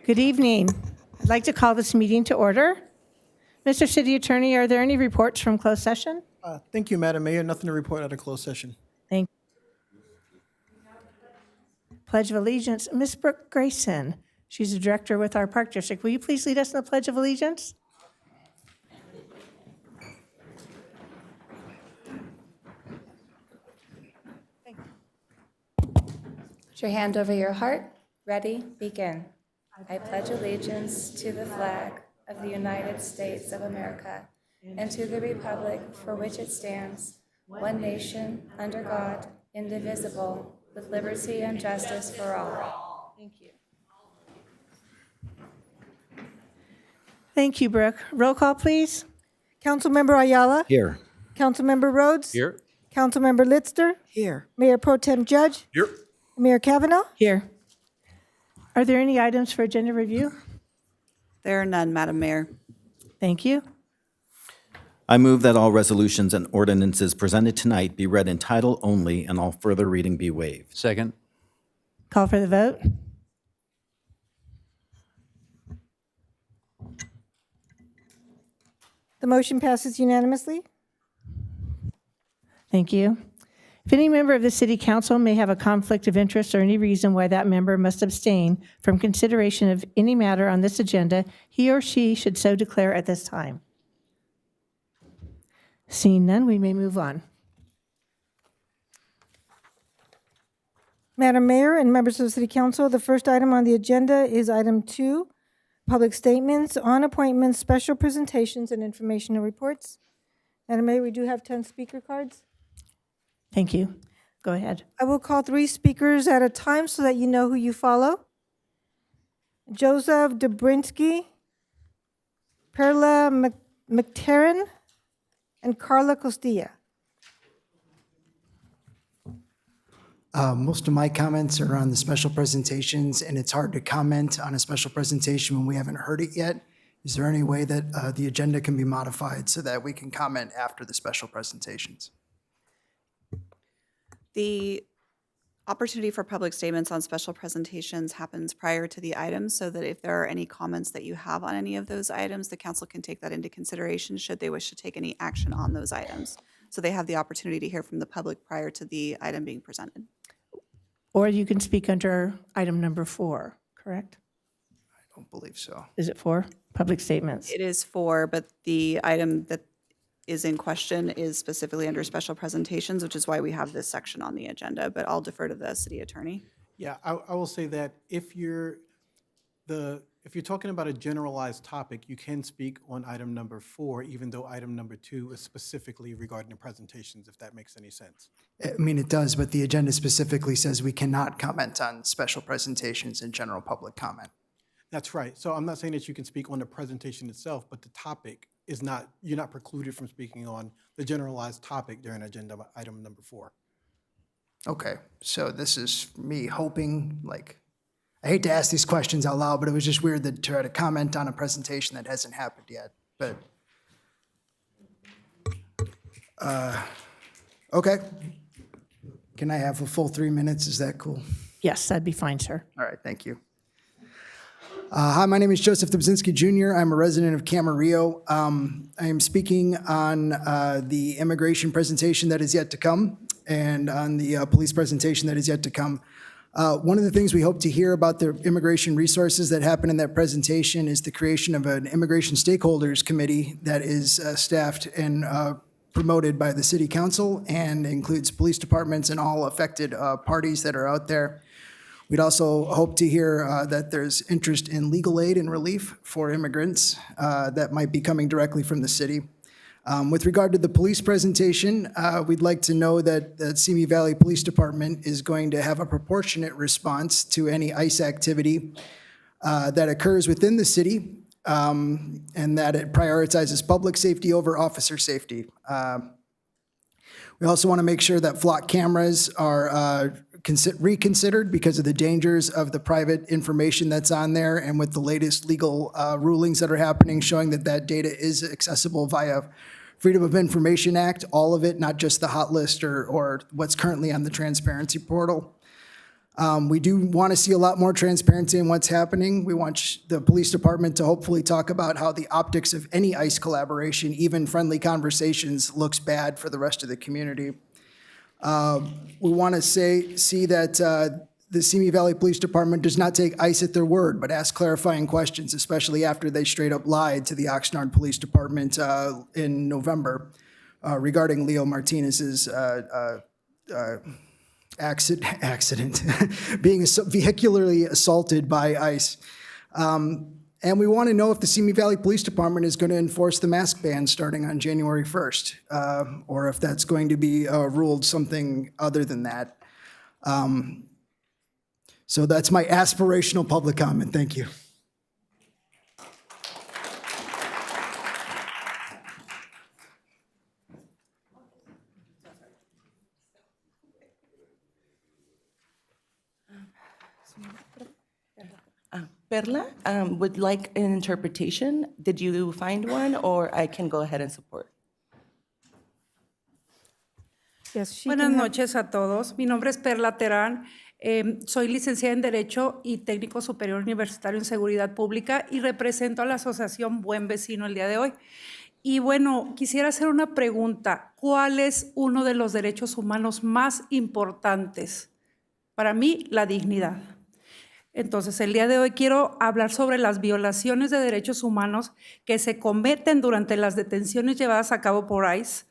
Good evening. I'd like to call this meeting to order. Mr. City Attorney, are there any reports from closed session? Thank you, Madam Mayor. Nothing to report out of closed session. Thank you. Pledge of Allegiance. Ms. Brooke Grayson, she's the director with our Park District. Will you please lead us in the Pledge of Allegiance? Put your hand over your heart. Ready? Begin. I pledge allegiance to the flag of the United States of America and to the republic for which it stands, one nation, under God, indivisible, with liberty and justice for all. Thank you. Thank you, Brooke. Roll call, please. Councilmember Ayala? Here. Councilmember Rhodes? Here. Councilmember Litzter? Here. Mayor Pro Tem Judge? Here. Mayor Kavanaugh? Here. Are there any items for agenda review? There are none, Madam Mayor. Thank you. I move that all resolutions and ordinances presented tonight be read in title only and all further reading be waived. Second. Call for the vote. The motion passes unanimously. Thank you. If any member of the City Council may have a conflict of interest or any reason why that member must abstain from consideration of any matter on this agenda, he or she should so declare at this time. Seeing none, we may move on. Madam Mayor and members of the City Council, the first item on the agenda is item 2, public statements on appointments, special presentations, and informational reports. Madam Mayor, we do have 10 speaker cards. Thank you. Go ahead. I will call 3 speakers at a time so that you know who you follow. Joseph Dobrinsky, Perla McTarren, and Carla Costilla. Most of my comments are on the special presentations, and it's hard to comment on a special presentation when we haven't heard it yet. Is there any way that the agenda can be modified so that we can comment after the special presentations? The opportunity for public statements on special presentations happens prior to the items, so that if there are any comments that you have on any of those items, the council can take that into consideration should they wish to take any action on those items. So they have the opportunity to hear from the public prior to the item being presented. Or you can speak under item number 4, correct? I don't believe so. Is it 4? Public statements. It is 4, but the item that is in question is specifically under special presentations, which is why we have this section on the agenda, but I'll defer to the city attorney. Yeah, I will say that if you're talking about a generalized topic, you can speak on item number 4, even though item number 2 is specifically regarding the presentations, if that makes any sense. I mean, it does, but the agenda specifically says we cannot comment on special presentations and general public comment. That's right. So I'm not saying that you can speak on the presentation itself, but the topic is not, you're not precluded from speaking on the generalized topic during agenda item number 4. Okay, so this is me hoping, like, I hate to ask these questions out loud, but it was just weird to try to comment on a presentation that hasn't happened yet, but. Okay. Can I have a full 3 minutes? Is that cool? Yes, that'd be fine, sir. All right, thank you. Hi, my name is Joseph Dobzinski Jr. I'm a resident of Camarillo. I am speaking on the immigration presentation that is yet to come and on the police presentation that is yet to come. One of the things we hope to hear about the immigration resources that happen in that presentation is the creation of an immigration stakeholders committee that is staffed and promoted by the city council and includes police departments and all affected parties that are out there. We'd also hope to hear that there's interest in legal aid and relief for immigrants that might be coming directly from the city. With regard to the police presentation, we'd like to know that the Simi Valley Police Department is going to have a proportionate response to any ICE activity that occurs within the city, and that it prioritizes public safety over officer safety. We also want to make sure that flock cameras are reconsidered because of the dangers of the private information that's on there, and with the latest legal rulings that are happening showing that that data is accessible via Freedom of Information Act, all of it, not just the hot list or what's currently on the transparency portal. We do want to see a lot more transparency in what's happening. We want the police department to hopefully talk about how the optics of any ICE collaboration, even friendly conversations, looks bad for the rest of the community. We want to see that the Simi Valley Police Department does not take ICE at their word, but ask clarifying questions, especially after they straight up lied to the Oxnard Police Department in November regarding Leo Martinez's accident, being vehicularly assaulted by ICE. And we want to know if the Simi Valley Police Department is going to enforce the mask ban starting on January 1st, or if that's going to be ruled something other than that. So that's my aspirational public comment. Thank you. Perla would like an interpretation. Did you find one, or I can go ahead and support? Yes, she Buenas can have- noches a todos. Mi nombre es Perla Terán. Soy licenciada en Derecho y técnico superior universitario en Seguridad Pública y represento a la Asociación Buen Vecino el día de hoy. Y bueno, quisiera hacer una pregunta. ¿Cuál es uno de los derechos humanos más importantes? Para mí, la dignidad. Entonces, el día de hoy quiero hablar sobre las violaciones de derechos humanos que se cometen durante las detenciones llevadas a cabo por ICE,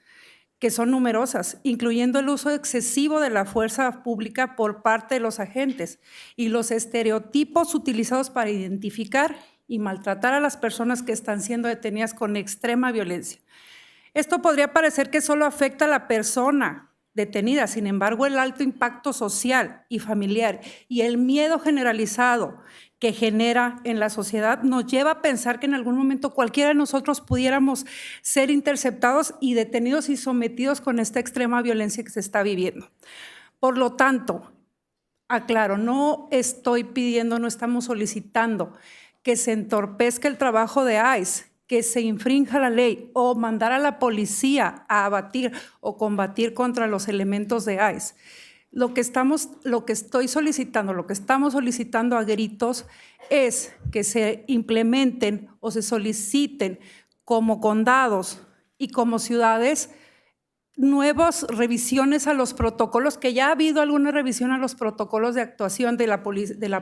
que son numerosas, incluyendo el uso excesivo de la fuerza pública por parte de los agentes y los estereotipos utilizados para identificar y maltratar a las personas que están siendo detenidas con extrema violencia. Esto podría parecer que solo afecta a la persona detenida, sin embargo, el alto impacto social y familiar y el miedo generalizado que genera en la sociedad nos lleva a pensar que en algún momento cualquiera de nosotros pudiéramos ser interceptados y detenidos y sometidos con esta extrema violencia que se está viviendo. Por lo tanto, aclaro, no estoy pidiendo, no estamos solicitando que se entorpezca el trabajo de ICE, que se infrinja la ley o mandar a la policía a abatir o combatir contra los elementos de ICE. Lo que estamos solicitando a gritos es que se implementen o se soliciten como condados y como ciudades nuevas revisiones a los protocolos, que ya ha habido alguna revisión a los protocolos de actuación de la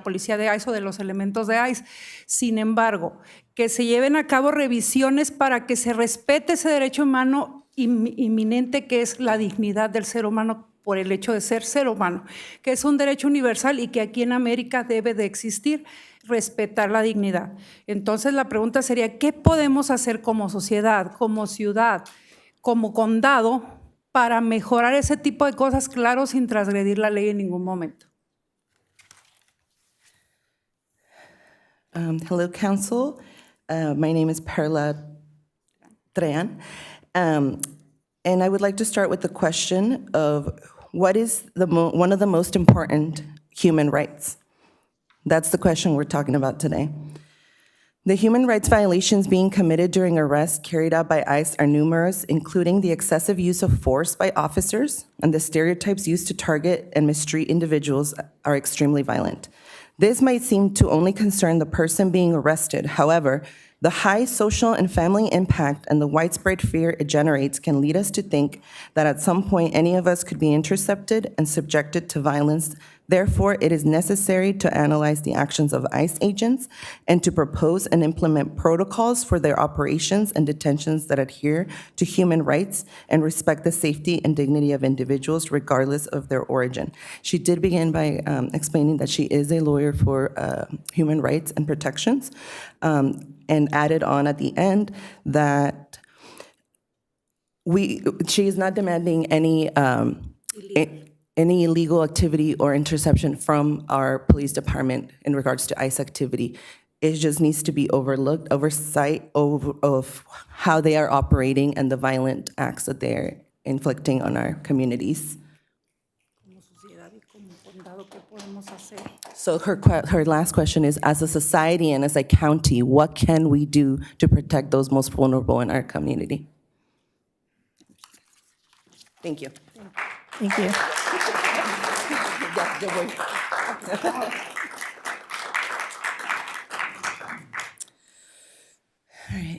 policía de ICE o de los elementos de ICE. Sin embargo, que se lleven a cabo revisiones para que se respete ese derecho humano inminente que es la dignidad del ser humano por el hecho de ser humano, que es un derecho universal y que aquí en América debe de existir, respetar la dignidad. Entonces la pregunta sería, ¿qué podemos hacer como sociedad, como ciudad, como condado para mejorar ese tipo de cosas, claro, sin transgredir la ley en ningún momento? Hello, Council. My name is Perla Trean. And I would like to start with the question of what is one of the most important human rights? That's the question we're talking about today. The human rights violations being committed during arrests carried out by ICE are numerous, including the excessive use of force by officers, and the stereotypes used to target and mistreat individuals are extremely violent. This might seem to only concern the person being arrested. However, the high social and family impact and the widespread fear it generates can lead us to think that at some point any of us could be intercepted and subjected to violence. Therefore, it is necessary to analyze the actions of ICE agents and to propose and implement protocols for their operations and detentions that adhere to human rights and respect the safety and dignity of individuals regardless of their origin. She did begin by explaining that she is a lawyer for human rights and protections, and added on at the end that she is not demanding any illegal activity or interception from our police department in regards to ICE activity. It just needs to be oversight of how they are operating and the violent acts that they're inflicting on our communities. So her last question is, as a society and as a county, what can we do to protect those most vulnerable in our community? Thank you. Thank you.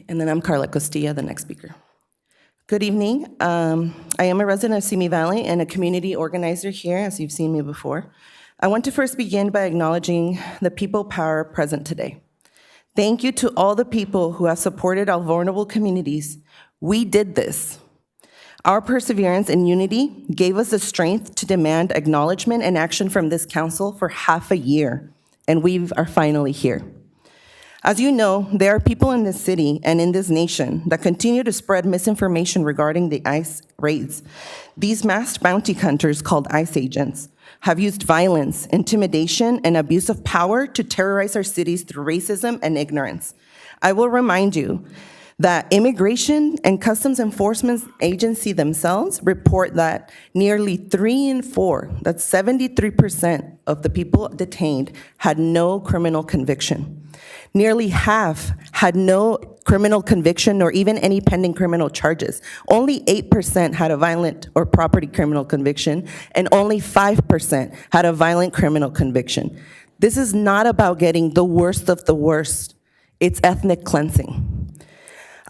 And then I'm Carla Costilla, the next speaker. Good evening. I am a resident of Simi Valley and a community organizer here, as you've seen me before. I want to first begin by acknowledging the people power present today. Thank you to all the people who have supported our vulnerable communities. We did this. Our perseverance and unity gave us the strength to demand acknowledgement and action from this council for half a year, and we are finally here. As you know, there are people in this city and in this nation that continue to spread misinformation regarding the ICE raids. These masked bounty hunters called ICE agents have used violence, intimidation, and abuse of power to terrorize our cities through racism and ignorance. I will remind you that Immigration and Customs Enforcement Agency themselves report that nearly 3 in 4, that's 73% of the people detained, had no criminal conviction. Nearly half had no criminal conviction nor even any pending criminal charges. Only 8% had a violent or property criminal conviction, and only 5% had a violent criminal conviction. This is not about getting the worst of the worst. It's ethnic cleansing.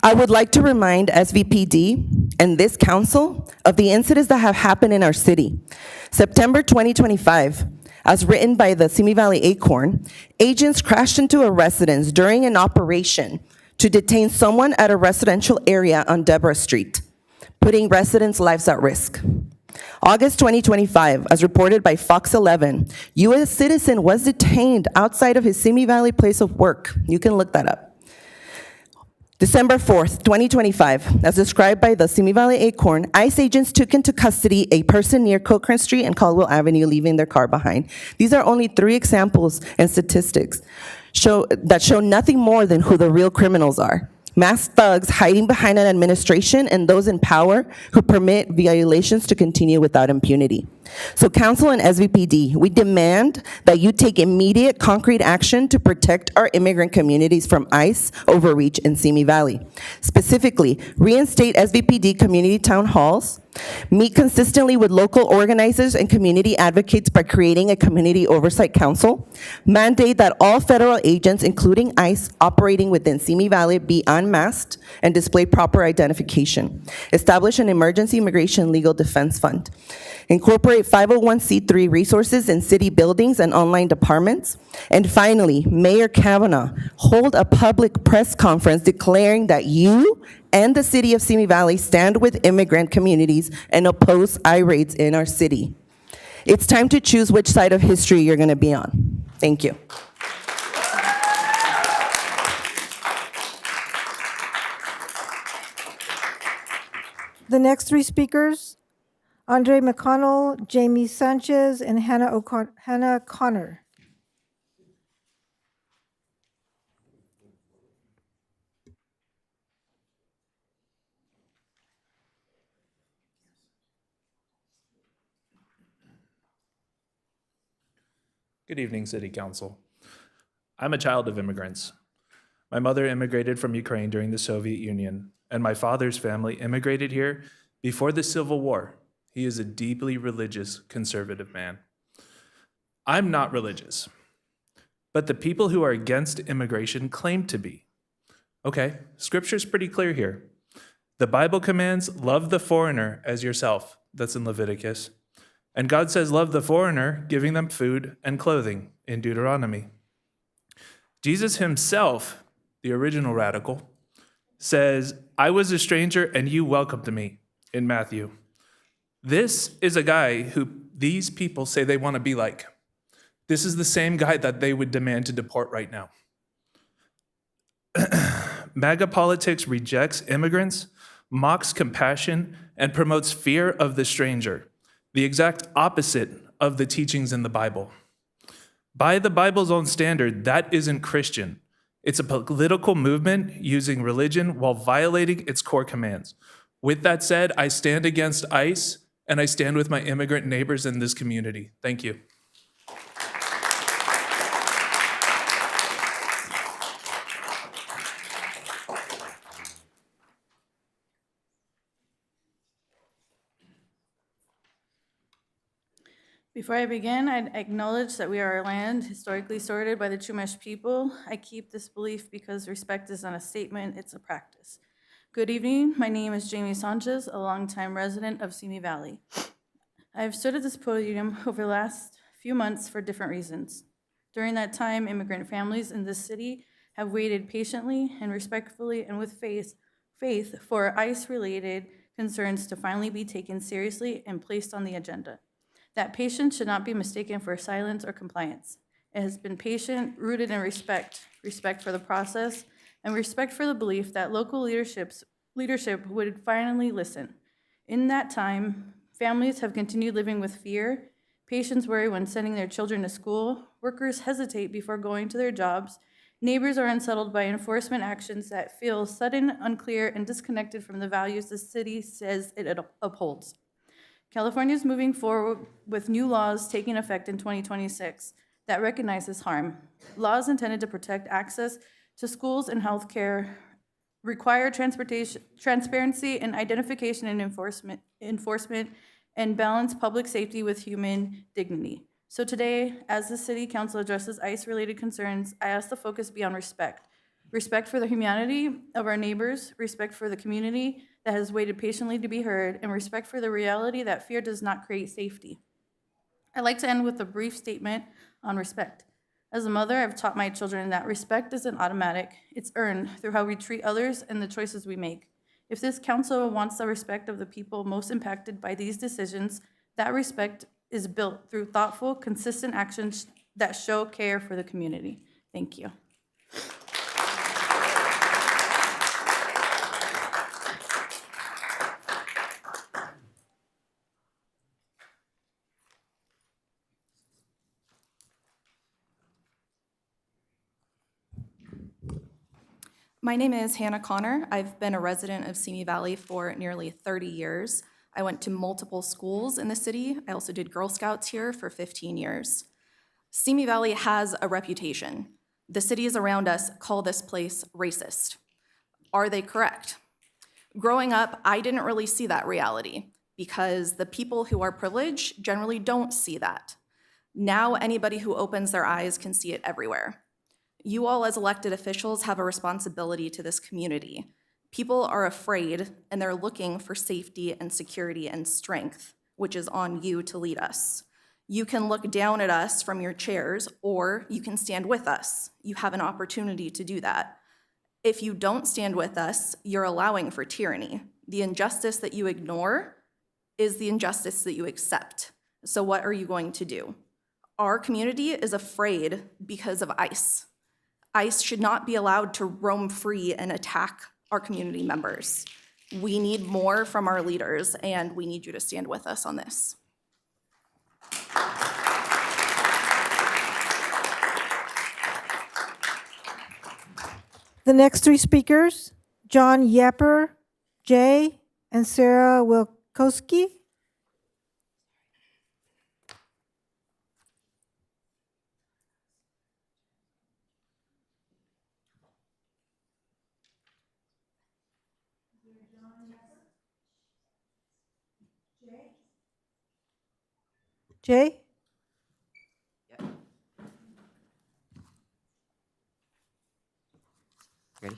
I would like to remind SVPD and this council of the incidents that have happened in our city. September 2025, as written by the Simi Valley Acorn, agents crashed into a residence during an operation to detain someone at a residential area on Deborah Street, putting residents' lives at risk. August 2025, as reported by Fox 11, U.S. citizen was detained outside of his Simi Valley place of work. You can look that up. December 4th, 2025, as described by the Simi Valley Acorn, ICE agents took into custody a person near Cochrane Street and Caldwell Avenue, leaving their car behind. These are only 3 examples and statistics that show nothing more than who the real criminals are. Masked thugs hiding behind an administration and those in power who permit violations to continue without impunity. So council and SVPD, we demand that you take immediate concrete action to protect our immigrant communities from ICE overreach in Simi Valley. Specifically, reinstate SVPD community town halls, meet consistently with local organizers and community advocates by creating a community oversight council, mandate that all federal agents, including ICE, operating within Simi Valley be unmasked and display proper identification, establish an emergency immigration legal defense fund, incorporate 501c3 resources in city buildings and online departments, and finally, Mayor Kavanaugh hold a public press conference declaring that you and the city of Simi Valley stand with immigrant communities and oppose ICE raids in our city. It's time to choose which side of history you're going to be on. Thank you. The next 3 speakers, Andre McConnell, Jamie Sanchez, and Hannah Connor. Good evening, City Council. I'm a child of immigrants. My mother immigrated from Ukraine during the Soviet Union, and my father's family immigrated here before the Civil War. He is a deeply religious, conservative man. I'm not religious, but the people who are against immigration claim to be. Okay, Scripture's pretty clear here. The Bible commands, love the foreigner as yourself. That's in Leviticus. And God says, love the foreigner, giving them food and clothing in Deuteronomy. Jesus himself, the original radical, says, I was a stranger and you welcomed me in Matthew. This is a guy who these people say they want to be like. This is the same guy that they would demand to deport right now. MAGA politics rejects immigrants, mocks compassion, and promotes fear of the stranger, the exact opposite of the teachings in the Bible. By the Bible's own standard, that isn't Christian. It's a political movement using religion while violating its core commands. With that said, I stand against ICE, and I stand with my immigrant neighbors in this community. Thank you. Before I begin, I'd acknowledge that we are a land historically sorted by the Chumash people. I keep this belief because respect is not a statement, it's a practice. Good evening, my name is Jamie Sanchez, a longtime resident of Simi Valley. I have stood at this podium over the last few months for different reasons. During that time, immigrant families in this city have waited patiently and respectfully and with faith for ICE-related concerns to finally be taken seriously and placed on the agenda. That patience should not be mistaken for silence or compliance. It has been patient, rooted in respect for the process, and respect for the belief that local leadership would finally listen. In that time, families have continued living with fear. Patients worry when sending their children to school. Workers hesitate before going to their jobs. Neighbors are unsettled by enforcement actions that feel sudden, unclear, and disconnected from the values the city says it upholds. California is moving forward with new laws taking effect in 2026 that recognize this harm. Laws intended to protect access to schools and healthcare, require transparency and identification and enforcement, and balance public safety with human dignity. So today, as the City Council addresses ICE-related concerns, I ask the focus be on respect. Respect for the humanity of our neighbors, respect for the community that has waited patiently to be heard, and respect for the reality that fear does not create safety. I'd like to end with a brief statement on respect. As a mother, I've taught my children that respect isn't automatic, it's earned through how we treat others and the choices we make. If this council wants the respect of the people most impacted by these decisions, that respect is built through thoughtful, consistent actions that show care for the community. Thank you. My name is Hannah Connor. I've been a resident of Simi Valley for nearly 30 years. I went to multiple schools in the city. I also did Girl Scouts here for 15 years. Simi Valley has a reputation. The cities around us call this place racist. Are they correct? Growing up, I didn't really see that reality because the people who are privileged generally don't see that. Now anybody who opens their eyes can see it everywhere. You all as elected officials have a responsibility to this community. People are afraid and they're looking for safety and security and strength, which is on you to lead us. You can look down at us from your chairs or you can stand with us. You have an opportunity to do that. If you don't stand with us, you're allowing for tyranny. The injustice that you ignore is the injustice that you accept. So what are you going to do? Our community is afraid because of ICE. ICE should not be allowed to roam free and attack our community members. We need more from our leaders, and we need you to stand with us on this. The next three speakers, John Yapper, Jay, and Sarah Wilkowski. Jay? Ready?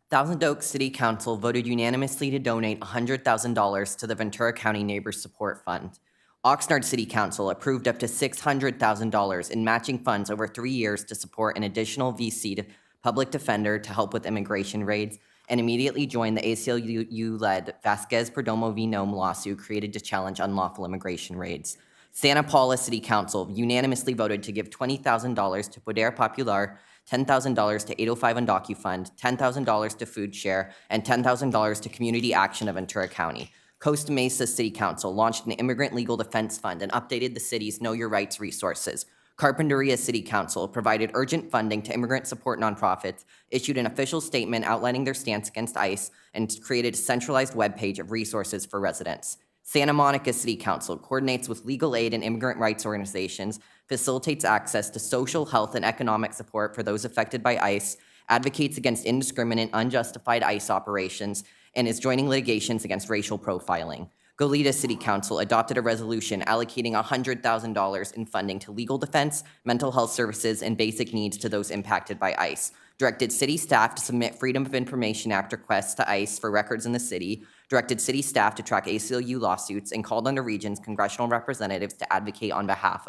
Thousand Oaks City Council voted unanimously to donate $100,000 to the Ventura County Neighbors Support Fund. Oxnard City Council approved up to $600,000 in matching funds over 3 years to support an additional VC public defender to help with immigration raids, and immediately joined the ACLU-led Vasquez-Perdomo v. Nome lawsuit created to challenge unlawful immigration raids. Santa Paula City Council unanimously voted to give $20,000 to Poder Popular, $10,000 to 805 UndocuFund, $10,000 to Food Share, and $10,000 to Community Action of Ventura County. Costa Mesa City Council launched an immigrant legal defense fund and updated the city's Know Your Rights resources. Carpinteria City Council provided urgent funding to immigrant support nonprofits, issued an official statement outlining their stance against ICE, and created a centralized webpage of resources for residents. Santa Monica City Council coordinates with legal aid and immigrant rights organizations, facilitates access to social, health, and economic support for those affected by ICE, advocates against indiscriminate, unjustified ICE operations, and is joining litigations against racial profiling. Goleta City Council adopted a resolution allocating $100,000 in funding to legal defense, mental health services, and basic needs to those impacted by ICE. Directed city staff to submit Freedom of Information Act requests to ICE for records in the city, directed city staff to track ACLU lawsuits, and called on the region's congressional representatives to advocate on behalf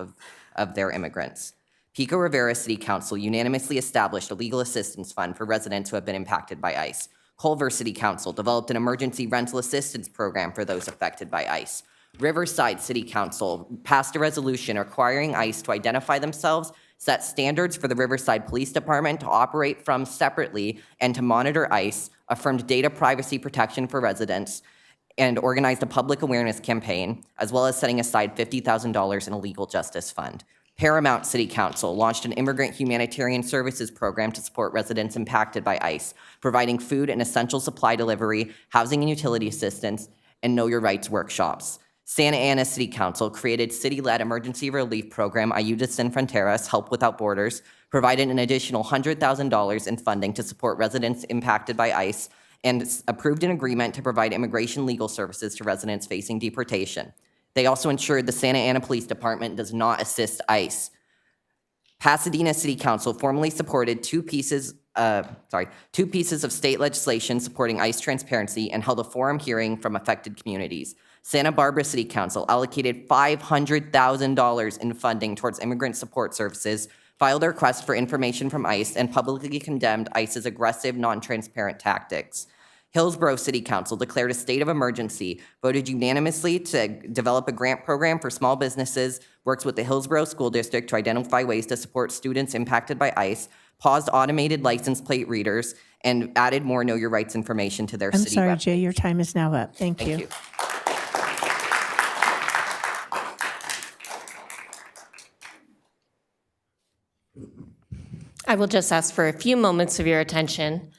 of their immigrants. Pico Rivera City Council unanimously established a legal assistance fund for residents who have been impacted by ICE. Culver City Council developed an emergency rental assistance program for those affected by ICE. Riverside City Council passed a resolution requiring ICE to identify themselves, set standards for the Riverside Police Department to operate from separately and to monitor ICE, affirmed data privacy protection for residents, and organized a public awareness campaign, as well as setting aside $50,000 in a legal justice fund. Paramount City Council launched an immigrant humanitarian services program to support residents impacted by ICE, providing food and essential supply delivery, housing and utility assistance, and Know Your Rights workshops. Santa Ana City Council created city-led emergency relief program Ayuda Sin Fronteras, Help Without Borders, provided an additional $100,000 in funding to support residents impacted by ICE, and approved an agreement to provide immigration legal services to residents facing deportation. They also ensured the Santa Ana Police Department does not assist ICE. Pasadena City Council formally supported two pieces of state legislation supporting ICE transparency and held a forum hearing from affected communities. Santa Barbara City Council allocated $500,000 in funding towards immigrant support services, filed a request for information from ICE, and publicly condemned ICE's aggressive, non-transparent tactics. Hillsborough City Council declared a state of emergency, voted unanimously to develop a grant program for small businesses, works with the Hillsborough School District to identify ways to support students impacted by ICE, paused automated license plate readers, and added more Know Your Rights information to their I'm city sorry, web. Jay, your time is now up. Thank you. Thank you. I will just ask for a few moments of your attention.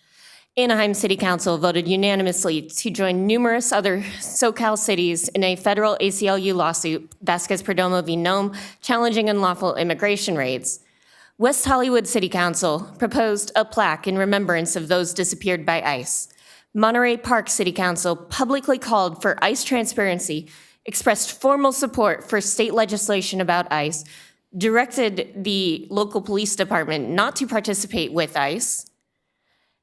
Anaheim City Council voted unanimously to join numerous other SoCal cities in a federal ACLU lawsuit, Vasquez-Perdomo v. Nome, challenging unlawful immigration raids. West Hollywood City Council proposed a plaque in remembrance of those disappeared by ICE. Monterey Park City Council publicly called for ICE transparency, expressed formal support for state legislation about ICE, directed the local police department not to participate with ICE,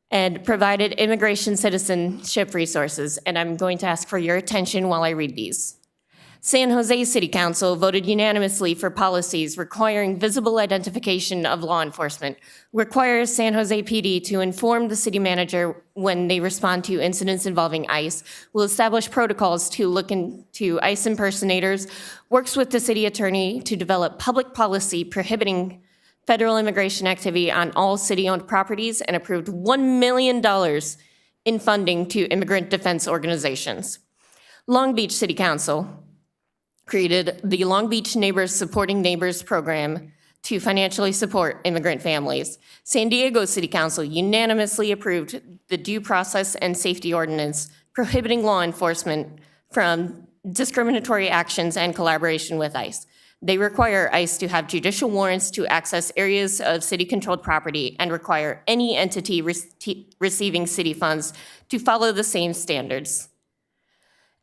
and provided immigration citizenship resources. And I'm going to ask for your attention while I read these. San Jose City Council voted unanimously for policies requiring visible identification of law enforcement, requires San Jose PD to inform the city manager when they respond to incidents involving ICE, will establish protocols to look into ICE impersonators, works with the city attorney to develop public policy prohibiting federal immigration activity on all city-owned properties, and approved $1 million in funding to immigrant defense organizations. Long Beach City Council created the Long Beach Neighbors Supporting Neighbors program to financially support immigrant families. San Diego City Council unanimously approved the Due Process and Safety Ordinance prohibiting law enforcement from discriminatory actions and collaboration with ICE. They require ICE to have judicial warrants to access areas of city-controlled property and require any entity receiving city funds to follow the same standards,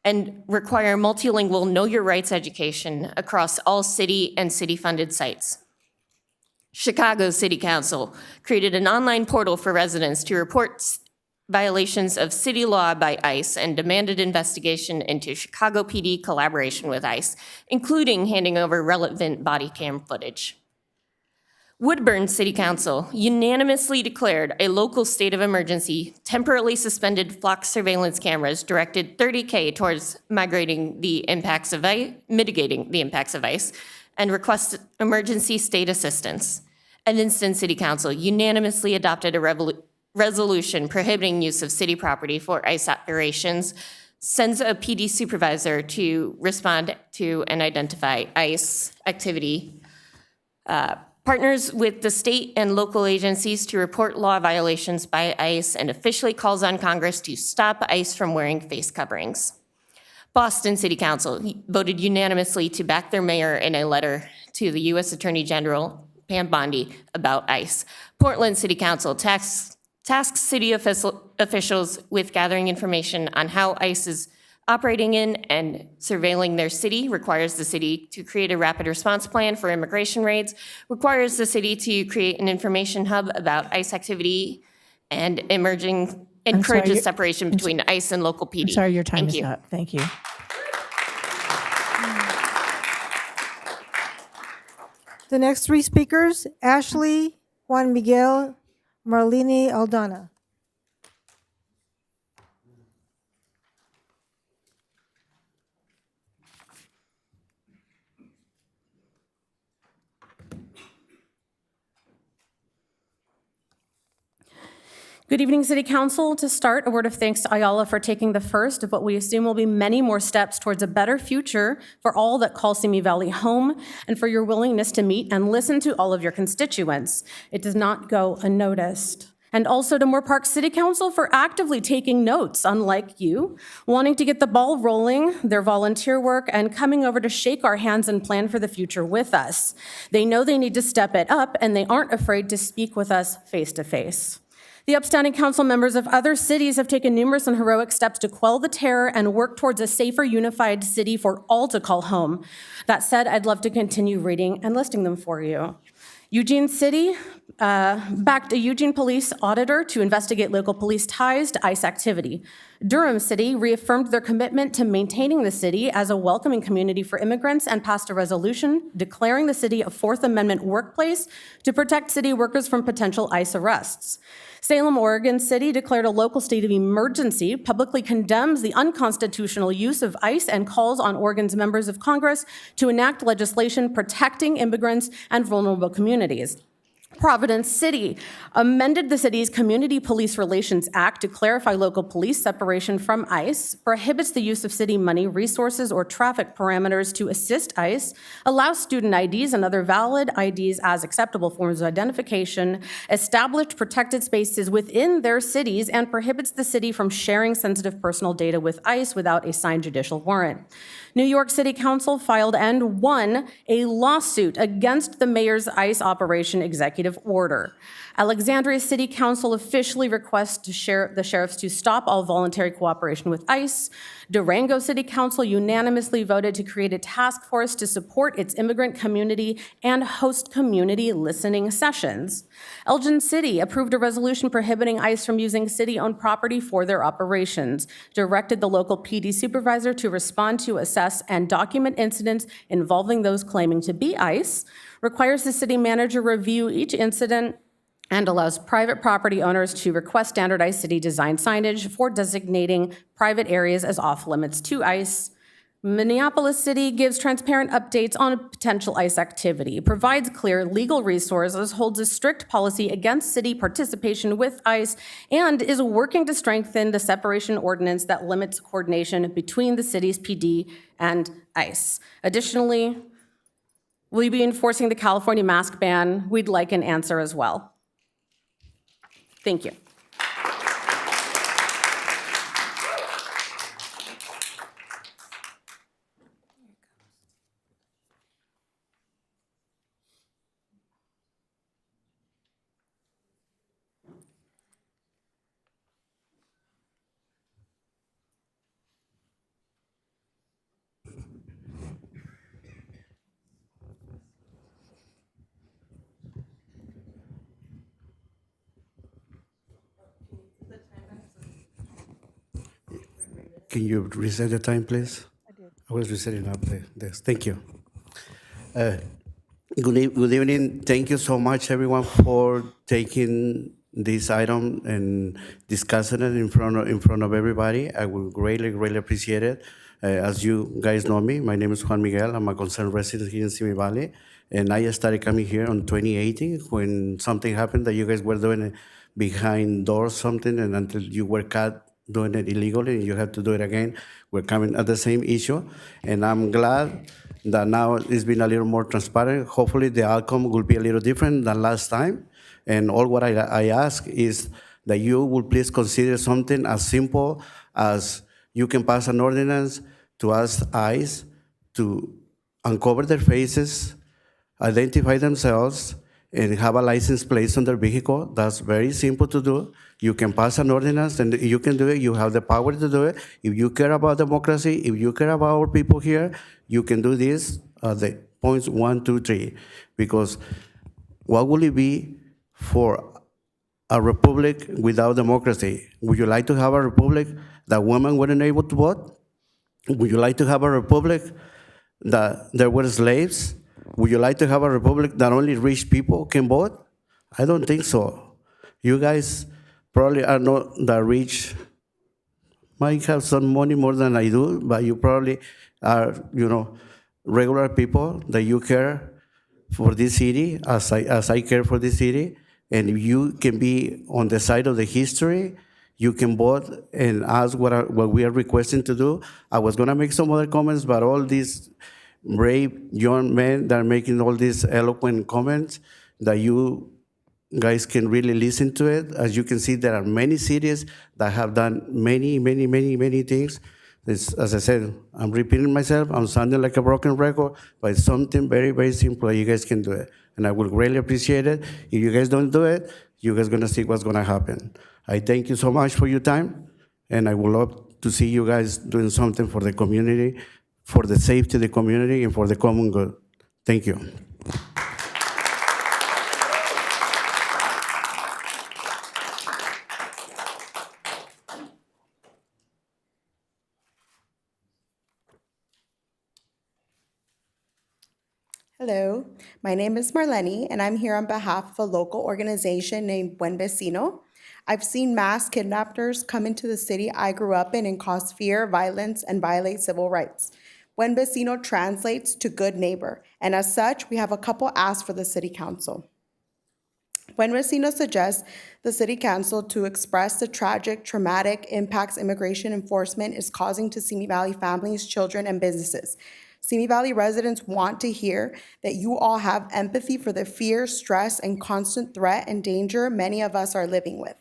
and require multilingual Know Your Rights education across all city and city-funded sites. Chicago City Council created an online portal for residents to report violations of city law by ICE and demanded investigation into Chicago PD collaboration with ICE, including handing over relevant body cam footage. Woodburn City Council unanimously declared a local state of emergency, temporarily suspended flock surveillance cameras, directed $30K towards mitigating the impacts of ICE, and requested emergency state assistance. Evanston City Council unanimously adopted a resolution prohibiting use of city property for ICE operations, sends a PD supervisor to respond to and identify ICE activity, partners with the state and local agencies to report law violations by ICE, and officially calls on Congress to stop ICE from wearing face coverings. Boston City Council voted unanimously to back their mayor in a letter to the U.S. Attorney General Pam Bondi about ICE. Portland City Council tasks city officials with gathering information on how ICE is Operating in and surveilling their city requires the city to create a rapid response plan for immigration raids, requires the city to create an information hub about ICE activity, and encourages you're- separation between ICE and local PD. I'm sorry, your time Thank is you. up. Thank you. The next three speakers, Ashley, Juan Miguel, Marlene Aldana. Good evening, City Council. To start, a word of thanks to Ayala for taking the first of what we assume will be many more steps towards a better future for all that call Simi Valley home, and for your willingness to meet and listen to all of your constituents. It does not go unnoticed. And also to Moore Park City Council for actively taking notes, unlike you, wanting to get the ball rolling, their volunteer work, and coming over to shake our hands and plan for the future with us. They know they need to step it up, and they aren't afraid to speak with us face to face. The upstanding council members of other cities have taken numerous and heroic steps to quell the terror and work towards a safer, unified city for all to call home. That said, I'd love to continue reading and listing them for you. Eugene City backed a Eugene police auditor to investigate local police ties to ICE activity. Durham City reaffirmed their commitment to maintaining the city as a welcoming community for immigrants and passed a resolution declaring the city a Fourth Amendment workplace to protect city workers from potential ICE arrests. Salem, Oregon City declared a local state of emergency, publicly condemns the unconstitutional use of ICE, and calls on Oregon's members of Congress to enact legislation protecting immigrants and vulnerable communities. Providence City amended the city's Community Police Relations Act to clarify local police separation from ICE, prohibits the use of city money, resources, or traffic parameters to assist ICE, allows student IDs and other valid IDs as acceptable forms of identification, established protected spaces within their cities, and prohibits the city from sharing sensitive personal data with ICE without a signed judicial warrant. New York City Council filed and won a lawsuit against the mayor's ICE operation executive order. Alexandria City Council officially requests the sheriffs to stop all voluntary cooperation with ICE. Durango City Council unanimously voted to create a task force to support its immigrant community and host community listening sessions. Elgin City approved a resolution prohibiting ICE from using city-owned property for their operations, directed the local PD supervisor to respond to, assess, and document incidents involving those claiming to be ICE, requires the city manager review each incident, and allows private property owners to request standardized city design signage for designating private areas as off-limits to ICE. Minneapolis City gives transparent updates on potential ICE activity, provides clear legal resources, holds a strict policy against city participation with ICE, and is working to strengthen the separation ordinance that limits coordination between the city's PD and ICE. Additionally, will you be enforcing the California mask ban? We'd like an answer as well. Thank you. Can you reset the time, please? I was resetting up this. Thank you. Good evening. Thank you so much, everyone, for taking this item and discussing it in front of everybody. I will greatly appreciate it. As you guys know me, my name is Juan Miguel. I'm a concerned resident here in Simi Valley, and I started coming here in 2018 when something happened that you guys were doing it behind doors, something, and until you were caught doing it illegally and you have to do it again. We're coming at the same issue, and I'm glad that now it's been a little more transparent. Hopefully the outcome will be a little different than last time, and all what I ask is that you will please consider something as simple as you can pass an ordinance to ask ICE to uncover their faces, identify themselves, and have a license plate on their vehicle. That's very simple to do. You can pass an ordinance and you can do it. You have the power to do it. If you care about democracy, if you care about our people here, you can do this the points 1, 2, 3. Because what will it be for a republic without democracy? Would you like to have a republic that women weren't able to vote? Would you like to have a republic that there were slaves? Would you like to have a republic that only rich people can vote? I don't think so. You guys probably are not that rich. Might have some money more than I do, but you probably are, regular people that you care for this city as I care for this city. And if you can be on the side of the history, you can vote and ask what we are requesting to do. I was gonna make some other comments, but all these brave young men that are making all these eloquent comments, that you guys can really listen to it. As you can see, there are many cities that have done many things. As I said, I'm repeating myself, I'm sounding like a broken record, but it's something very simple. You guys can do it, and I would greatly appreciate it. If you guys don't do it, you guys gonna see what's gonna happen. I thank you so much for your time, and I would love to see you guys doing something for the community, for the safety of the community, and for the common good. Thank you. Hello, my name is Marlene, and I'm here on behalf of a local organization named Buen Vecino. I've seen mass kidnappers come into the city I grew up in and cause fear, violence, and violate civil rights. Buen Vecino translates to good neighbor, and as such, we have a couple asks for the City Council. Buen Vecino suggests the City Council to express the tragic, traumatic impacts immigration enforcement is causing to Simi Valley families, children, and businesses. Simi Valley residents want to hear that you all have empathy for the fear, stress, and constant threat and danger many of us are living with.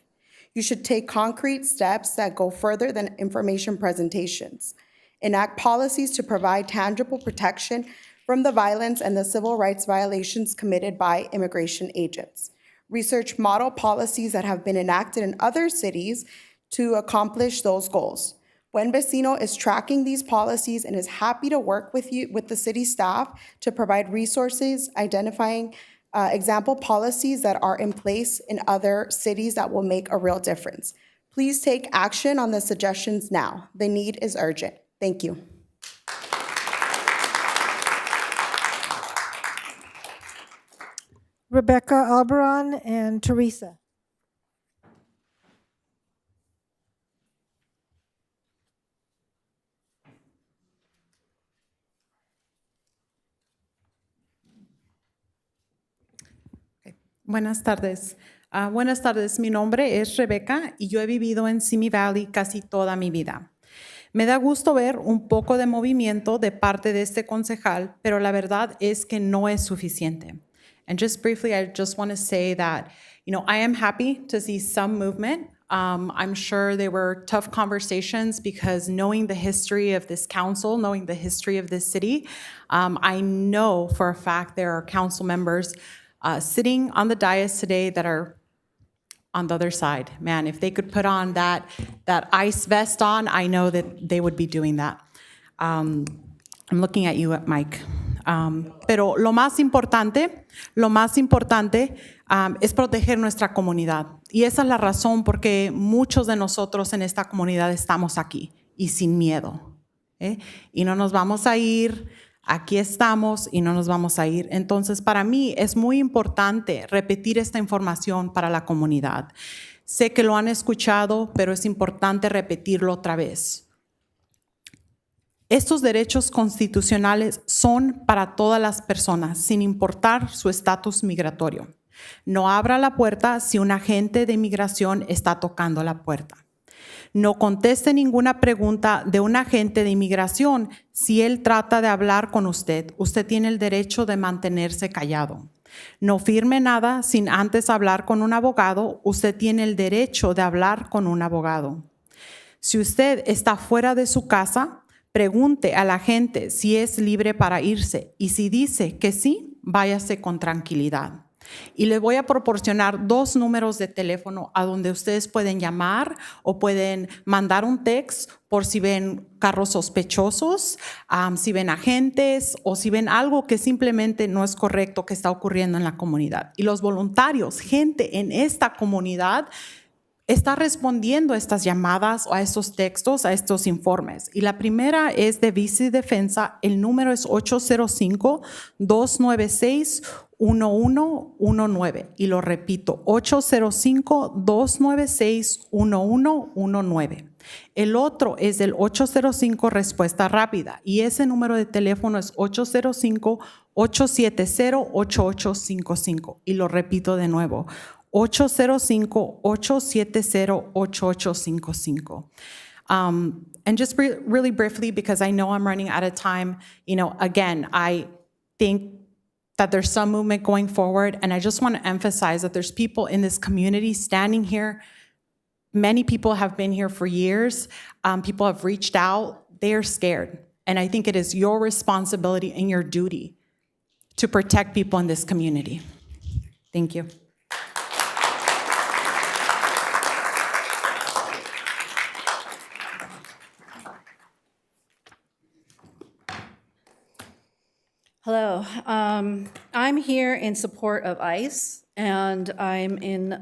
You should take concrete steps that go further than information presentations. Enact policies to provide tangible protection from the violence and the civil rights violations committed by immigration agents. Research model policies that have been enacted in other cities to accomplish those goals. Buen Vecino is tracking these policies and is happy to work with the city staff to provide resources, identifying example policies that are in place in other cities that will make a real difference. Please take action on the suggestions now. The need is urgent. Thank you. Rebecca Alberon and Teresa. Buenas tardes. Buenas tardes, mi nombre es Rebeca y yo he vivido en Simi Valley casi toda mi vida. Me da gusto ver un poco de movimiento de parte de este concejal, pero la verdad es que no es suficiente. And just briefly, I just want to say that, I am happy to see some movement. I'm sure there were tough conversations because knowing the history of this council, knowing the history of this city, I know for a fact there are council members sitting on the dais today that are on the other side. Man, if they could put on that ice vest on, I know that they would be doing that. I'm looking at you, Mike. Pero lo más importante es proteger nuestra comunidad. Y esa es la razón por qué muchos de nosotros en esta comunidad estamos aquí y sin miedo. Y no nos vamos a ir. Aquí estamos y no nos vamos a ir. Entonces, para mí es muy importante repetir esta información para la comunidad. Sé que lo han escuchado, pero es importante repetirlo otra vez. Estos derechos constitucionales son para todas las personas, sin importar su estatus migratorio. No abra la puerta si un agente de inmigración está tocando la puerta. No conteste ninguna pregunta de un agente de inmigración si él trata de hablar con usted. Usted tiene el derecho de mantenerse callado. No firme nada sin antes hablar con un abogado. Usted tiene el derecho de hablar con un abogado. Si usted está fuera de su casa, pregunte al agente si es libre para irse y si dice que sí, váyase con tranquilidad. Y les voy a proporcionar 2 números de teléfono a donde ustedes pueden llamar o pueden mandar un text por si ven carros sospechosos, si ven agentes o si ven algo que simplemente no es correcto que está ocurriendo en la comunidad. Y los voluntarios, gente en esta comunidad, está respondiendo a estas llamadas o a estos textos, a estos informes. Y la primera es de Vice Defensa. El número es 805-296-1119. Y lo repito, 805-296-1119. El otro es del 805 Respuesta Rápida. Y ese número de teléfono es 805-870-8855. Y lo repito de nuevo, 805-870-8855. And just really briefly, because I know I'm running out of time, again, I think that there's some movement going forward, and I just want to emphasize that there's people in this community standing here. Many people have been here for years. People have reached out. They are scared. And I think it is your responsibility and your duty to protect people in this community. Thank you. Hello. I'm here in support of ICE, and I'm in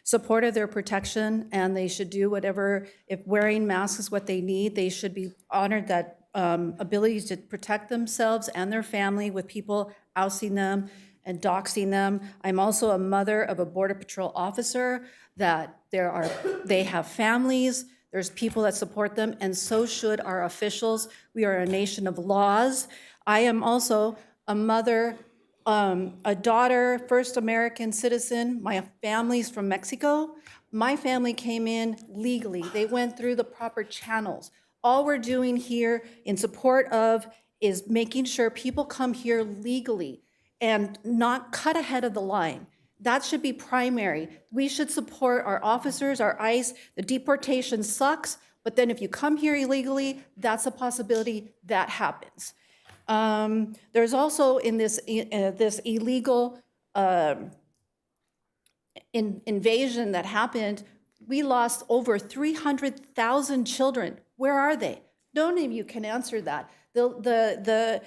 support of their protection, and they should do whatever, if wearing masks is what they need, they should be honored that ability to protect themselves and their family with people ousting them and doxing them. I'm also a mother of a Border Patrol officer that they have families, there's people that support them, and so should our officials. We are a nation of laws. I am also a mother, a daughter, first American citizen. My family's from Mexico. My family came in legally. They went through the proper channels. All we're doing here in support of is making sure people come here legally and not cut ahead of the line. That should be primary. We should support our officers, our ICE. The deportation sucks, but then if you come here illegally, that's a possibility that happens. There's also in this illegal invasion that happened, we lost over 300,000 children. Where are they? None of you can answer that. The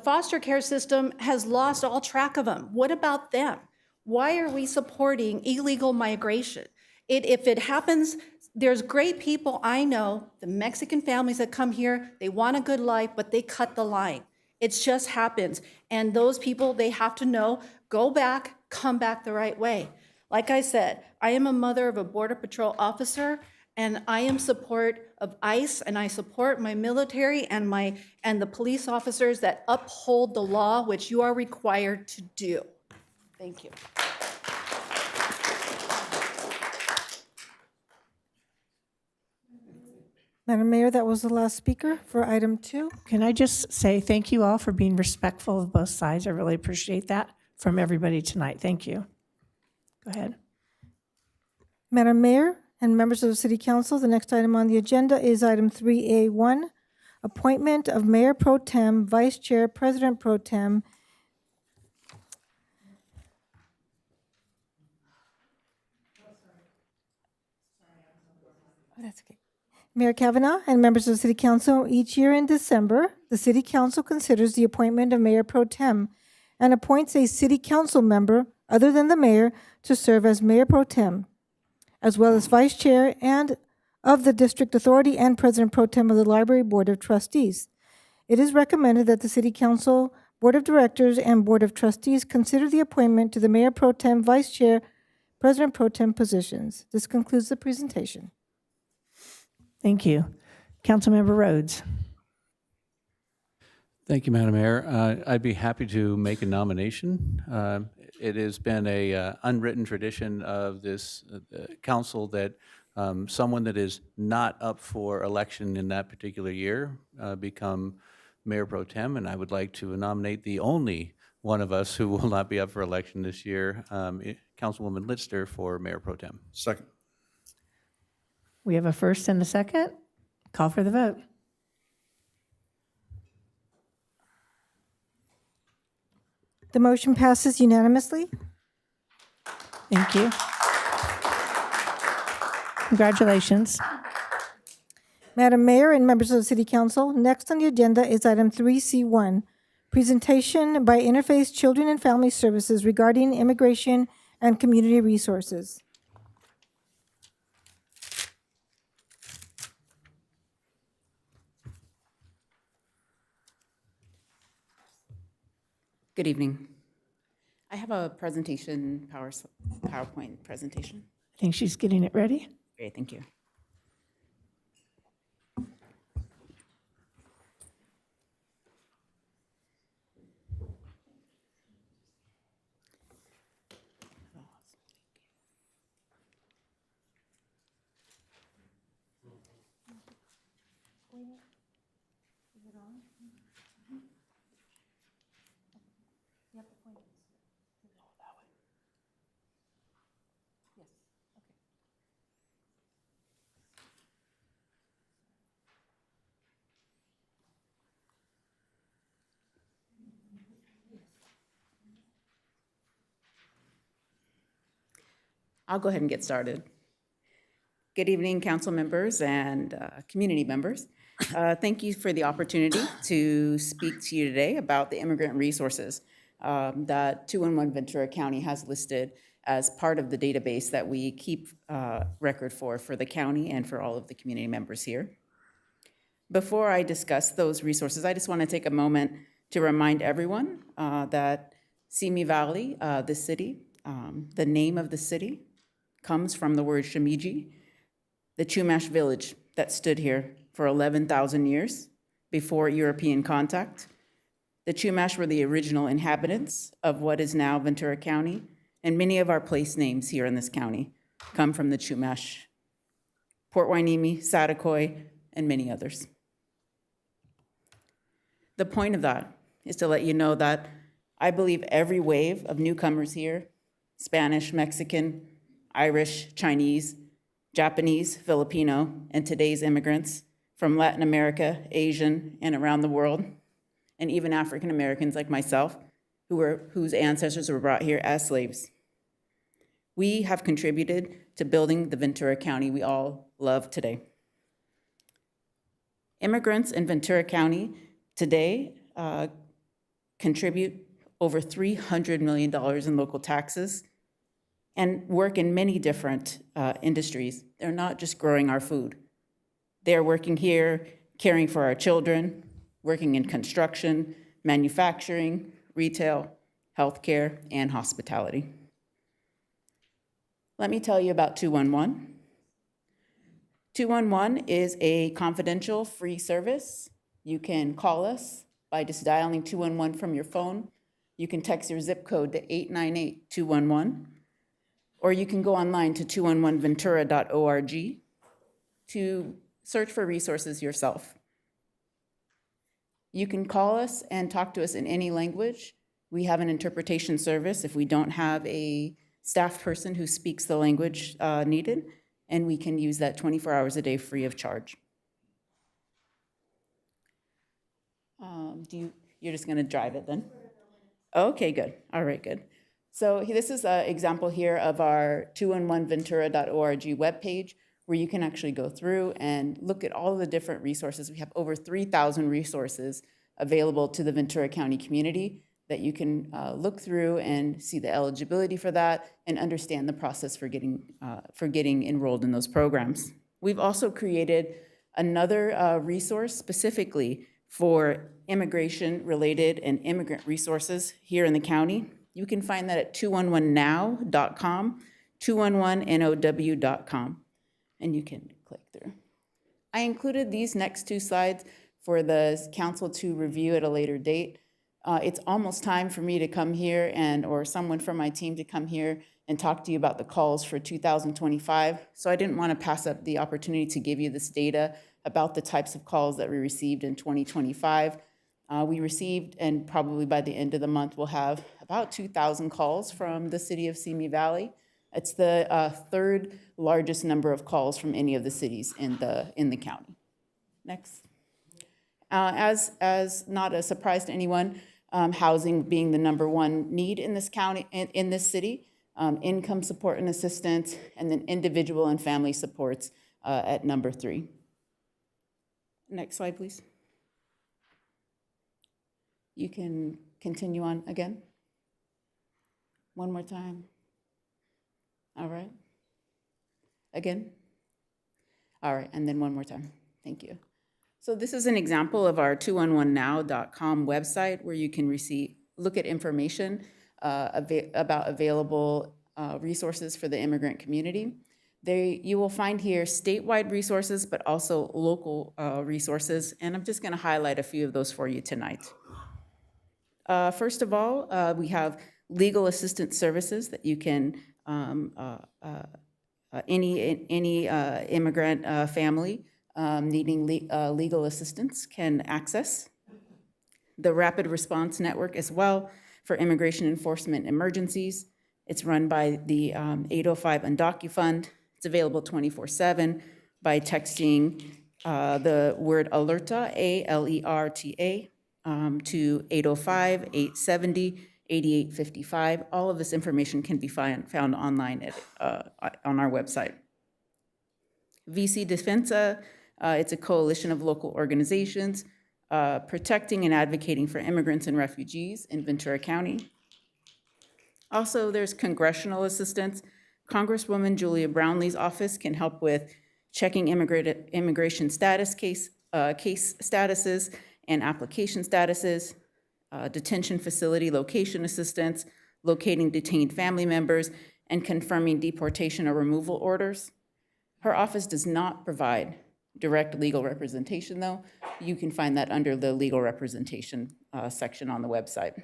foster care system has lost all track of them. What about them? Why are we supporting illegal migration? If it happens, there's great people I know, the Mexican families that come here, they want a good life, but they cut the line. It just happens. And those people, they have to know, go back, come back the right way. Like I said, I am a mother of a Border Patrol officer, and I am support of ICE, and I support my military and the police officers that uphold the law, which you are required to do. Thank you. Madam Mayor, that was the last speaker for item 2. Can I just say thank you all for being respectful of both sides? I really appreciate that from everybody tonight. Thank you. Go ahead. Madam Mayor and members of the City Council, the next item on the agenda is item 3A1, appointment of Mayor Pro Tem, Vice Chair, President Pro Tem, that's okay. Mayor Kavanaugh and members of the City Council, each year in December, the City Council considers the appointment of Mayor Pro Tem and appoints a City Council member other than the mayor to serve as Mayor Pro Tem, as well as Vice Chair and of the District Authority and President Pro Tem of the Library Board of Trustees. It is recommended that the City Council, Board of Directors, and Board of Trustees consider the appointment to the Mayor Pro Tem, Vice Chair, President Pro Tem positions. This concludes the presentation. Thank you. Councilmember Rhodes. Thank you, Madam Mayor. I'd be happy to make a nomination. It has been a unwritten tradition of this council that someone that is not up for election in that particular year become Mayor Pro Tem, and I would like to nominate the only one of us who will not be up for election this year, Councilwoman Litster, for Mayor Pro Tem. Second. We have a first and a second. Call for the vote. The motion passes unanimously. Thank you. Congratulations. Madam Mayor and members of the City Council, next on the agenda is item 3C1, presentation by Interface Children and Family Services regarding immigration and community resources. Good evening. I have a presentation, PowerPoint presentation. I think she's getting it ready. Great, thank you. I'll go ahead and get started. Good evening, council members and community members. Thank you for the opportunity to speak to you today about the immigrant resources that 211 Ventura County has listed as part of the database that we keep record for the county and for all of the community members here. Before I discuss those resources, I just want to take a moment to remind everyone that Simi Valley, the city, the name of the city comes from the word Shemiji, the Chumash village that stood here for 11,000 years before European contact. The Chumash were the original inhabitants of what is now Ventura County, and many of our place names here in this county come from the Chumash. Port Hueneme, Saticoy, and many others. The point of that is to let you know that I believe every wave of newcomers here, Spanish, Mexican, Irish, Chinese, Japanese, Filipino, and today's immigrants from Latin America, Asian, and around the world, and even African Americans like myself, whose ancestors were brought here as slaves. We have contributed to building the Ventura County we all love today. Immigrants in Ventura County today contribute over $300 million in local taxes and work in many different industries. They're not just growing our food. They're working here, caring for our children, working in construction, manufacturing, retail, healthcare, and hospitality. Let me tell you about 211. 211 is a confidential free service. You can call us by just dialing 211 from your phone. You can text your zip code to 898-211. Or you can go online to 211ventura.org to search for resources yourself. You can call us and talk to us in any language. We have an interpretation service if we don't have a staff person who speaks the language needed, and we can use that 24 hours a day free of charge. You're just gonna drive it then? Okay, good, all right, good. So this is an example here of our 211ventura.org webpage, where you can actually go through and look at all of the different resources. We have over 3,000 resources available to the Ventura County community that you can look through and see the eligibility for that and understand the process for getting enrolled in those programs. We've also created another resource specifically for immigration-related and immigrant resources here in the county. You can find that at 211now.com, 211now.com, and you can click through. I included these next two slides for the council to review at a later date. It's almost time for me to come here or someone from my team to come here and talk to you about the calls for 2025. So I didn't want to pass up the opportunity to give you this data about the types of calls that we received in 2025. We received, and probably by the end of the month, we'll have about 2,000 calls from the city of Simi Valley. It's the third largest number of calls from any of the cities in the county. Next. As not a surprise to anyone, housing being the #1 need in this county, in this city, income support and assistance, and then individual and family supports at #3. Next slide, please. You can continue on again. One more time. All right. Again. All right, and then one more time. Thank you. So this is an example of our 211now.com website where you can look at information about available resources for the immigrant community. You will find here statewide resources, but also local resources, and I'm just going to highlight a few of those for you tonight. First of all, we have legal assistance services that you can, any immigrant family needing legal assistance can access. The Rapid Response Network as well for immigration enforcement emergencies. It's run by the 805 UndocuFund. It's available 24/7 by texting the word ALERTA, ALERTA, to 805-870-8855. All of this information can be found online on our website. VC Defensa, it's a coalition of local organizations protecting and advocating for immigrants and refugees in Ventura County. Also, there's congressional assistance. Congresswoman Julia Brownley's office can help with checking immigration status case statuses and application statuses, detention facility location assistance, locating detained family members, and confirming deportation or removal orders. Her office does not provide direct legal representation, though. You can find that under the legal representation section on the website.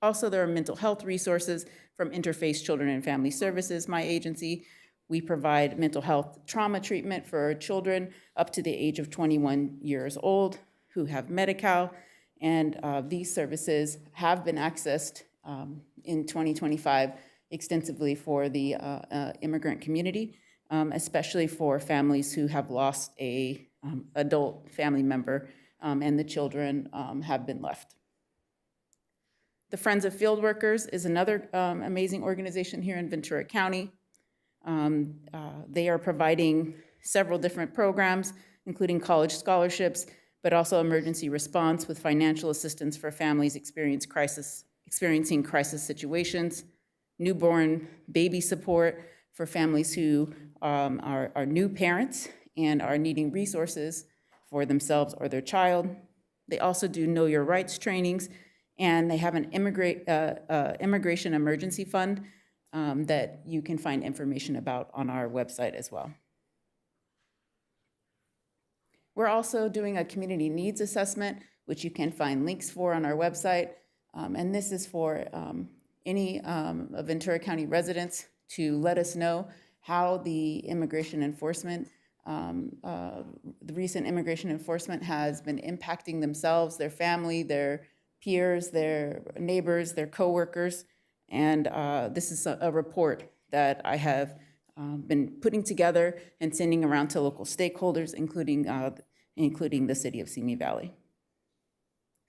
Also, there are mental health resources from Interface Children and Family Services, my agency. We provide mental health trauma treatment for children up to the age of 21 years old who have Medi-Cal, and these services have been accessed in 2025 extensively for the immigrant community, especially for families who have lost a adult family member and the children have been left. The Friends of Field Workers is another amazing organization here in Ventura County. They are providing several different programs, including college scholarships, but also emergency response with financial assistance for families experiencing crisis situations, newborn baby support for families who are new parents and are needing resources for themselves or their child. They also do Know Your Rights trainings, and they have an immigration emergency fund that you can find information about on our website as well. We're also doing a community needs assessment, which you can find links for on our website. And this is for any Ventura County residents to let us know how the immigration enforcement, the recent immigration enforcement has been impacting themselves, their family, their peers, their neighbors, their coworkers. And this is a report that I have been putting together and sending around to local stakeholders, including the city of Simi Valley.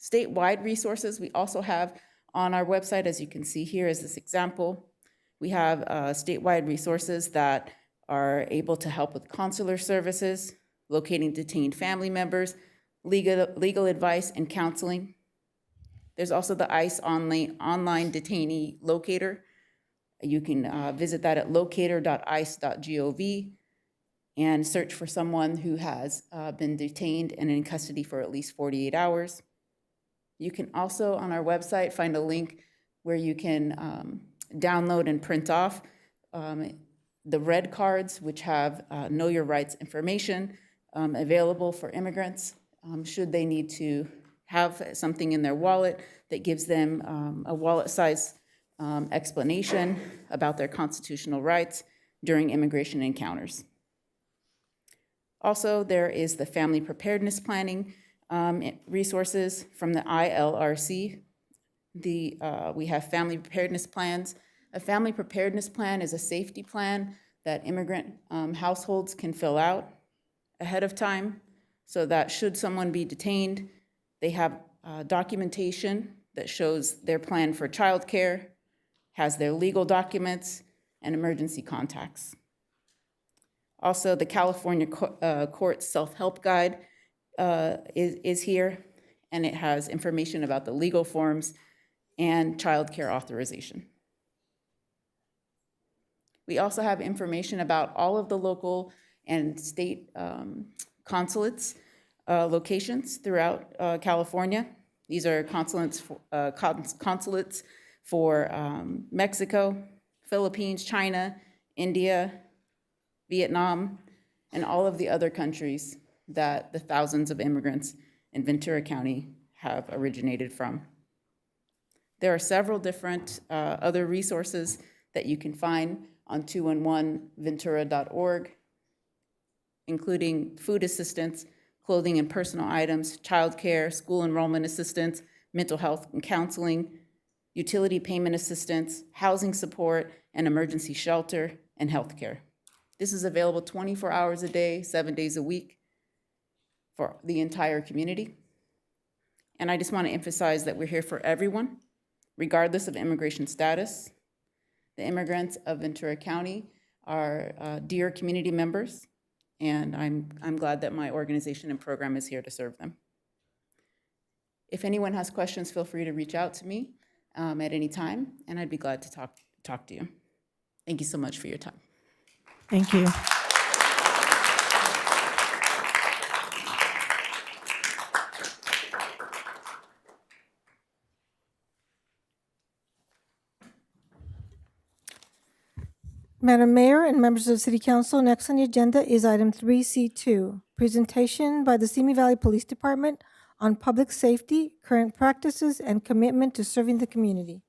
Statewide resources we also have on our website, as you can see here is this example. We have statewide resources that are able to help with consular services, locating detained family members, legal advice and counseling. There's also the ICE online detainee locator. You can visit that at locator.ice.gov and search for someone who has been detained and in custody for at least 48 hours. You can also, on our website, find a link where you can download and print off the red cards, which have Know Your Rights information available for immigrants should they need to have something in their wallet that gives them a wallet-size explanation about their constitutional rights during immigration encounters. Also, there is the Family Preparedness Planning resources from the ILRC. We have family preparedness plans. A family preparedness plan is a safety plan that immigrant households can fill out ahead of time so that should someone be detained, they have documentation that shows their plan for childcare, has their legal documents, and emergency contacts. Also, the California Court Self-Help Guide is here, and it has information about the legal forms and childcare authorization. We also have information about all of the local and state consulates locations throughout California. These are consulates for Mexico, Philippines, China, India, Vietnam, and all of the other countries that the thousands of immigrants in Ventura County have originated from. There are several different other resources that you can find on 211ventura.org, including food assistance, clothing and personal items, childcare, school enrollment assistance, mental health and counseling, utility payment assistance, housing support, and emergency shelter and healthcare. This is available 24 hours a day, 7 days a week for the entire community. And I just want to emphasize that we're here for everyone, regardless of immigration status. The immigrants of Ventura County are dear community members, and I'm glad that my organization and program is here to serve them. If anyone has questions, feel free to reach out to me at any time, and I'd be glad to talk to you. Thank you so much for your time. Thank you. Madam Mayor and members of the City Council, next on the agenda is item 3C2, presentation by the Simi Valley Police Department on public safety, current practices, and commitment to serving the community.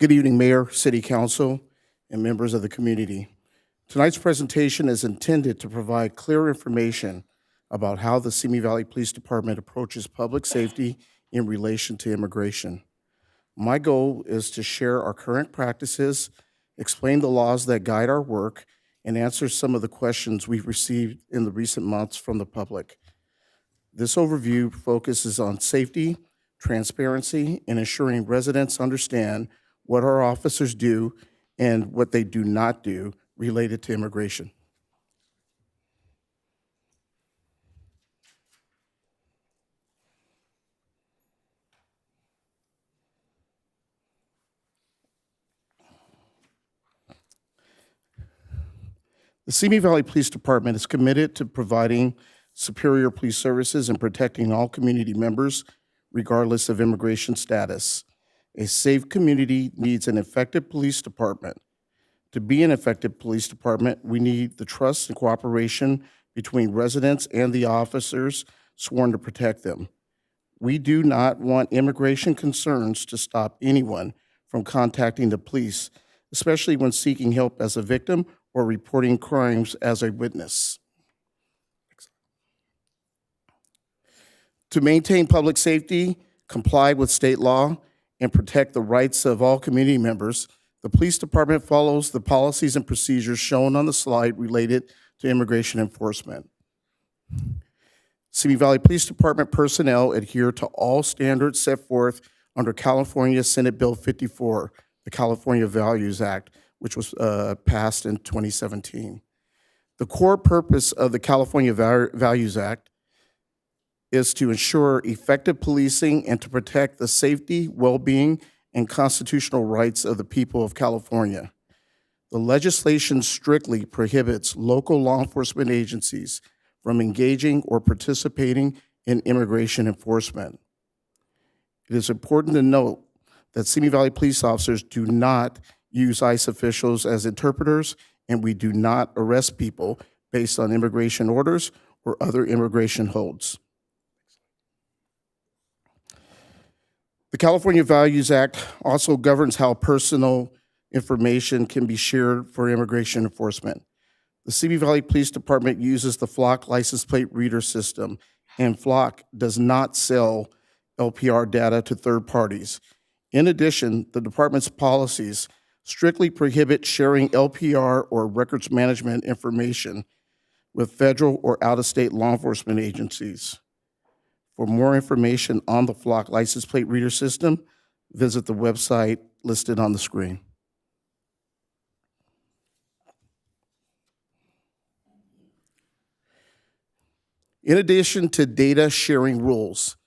Good evening, Mayor, City Council, and members of the community. Tonight's presentation is intended to provide clear information about how the Simi Valley Police Department approaches public safety in relation to immigration. My goal is to share our current practices, explain the laws that guide our work, and answer some of the questions we've received in the recent months from the public. This overview focuses on safety, transparency, and ensuring residents understand what our officers do and what they do not do related to immigration. The Simi Valley Police Department is committed to providing superior police services and protecting all community members, regardless of immigration status. A safe community needs an effective police department. To be an effective police department, we need the trust and cooperation between residents and the officers sworn to protect them. We do not want immigration concerns to stop anyone from contacting the police, especially when seeking help as a victim or reporting crimes as a witness. To maintain public safety, comply with state law, and protect the rights of all community members, the police department follows the policies and procedures shown on the slide related to immigration enforcement. Simi Valley Police Department personnel adhere to all standards set forth under California Senate Bill 54, the California Values Act, which was passed in 2017. The core purpose of the California Values Act is to ensure effective policing and to protect the safety, well-being, and constitutional rights of the people of California. The legislation strictly prohibits local law enforcement agencies from engaging or participating in immigration enforcement. It is important to note that Simi Valley police officers do not use ICE officials as interpreters, and we do not arrest people based on immigration orders or other immigration holds. The California Values Act also governs how personal information can be shared for immigration enforcement. The Simi Valley Police Department uses the Flock license plate reader system, and Flock does not sell LPR data to third parties. In addition, the department's policies strictly prohibit sharing LPR or records management information with federal or out-of-state law enforcement agencies. For more information on the Flock license plate reader system, visit the website listed on the screen. In addition to data sharing rules,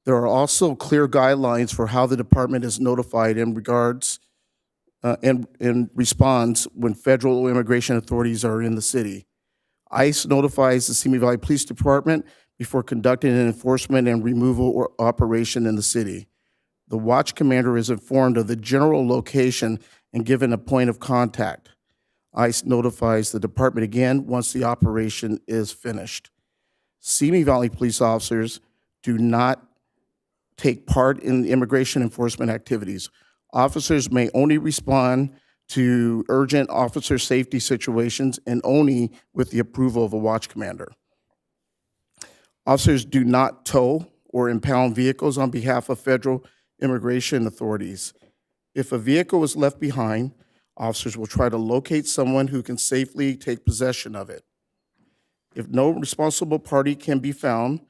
there are also clear guidelines for how the department is notified in regards and responds when federal immigration authorities are in the city. ICE notifies the Simi Valley Police Department before conducting an enforcement and removal or operation in the city. The watch commander is informed of the general location and given a point of contact. ICE notifies the department again once the operation is finished. Simi Valley police officers do not take part in immigration enforcement activities. Officers may only respond to urgent officer safety situations and only with the approval of a watch commander. Officers do not tow or impound vehicles on behalf of federal immigration authorities. If a vehicle is left behind, officers will try to locate someone who can safely take possession of it. If no responsible party can be found,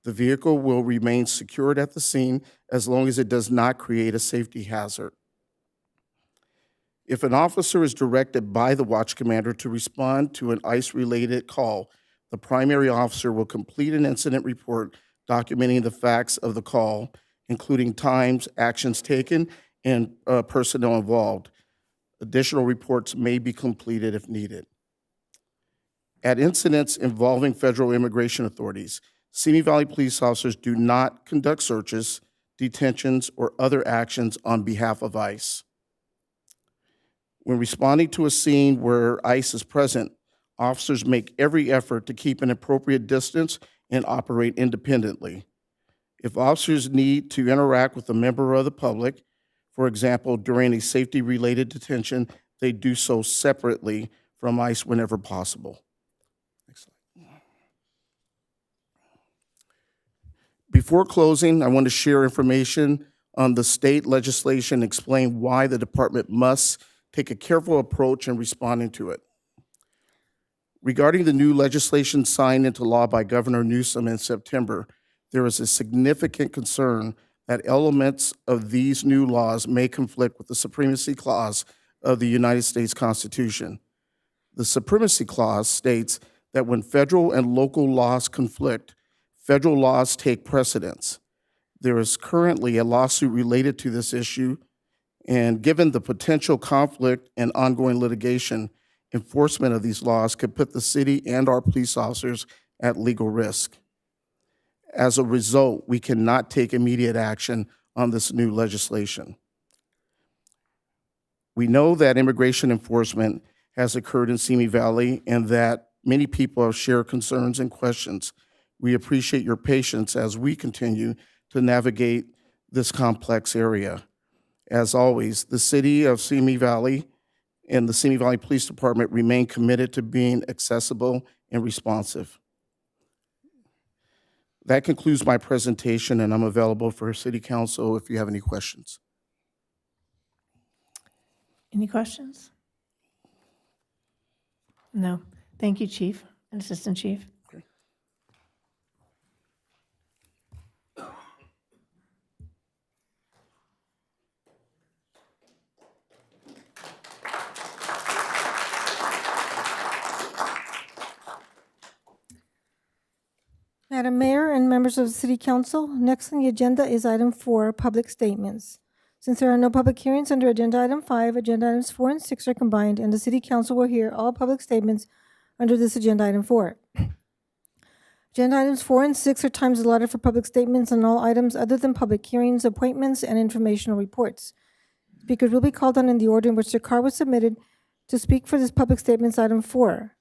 the vehicle will remain secured at the scene as long as it does not create a safety hazard. If an officer is directed by the watch commander to respond to an ICE-related call, the primary officer will complete an incident report documenting the facts of the call, including times, actions taken, and personnel involved. Additional reports may be completed if needed. At incidents involving federal immigration authorities, Simi Valley police officers do not conduct searches, detentions, or other actions on behalf of ICE. When responding to a scene where ICE is present, officers make every effort to keep an appropriate distance and operate independently. If officers need to interact with a member of the public, for example, during a safety-related detention, they do so separately from ICE whenever possible. Next slide. Before closing, I want to share information on the state legislation and explain why the department must take a careful approach in responding to it. Regarding the new legislation signed into law by Governor Newsom in September, there is a significant concern that elements of these new laws may conflict with the Supremacy Clause of the United States Constitution. The Supremacy Clause states that when federal and local laws conflict, federal laws take precedence. There is currently a lawsuit related to this issue, and given the potential conflict and ongoing litigation, enforcement of these laws could put the city and our police officers at legal risk. As a result, we cannot take immediate action on this new legislation. We know that immigration enforcement has occurred in Simi Valley and that many people have shared concerns and questions. We appreciate your patience as we continue to navigate this complex area. As always, the city of Simi Valley and the Simi Valley Police Department remain committed to being accessible and responsive. That concludes my presentation, and I'm available for City Council if you have any questions. Any questions? No. Thank you, Chief and Assistant Chief. Madam Mayor and members of the City Council, next on the agenda is item 4, public statements. Since there are no public hearings under agenda item 5, agenda items 4 and 6 are combined, and the City Council will hear all public statements under this agenda item 4. Agenda items 4 and 6 are times allotted for public statements on all items other than public hearings, appointments, and informational reports. Speakers will be called on in the order in which their card was submitted to speak for this public statements item 4.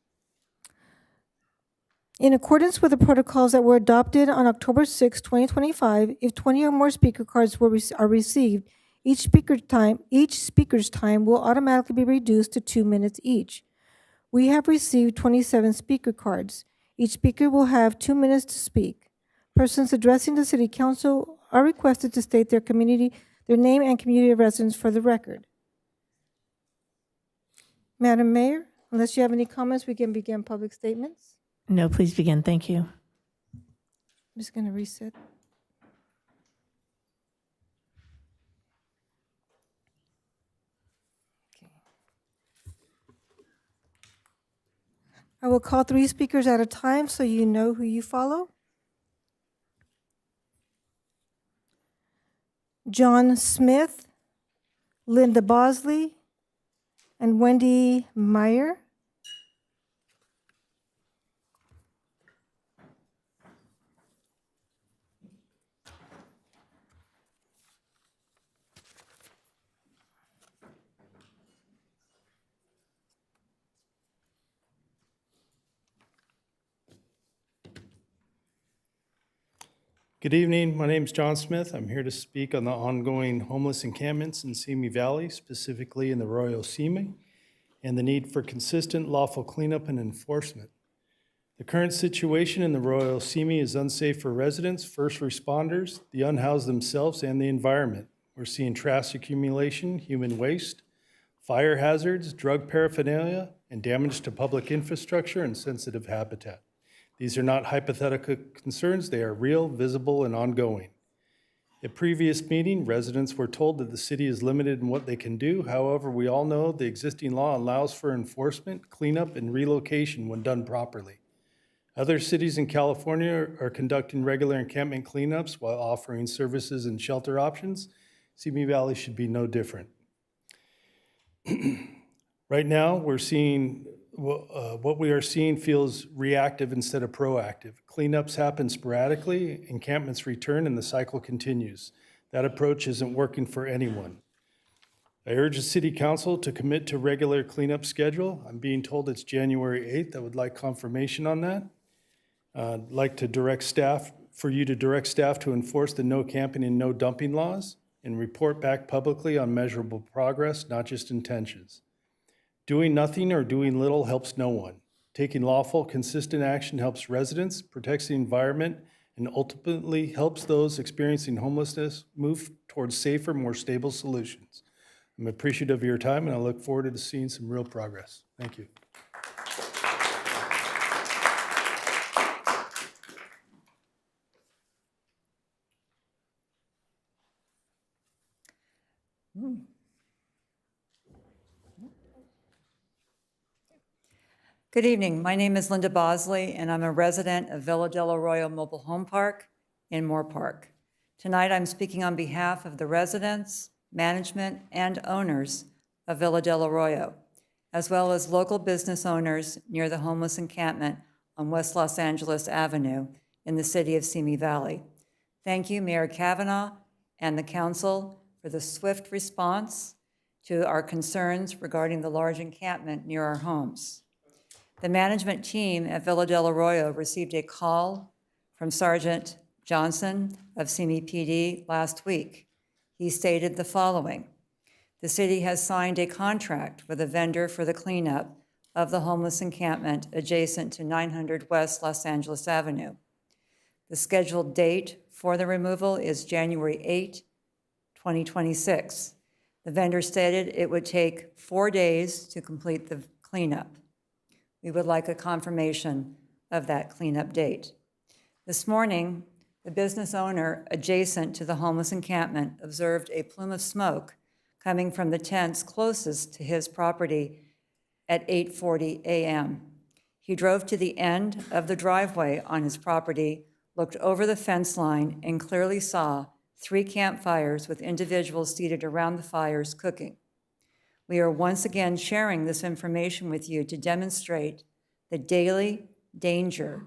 In accordance with the protocols that were adopted on October 6, 2025, if 20 or more speaker cards are received, each speaker's time will automatically be reduced to 2 minutes each. We have received 27 speaker cards. Each speaker will have 2 minutes to speak. Persons addressing the City Council are requested to state their name and community of residence for the record. Madam Mayor, unless you have any comments, we can begin public statements. No, please begin. Thank you. I'm just going to reset. I will call 3 speakers at a time so you know who you follow. John Smith, Linda Bosley, and Wendy Meyer. Good evening. My name is John Smith. I'm here to speak on the ongoing homeless encampments in Simi Valley, specifically in the Arroyo Simi, and the need for consistent lawful cleanup and enforcement. The current situation in the Arroyo Simi is unsafe for residents, first responders, the unhoused themselves, and the environment. We're seeing trash accumulation, human waste, fire hazards, drug paraphernalia, and damage to public infrastructure and sensitive habitat. These are not hypothetical concerns, they are real, visible, and ongoing. At previous meeting, residents were told that the city is limited in what they can do. However, we all know the existing law allows for enforcement, cleanup, and relocation when done properly. Other cities in California are conducting regular encampment cleanups while offering services and shelter options. Simi Valley should be no different. Right now, we're seeing what we are seeing feels reactive instead of proactive. Cleanups happen sporadically, encampments return, and the cycle continues. That approach isn't working for anyone. I urge the City Council to commit to regular cleanup schedule. I'm being told it's January 8th. I would like confirmation on that. I'd like to direct staff to enforce the no camping and no dumping laws and report back publicly on measurable progress, not just intentions. Doing nothing or doing little helps no one. Taking lawful, consistent action helps residents, protects the environment, and ultimately helps those experiencing homelessness move towards safer, more stable solutions. I'm appreciative of your time, and I look forward to seeing some real progress. Thank you. Good evening. My name is Linda Bosley, and I'm a resident of Villa del Arroyo Mobile Home Park in Moore Park. Tonight, I'm speaking on behalf of the residents, management, and owners of Villa del Arroyo, as well as local business owners near the homeless encampment on West Los Angeles Avenue in the city of Simi Valley. Thank you, Mayor Kavanaugh and the council for the swift response to our concerns regarding the large encampment near our homes. The management team at Villa del Arroyo received a call from Sergeant Johnson of Simi PD last week. He stated the following: the city has signed a contract with a vendor for the cleanup of the homeless encampment adjacent to 900 West Los Angeles Avenue. The scheduled date for the removal is January 8, 2026. The vendor stated it would take 4 days to complete the cleanup. We would like a confirmation of that cleanup date. This morning, the business owner adjacent to the homeless encampment observed a plume of smoke coming from the tents closest to his property at 8:40 a.m. He drove to the end of the driveway on his property looked over the fence line and clearly saw 3 campfires with individuals seated around the fires cooking. We are once again sharing this information with you to demonstrate the daily danger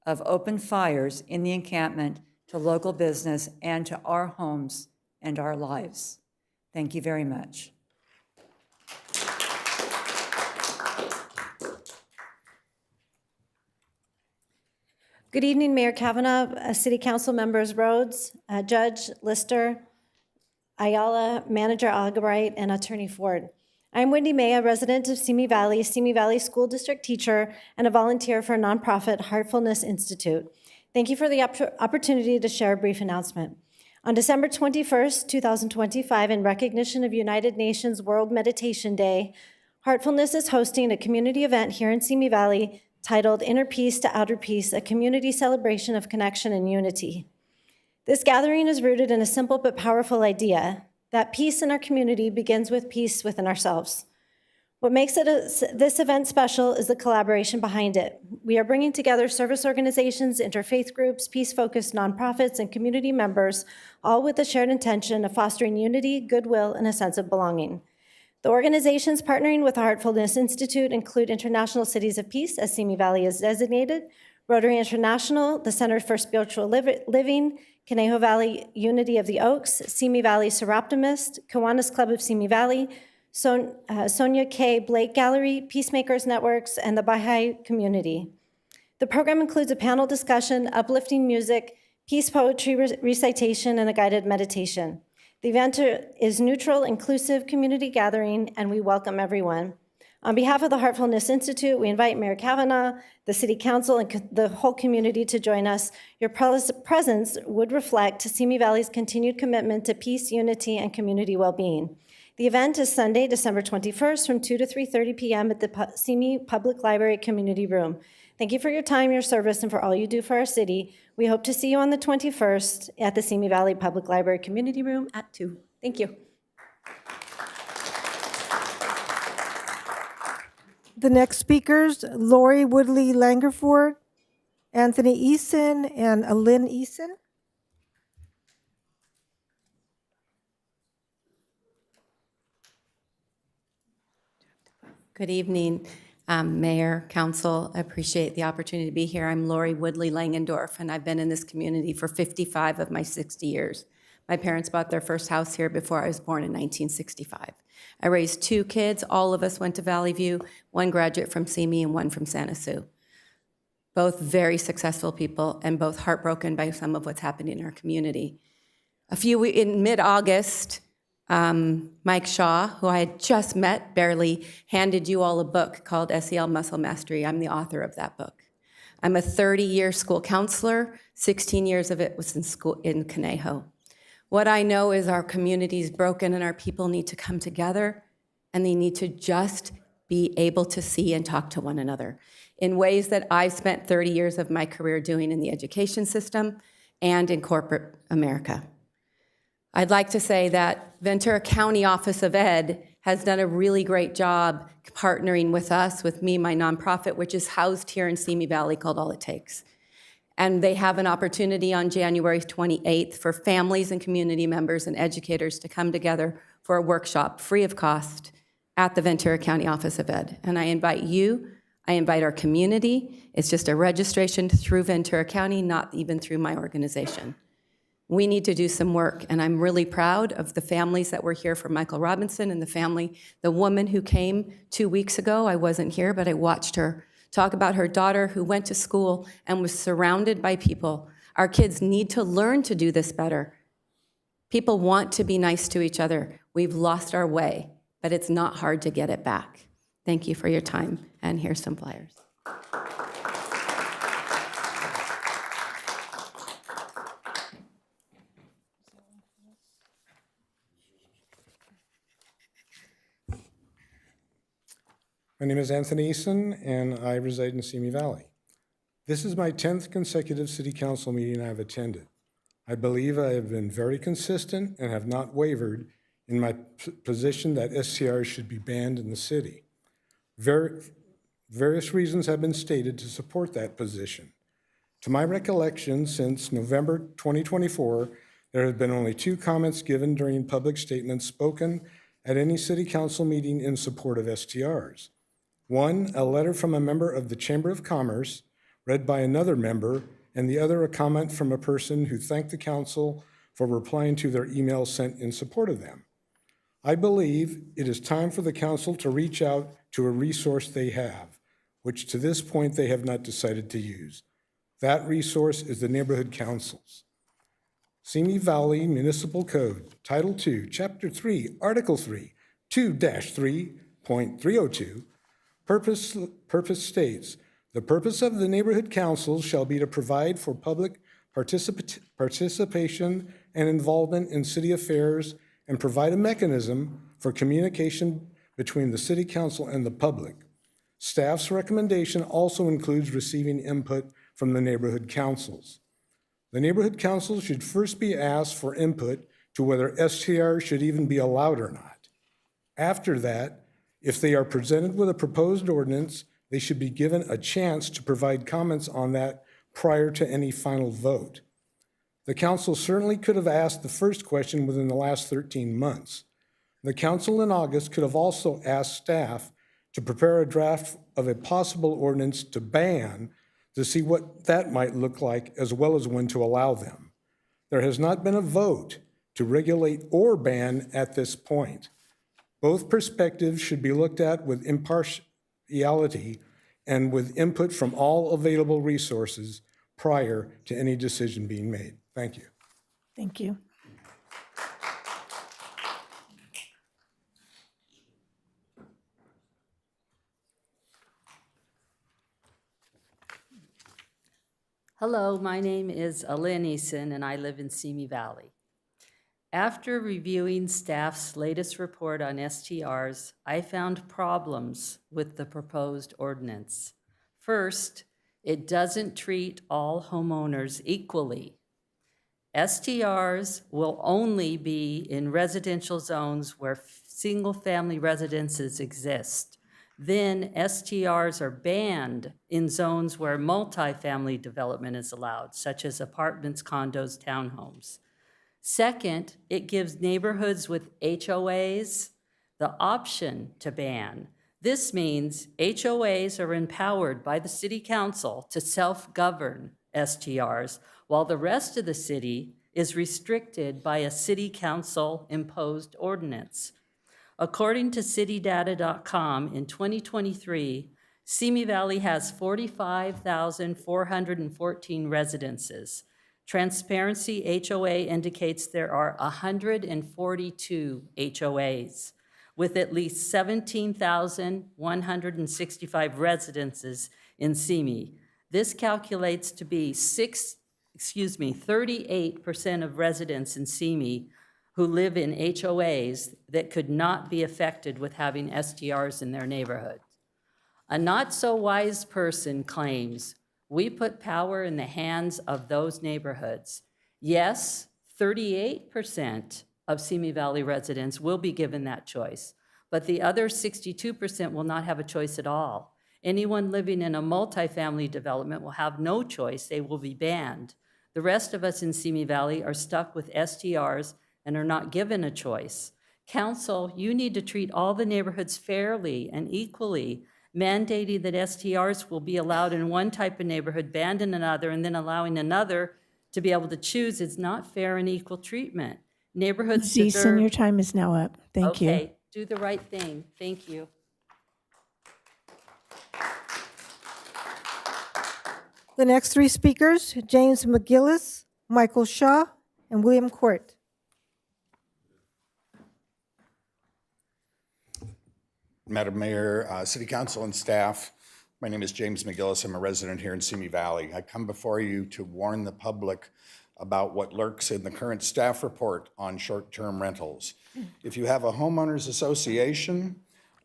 of open fires in the encampment to local business and to our homes and our lives. Thank you very much. Good evening, Mayor Kavanaugh, City Council members Rhodes, Judge Lister, Ayala, Manager Albright, and Attorney Ford. I'm Wendy May, a resident of Simi Valley School District teacher, and a volunteer for nonprofit Heartfulness Institute. Thank you for the opportunity to share a brief announcement. On December 21st, 2025, in recognition of United Nations World Meditation Day, Heartfulness is hosting a community event here in Simi Valley titled Inner Peace to Outer Peace, a community celebration of connection and unity. This gathering is rooted in a simple but powerful idea that peace in our community begins with peace within ourselves. What makes this event special is the collaboration behind it. We are bringing together service organizations, interfaith groups, peace-focused nonprofits, and community members, all with the shared intention of fostering unity, goodwill, and a sense of belonging. The organizations partnering with the Heartfulness Institute include International Cities of Peace, as Simi Valley is designated, Rotary International, the Center for Spiritual Living, Conejo Valley Unity of the Oaks, Simi Valley Seroptimist, Kiwanis Club of Simi Valley, Sonia K. Blake Gallery, Peacemakers Networks, and the Baha'i Community. The program includes a panel discussion, uplifting music, peace poetry recitation, and a guided meditation. The event is neutral, inclusive community gathering, and we welcome everyone. On behalf of the Heartfulness Institute, we invite Mayor Kavanaugh, the City Council, and the whole community to join us. Your presence would reflect Simi Valley's continued commitment to peace, unity, and community well-being. The event is Sunday, December 21st, from 2 to 3:30 p.m. at the Simi Public Library Community Room. Thank you for your time, your service, and for all you do for our city. We hope to see you on the 21st at the Simi Valley Public Library Community Room at 2. Thank you. The next speakers, Lori Woodley Langerford, Anthony Eason, and Alyn Eason. Good evening, Mayor, Council. I appreciate the opportunity to be here. I'm Lori Woodley Langendorf, and I've been in this community for 55 of my 60 years. My parents bought their first house here before I was born in 1965. I raised 2 kids. All of us went to Valley View, 1 graduate from Simi and 1 from Santa Sue. Both very successful people and both heartbroken by some of what's happening in our community. In mid-August, Mike Shaw, who I had just met barely, handed you all a book called SEL Muscle Mastery. I'm the author of that book. I'm a 30-year school counselor. 16 years of it was in Conejo. What I know is our community is broken and our people need to come together and they need to just be able to see and talk to one another in ways that I've spent 30 years of my career doing in the education system and in corporate America. I'd like to say that Ventura County Office of Ed has done a really great job partnering with us, with me, my nonprofit, which is housed here in Simi Valley called All It Takes. And they have an opportunity on January 28th for families and community members and educators to come together for a workshop free of cost at the Ventura County Office of Ed. And I invite you, I invite our community. It's just a registration through Ventura County, not even through my organization. We need to do some work, and I'm really proud of the families that were here for Michael Robinson and the woman who came 2 weeks ago. I wasn't here, but I watched her talk about her daughter who went to school and was surrounded by people. Our kids need to learn to do this better. People want to be nice to each other. We've lost our way, but it's not hard to get it back. Thank you for your time, and here's some flyers. My name is Anthony Eason, and I reside in Simi Valley. This is my 10th consecutive City Council meeting I've attended. I believe I have been very consistent and have not wavered in my position that SCRs should be banned in the city. Various reasons have been stated to support that position. To my recollection, since November 2024, there have been only 2 comments given during public statements spoken at any city council meeting in support of STRs. One, a letter from a member of the Chamber of Commerce, read by another member, and the other a comment from a person who thanked the council for replying to their email sent in support of them. I believe it is time for the council to reach out to a resource they have, which to this point they have not decided to use. That resource is the neighborhood councils. Simi Valley Municipal Code, Title II, Chapter 3, Article 3, 2-3.302, Purpose states, the purpose of the neighborhood councils shall be to provide for public participation and involvement in city affairs and provide a mechanism for communication between the city council and the public. Staff's recommendation also includes receiving input from the neighborhood councils. The neighborhood councils should first be asked for input to whether STR should even be allowed or not. After that, if they are presented with a proposed ordinance, they should be given a chance to provide comments on that prior to any final vote. The council certainly could have asked the first question within the last 13 months. The council in August could have also asked staff to prepare a draft of a possible ordinance to ban to see what that might look like, as well as when to allow them. There has not been a vote to regulate or ban at this point. Both perspectives should be looked at with impartiality and with input from all available resources prior to any decision being made. Thank you. Thank you. Hello, my name is Alin Eason, and I live in Simi Valley. After reviewing staff's latest report on STRs, I found problems with the proposed ordinance. First, it doesn't treat all homeowners equally. STRs will only be in residential zones where single-family residences exist. Then STRs are banned in zones where multifamily development is allowed, such as apartments, condos, townhomes. Second, it gives neighborhoods with HOAs the option to ban. This means HOAs are empowered by the city council to self-govern STRs, while the rest of the city is restricted by a city council imposed ordinance. According to citydata.com, in 2023, Simi Valley has 45,414 residences. Transparency HOA indicates there are 142 HOAs, with at least 17,165 residences in Simi. This calculates to be 38% of residents in Simi who live in HOAs that could not be affected with having STRs in their neighborhood. A not-so-wise person claims we put power in the hands of those neighborhoods. Yes, 38% of Simi Valley residents will be given that choice, but the other 62% will not have a choice at all. Anyone living in a multifamily development will have no choice. They will be banned. The rest of us in Simi Valley are stuck with STRs and are not given a choice. Council, you need to treat all the neighborhoods fairly and equally. Mandating that STRs will be allowed in one type of neighborhood, banned in another, and then allowing another to be able to choose is not fair and equal treatment. Neighborhoods Ms. Eason, deserve... your time is now up. Thank you. Okay, do the right thing. Thank you. The next 3 speakers, James McGillis, Michael Shaw, and William Court. Madam Mayor, City Council and staff, my name is James McGillis. I'm a resident here in Simi Valley. I come before you to warn the public about what lurks in the current staff report on short-term rentals. If you have a homeowners association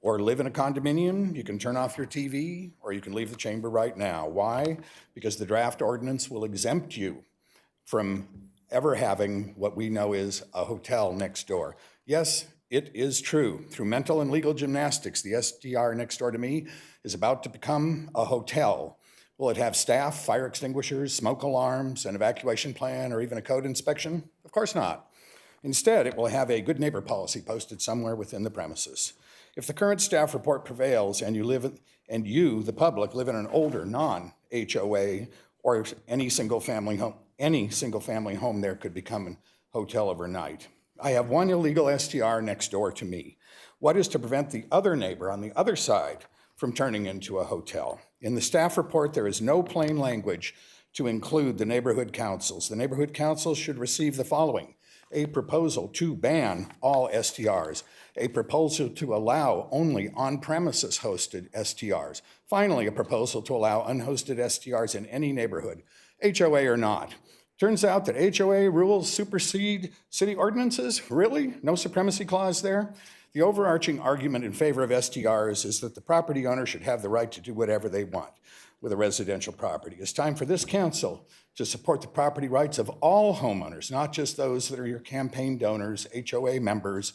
or live in a condominium, you can turn off your TV or you can leave the chamber right now. Why? Because the draft ordinance will exempt you from ever having what we know is a hotel next door. Yes, it is true. Through mental and legal gymnastics, the STR next door to me is about to become a hotel. Will it have staff, fire extinguishers, smoke alarms, an evacuation plan, or even a code inspection? Of course not. Instead, it will have a good neighbor policy posted somewhere within the premises. If the current staff report prevails and you, the public, live in an older, non-HOA or any single family home there could become a hotel overnight. I have one illegal STR next door to me. What is to prevent the other neighbor on the other side from turning into a hotel? In the staff report, there is no plain language to include the neighborhood councils. The neighborhood councils should receive the following: a proposal to ban all STRs, a proposal to allow only on-premises hosted STRs, finally, a proposal to allow unhosted STRs in any neighborhood, HOA or not. Turns out that HOA rules supersede city ordinances? Really? No supremacy clause there? The overarching argument in favor of STRs is that the property owner should have the right to do whatever they want with a residential property. It's time for this council to support the property rights of all homeowners, not just those that are your campaign donors, HOA members,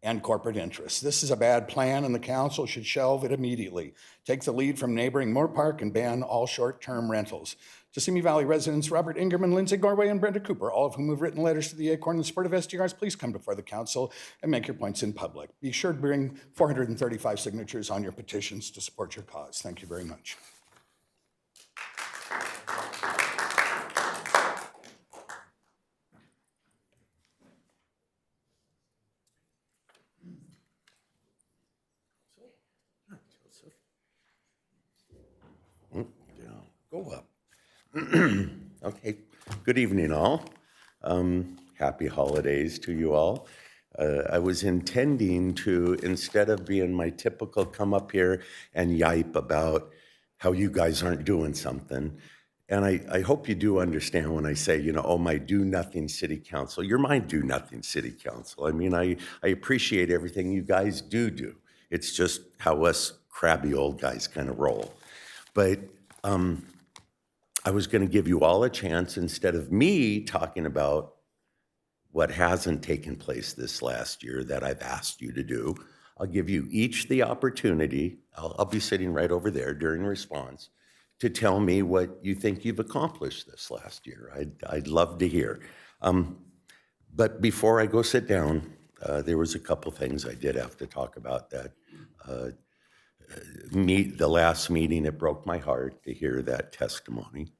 and corporate interests. This is a bad plan, and the council should shelve it immediately. Take the lead from neighboring Moore Park and ban all short-term rentals. To Simi Valley residents Robert Ingerman, Lindsay Gorway, and Brenda Cooper, all of whom have written letters to the Acorn in support of STRs, please come before the council and make your points in public. Be sure to bring 435 signatures on your petitions to support your cause. Thank you very much. Go up. Okay, good evening, all. Happy holidays to you all. I was intending to, instead of being my typical come up here and yipe about how you guys aren't doing something, and I hope you do understand when I say, you know, oh, my do-nothing city council. You're my do-nothing city council. I mean, I appreciate everything you guys do. It's just how us crabby old guys kind of roll. But I was going to give you all a chance, instead of me talking about what hasn't taken place this last year that I've asked you to do, I'll give you each the opportunity, I'll be sitting right over there during response, to tell me what you think you've accomplished this last year. I'd love to hear. But before I go sit down, there was a couple things I did have to talk about that the last meeting, it broke my heart to hear that testimony.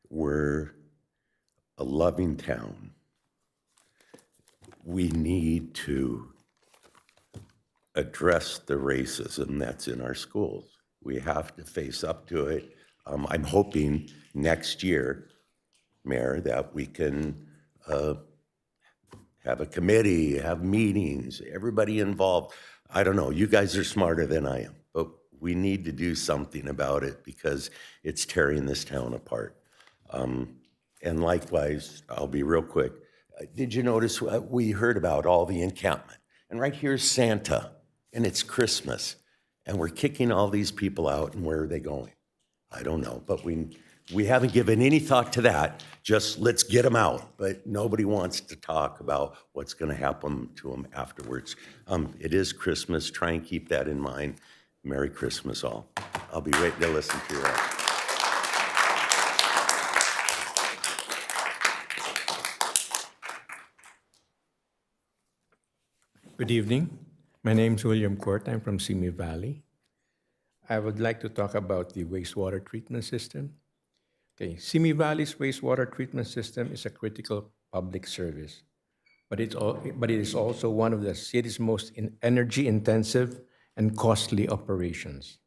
We're a loving town. We need to address the racism that's in our schools. We have to face up to it. I'm hoping next year, Mayor, that we can have a committee, have meetings, everybody involved. I don't know, you guys are smarter than I am, but we need to do something about it because it's tearing this town apart. And likewise, I'll be real quick. Did you notice we heard about all the encampment? And right here's Santa, and it's Christmas, and we're kicking all these people out, and where are they going? I don't know, but we haven't given any thought to that. Just let's get them out. But nobody wants to talk about what's going to happen to them afterwards. It is Christmas. Try and keep that in mind. Merry Christmas, all. I'll be ready to listen to you all. Good evening. My name is William Court. I'm from Simi Valley. I would like to talk about the wastewater treatment system. Okay, Simi Valley's wastewater treatment system is a critical public service, but it is also one of the city's most energy-intensive and costly operations.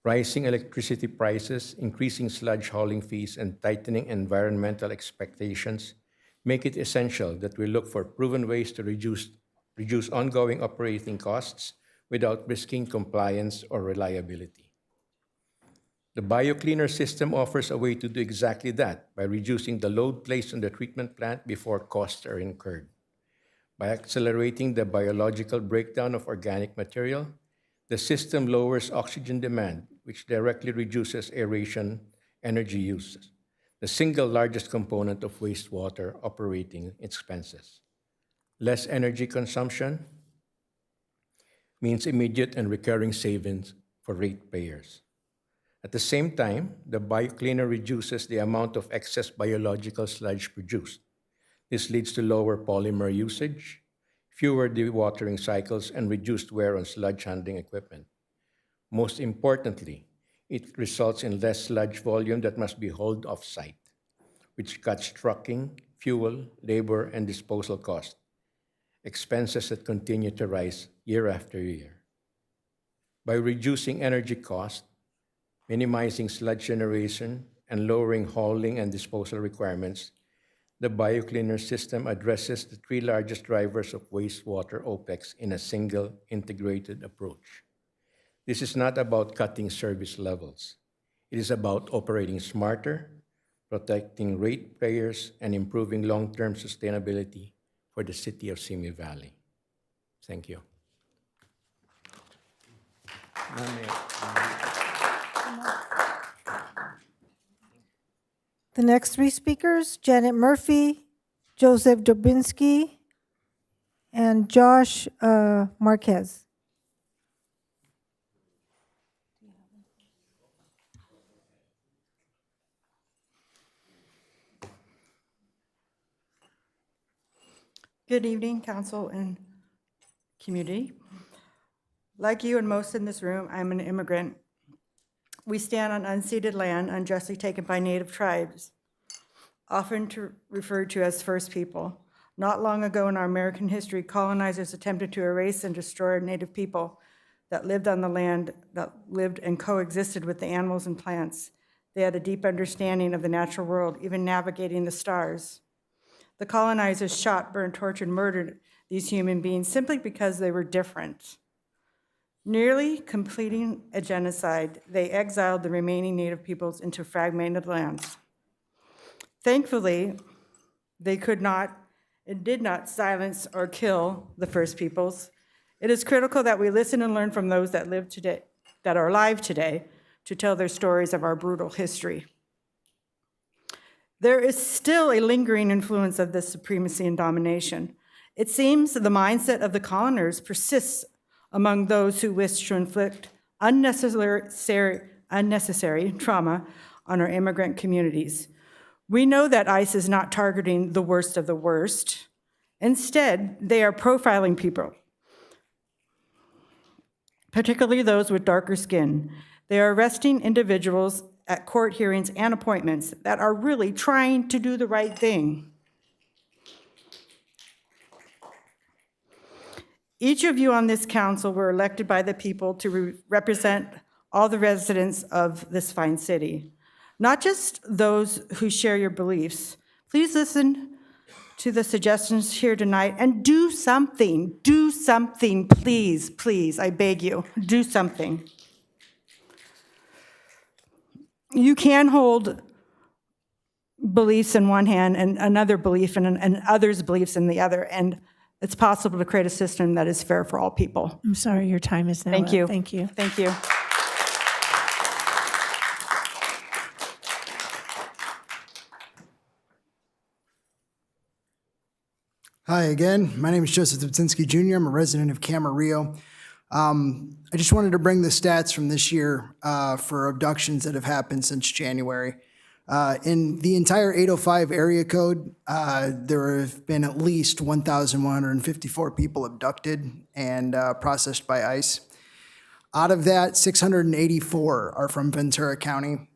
Rising electricity prices, increasing sludge hauling fees, and tightening environmental expectations make it essential that we look for proven ways to reduce ongoing operating costs without risking compliance or reliability. The BioCleaner system offers a way to do exactly that by reducing the load placed on the treatment plant before costs are incurred. By accelerating the biological breakdown of organic material, the system lowers oxygen demand, which directly reduces aeration energy use, the single largest component of wastewater operating expenses. Less energy consumption, means immediate and recurring savings for ratepayers. At the same time, the biocleaner reduces the amount of excess biological sludge produced. This leads to lower polymer usage, fewer dewatering cycles, and reduced wear on sludge handling equipment. Most importantly, it results in less sludge volume that must be hauled off-site, which cuts trucking, fuel, labor, and disposal costs, expenses that continue to rise year after year. By reducing energy costs, minimizing sludge generation, and lowering hauling and disposal requirements, the biocleaner system addresses the three largest drivers of wastewater OPEX in a single integrated approach. This is not about cutting service levels. It is about operating smarter, protecting ratepayers, and improving long-term sustainability for the city of Simi Valley. Thank you. The next three speakers, Janet Murphy, Joseph Dubinsky, and Josh Marquez. Good evening, council and community. Like you and most in this room, I'm an immigrant. We stand on unceded land unjustly taken by Native tribes, often referred to as First People. Not long ago in our American history, colonizers attempted to erase and destroy Native people that lived on the land, that lived and coexisted with the animals and plants. They had a deep understanding of the natural world, even navigating the stars. The colonizers shot, burned, tortured, murdered these human beings simply because they were different. Nearly completing a genocide, they exiled the remaining Native peoples into fragmented lands. Thankfully, they could not and did not silence or kill the First Peoples. It is critical that we listen and learn from those that live today, that are alive today, to tell their stories of our brutal history. There is still a lingering influence of this supremacy and domination. It seems the mindset of the coloners persists among those who wish to inflict unnecessary trauma on our immigrant communities. We know that ICE is not targeting the worst of the worst. Instead, they are profiling people, particularly those with darker skin. They are arresting individuals at court hearings and appointments that are really trying to do the right thing. Each of you on this council were elected by the people to represent all the residents of this fine city, not just those who share your beliefs. Please listen to the suggestions here tonight and do something. Do something, please, please, I beg you, do something. You can hold beliefs in one hand and another belief and others' beliefs in the other, and it's possible to create a system that is fair for all people. I'm sorry, your time is now Thank up. you. Thank you. Thank you. Hi again. My name is Joseph Dubzinski Jr. I'm a resident of Camarillo. I just wanted to bring the stats from this year for abductions that have happened since January. In the entire 805 area code, there have been at least 1,154 people abducted and processed by ICE. Out of that, 684 are from Ventura County.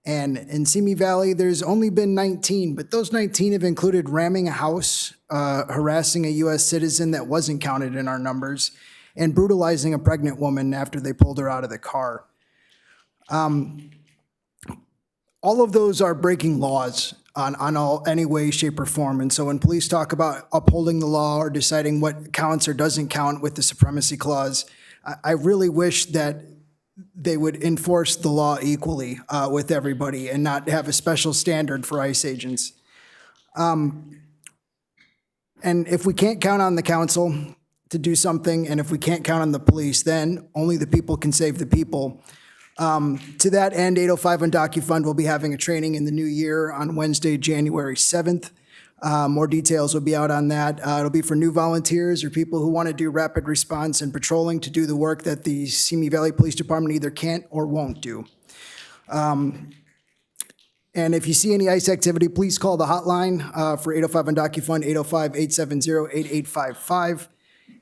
And in Simi Valley, there's only been 19, but those 19 have included ramming a house, harassing a U.S. citizen that wasn't counted in our numbers, and brutalizing a pregnant woman after they pulled her out of the car. All of those are breaking laws on any way, shape, or form. And so when police talk about upholding the law or deciding what counts or doesn't count with the supremacy clause, I really wish that they would enforce the law equally with everybody and not have a special standard for ICE agents. And if we can't count on the council to do something, and if we can't count on the police, then only the people can save the people. To that end, 805 on DocuFund will be having a training in the new year on Wednesday, January 7th. More details will be out on that. It'll be for new volunteers or people who want to do rapid response and patrolling to do the work that the Simi Valley Police Department either can't or won't do. And if you see any ICE activity, please call the hotline for 805 on DocuFund, 805-870-8855.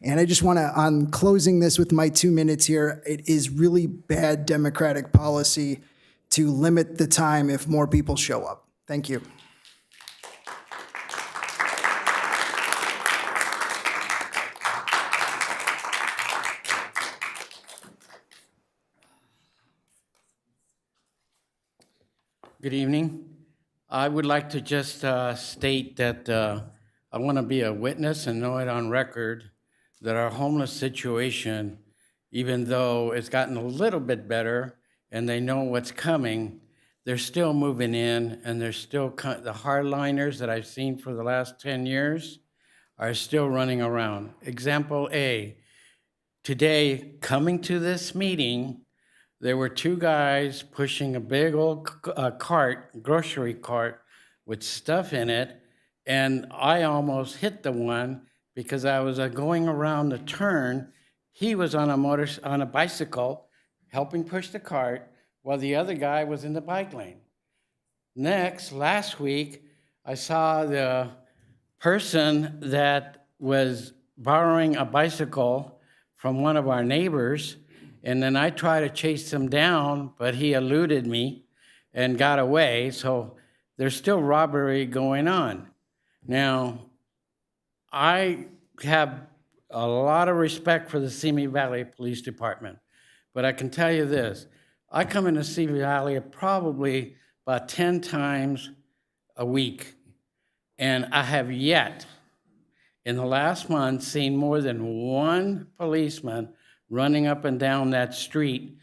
And I just want to, on closing this with my 2 minutes here, it is really bad Democratic policy to limit the time if more people show up. Thank you. Good evening. I would like to just state that I want to be a witness and know it on record that our homeless situation, even though it's gotten a little bit better and they know what's coming, they're still moving in, and they're still, the hardliners that I've seen for the last 10 years are still running around. Example A, today, coming to this meeting, there were two guys pushing a big old cart, grocery cart, with stuff in it, and I almost hit the one because I was going around the turn. He was on a bicycle, helping push the cart, while the other guy was in the bike lane. Next, last week, I saw the person that was borrowing a bicycle from one of our neighbors, and then I tried to chase him down, but he eluded me and got away. So there's still robbery going on. Now, I have a lot of respect for the Simi Valley Police Department, but I can tell you this. I come into Simi Valley probably about 10 times a week, and I have yet, in the last month, seen more than one policeman running up and down that street,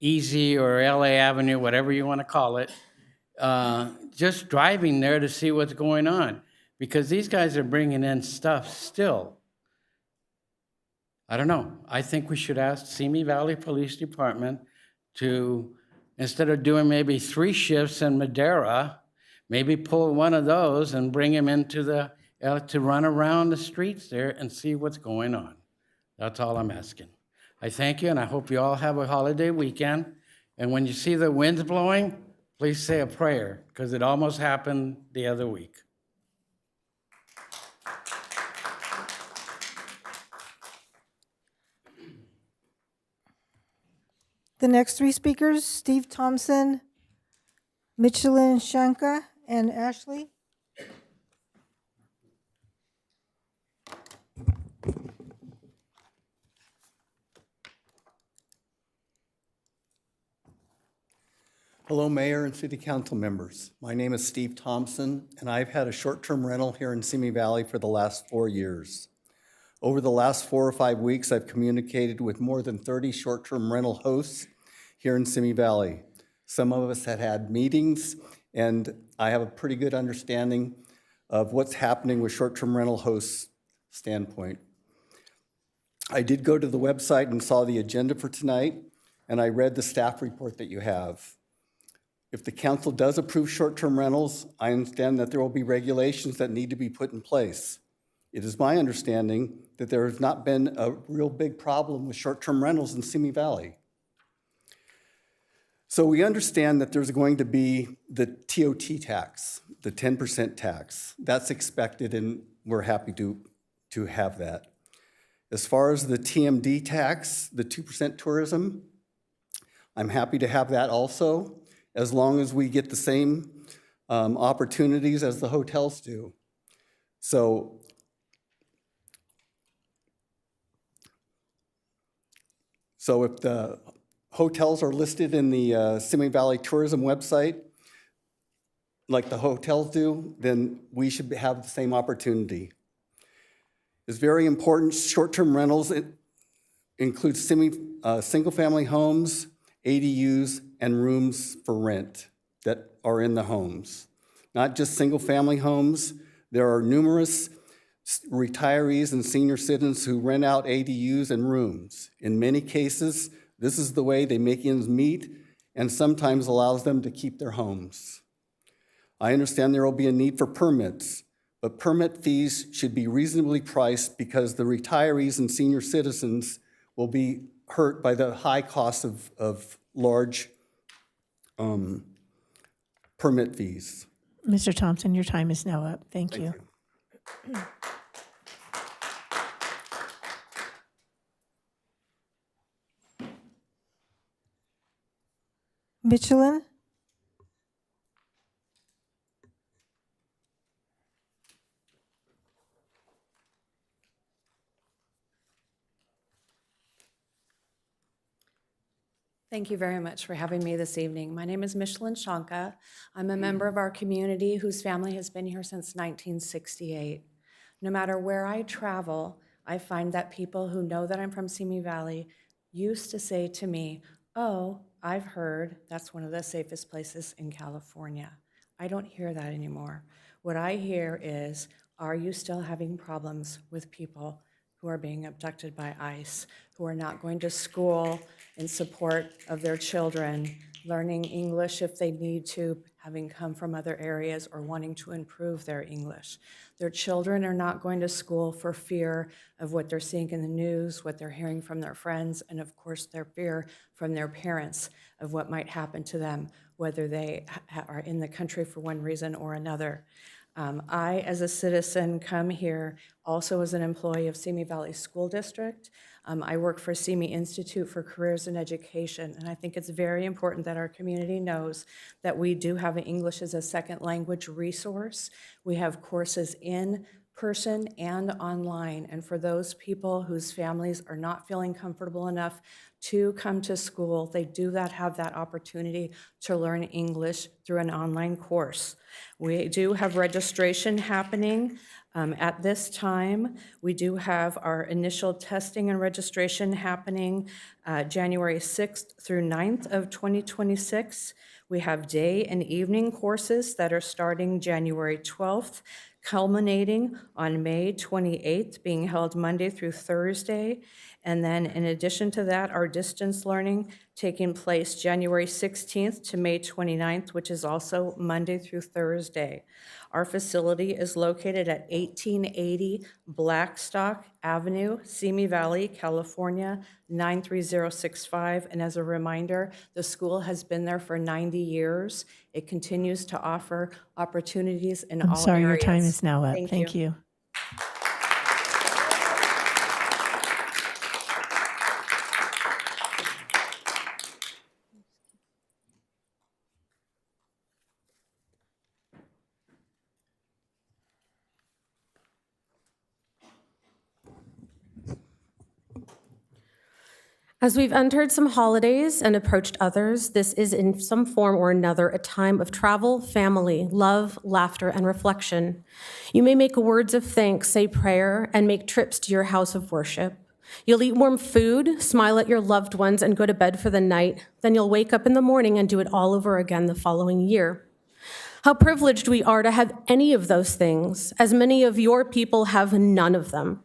Easy or LA Avenue, whatever you want to call it, just driving there to see what's going on, because these guys are bringing in stuff still. I don't know. I think we should ask Simi Valley Police Department to, instead of doing maybe 3 shifts in Madera, maybe pull one of those and bring him into the, to run around the streets there and see what's going on. That's all I'm asking. I thank you, and I hope you all have a holiday weekend. And when you see the winds blowing, please say a prayer, because it almost happened the other week. The next 3 speakers, Steve Thompson, Michelin Shanka, and Ashley. Hello, Mayor and City Council members. My name is Steve Thompson, and I've had a short-term rental here in Simi Valley for the last 4 years. Over the last 4 or 5 weeks, I've communicated with more than 30 short-term rental hosts here in Simi Valley. Some of us had had meetings, and I have a pretty good understanding of what's happening with short-term rental hosts' standpoint. I did go to the website and saw the agenda for tonight, and I read the staff report that you have. If the council does approve short-term rentals, I understand that there will be regulations that need to be put in place. It is my understanding that there has not been a real big problem with short-term rentals in Simi Valley. So we understand that there's going to be the TOT tax, the 10% tax. That's expected, and we're happy to have that. As far as the TMD tax, the 2% tourism, I'm happy to have that also, as long as we get the same opportunities as the hotels do. So if the hotels are listed in the Simi Valley Tourism website, like the hotels do, then we should have the same opportunity. It's very important. Short-term rentals include single-family homes, ADUs, and rooms for rent that are in the homes. Not just single-family homes. There are numerous retirees and senior citizens who rent out ADUs and rooms. In many cases, this is the way they make ends meet, and sometimes allows them to keep their homes. I understand there will be a need for permits, but permit fees should be reasonably priced because the retirees and senior citizens will be hurt by the high cost of large permit fees. Mr. Thompson, your time is now up. Thank you. Michelin? Thank you very much for having me this evening. My name is Michelin Shanka. I'm a member of our community whose family has been here since 1968. No matter where I travel, I find that people who know that I'm from Simi Valley used to say to me, "Oh, I've heard that's one of the safest places in California." I don't hear that anymore. What I hear is, "Are you still having problems with people who are being abducted by ICE, who are not going to school in support of their children, learning English if they need to, having come from other areas or wanting to improve their English. Their children are not going to school for fear of what they're seeing in the news, what they're hearing from their friends, and of course their fear from their parents of what might happen to them, whether they are in the country for one reason or another." I, as a citizen, come here also as an employee of Simi Valley School District. I work for Simi Institute for Careers and Education, and I think it's very important that our community knows that we do have an English as a second language resource. We have courses in person and online, and for those people whose families are not feeling comfortable enough to come to school, they do have that opportunity to learn English through an online course. We do have registration happening at this time. We do have our initial testing and registration happening January 6th through 9th of 2026. We have day and evening courses that are starting January 12th, culminating on May 28th, being held Monday through Thursday. And then in addition to that, our distance learning taking place January 16th to May 29th, which is also Monday through Thursday. Our facility is located at 1880 Blackstock Avenue, Simi Valley, California, 93065. And as a reminder, the school has been there for 90 years. It continues to offer opportunities in all areas. I'm sorry, your time is now up. Thank you. As we've entered some holidays and approached others, this is in some form or another a time of travel, family, love, laughter, and reflection. You may make words of thanks, say prayer, and make trips to your house of worship. You'll eat warm food, smile at your loved ones, and go to bed for the night. Then you'll wake up in the morning and do it all over again the following year. How privileged we are to have any of those things, as many of your people have none of them.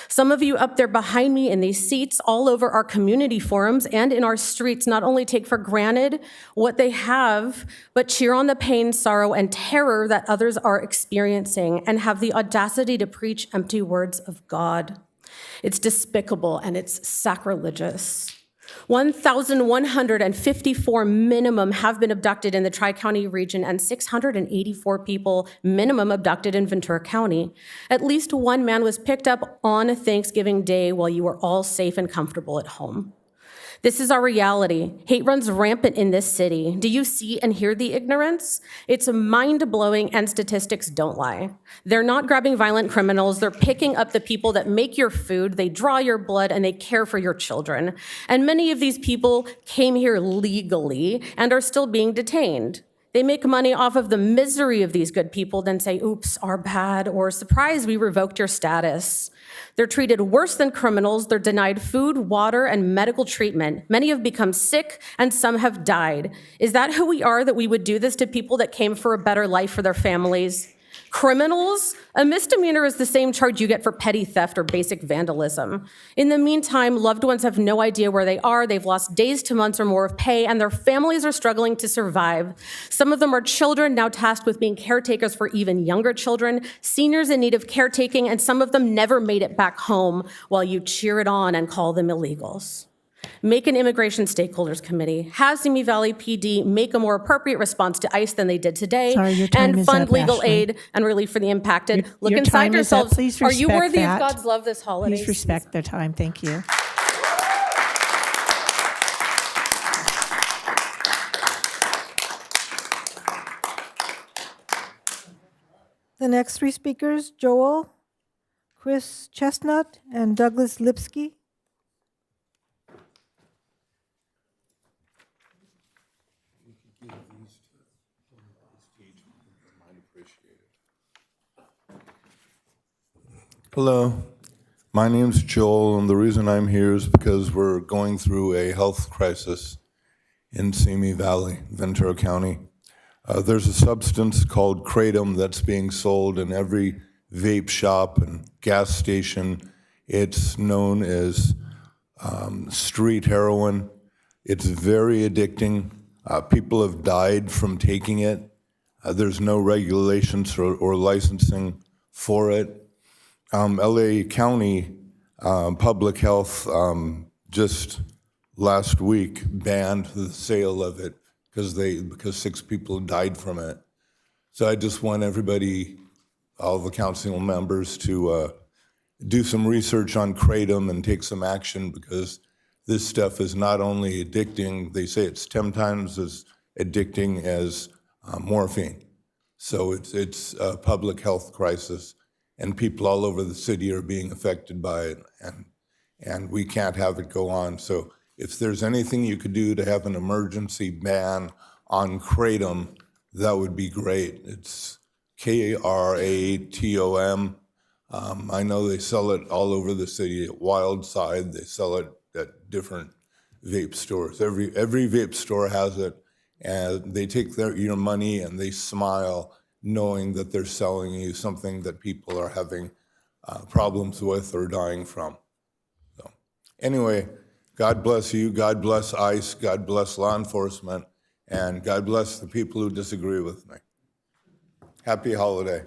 Some of you up there behind me in these seats all over our community forums and in our streets not only take for granted what they have, but cheer on the pain, sorrow, and terror that others are experiencing and have the audacity to preach empty words of God. It's despicable and it's sacrilegious. 1,154 minimum have been abducted in the Tri-County region and 684 people minimum abducted in Ventura County. At least one man was picked up on Thanksgiving Day while you were all safe and comfortable at home. This is our reality. Hate runs rampant in this city. Do you see and hear the ignorance? It's mind-blowing and statistics don't lie. They're not grabbing violent criminals. They're picking up the people that make your food, they draw your blood, and they care for your children. And many of these people came here legally and are still being detained. They make money off of the misery of these good people, then say, oops, our bad, or surprise, we revoked your status. They're treated worse than criminals. They're denied food, water, and medical treatment. Many have become sick, and some have died. Is that who we are, that we would do this to people that came for a better life for their families? Criminals, a misdemeanor is the same charge you get for petty theft or basic vandalism. In the meantime, loved ones have no idea where they are, they've lost days to months or more of pay, and their families are struggling to survive. Some of them are children now tasked with being caretakers for even younger children, seniors in need of caretaking, and some of them never made it back home while you cheer it on and call them illegals. Make an immigration stakeholders committee, have Simi Valley PD make a more appropriate response to ICE than they did today, Sorry, your time and is fund up, legal Ashley. aid and relief for the impacted. Look Your inside time is up. yourselves. Please Are you respect worthy that. of God's love this holiday? Please respect their time. Thank you. The next three speakers, Joel, Chris Chestnut, and Douglas Lipsky. Hello, my name's Joel, and the reason I'm here is because we're going through a health crisis in Simi Valley, Ventura County. There's a substance called kratom that's being sold in every vape shop and gas station. It's known as street heroin. It's very addicting. People have died from taking it. There's no regulations or licensing for it. LA County Public Health just last week banned the sale of it because 6 people died from it. So I just want everybody, all the council members, to do some research on kratom and take some action, because this stuff is not only addicting, they say it's 10 times as addicting as morphine. So it's a public health crisis, and people all over the city are being affected by it, and we can't have it go on. So if there's anything you could do to have an emergency ban on kratom, that would be great. It's KRATOM. I know they sell it all over the city. At Wildside, they sell it at different vape stores. Every vape store has it, and they take your money and they smile, knowing that they're selling you something that people are having problems with or dying from. So anyway, God bless you, God bless ICE, God bless law enforcement, and God bless the people who disagree with me. Happy holiday.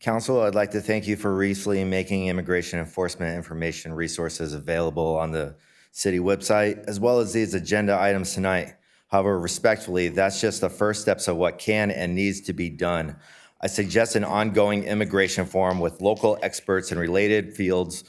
Council, I'd like to thank you for recently making immigration enforcement information resources available on the city website, as well as these agenda items tonight. However, respectfully, that's just the first steps of what can and needs to be done. I suggest an ongoing immigration forum with local experts in related fields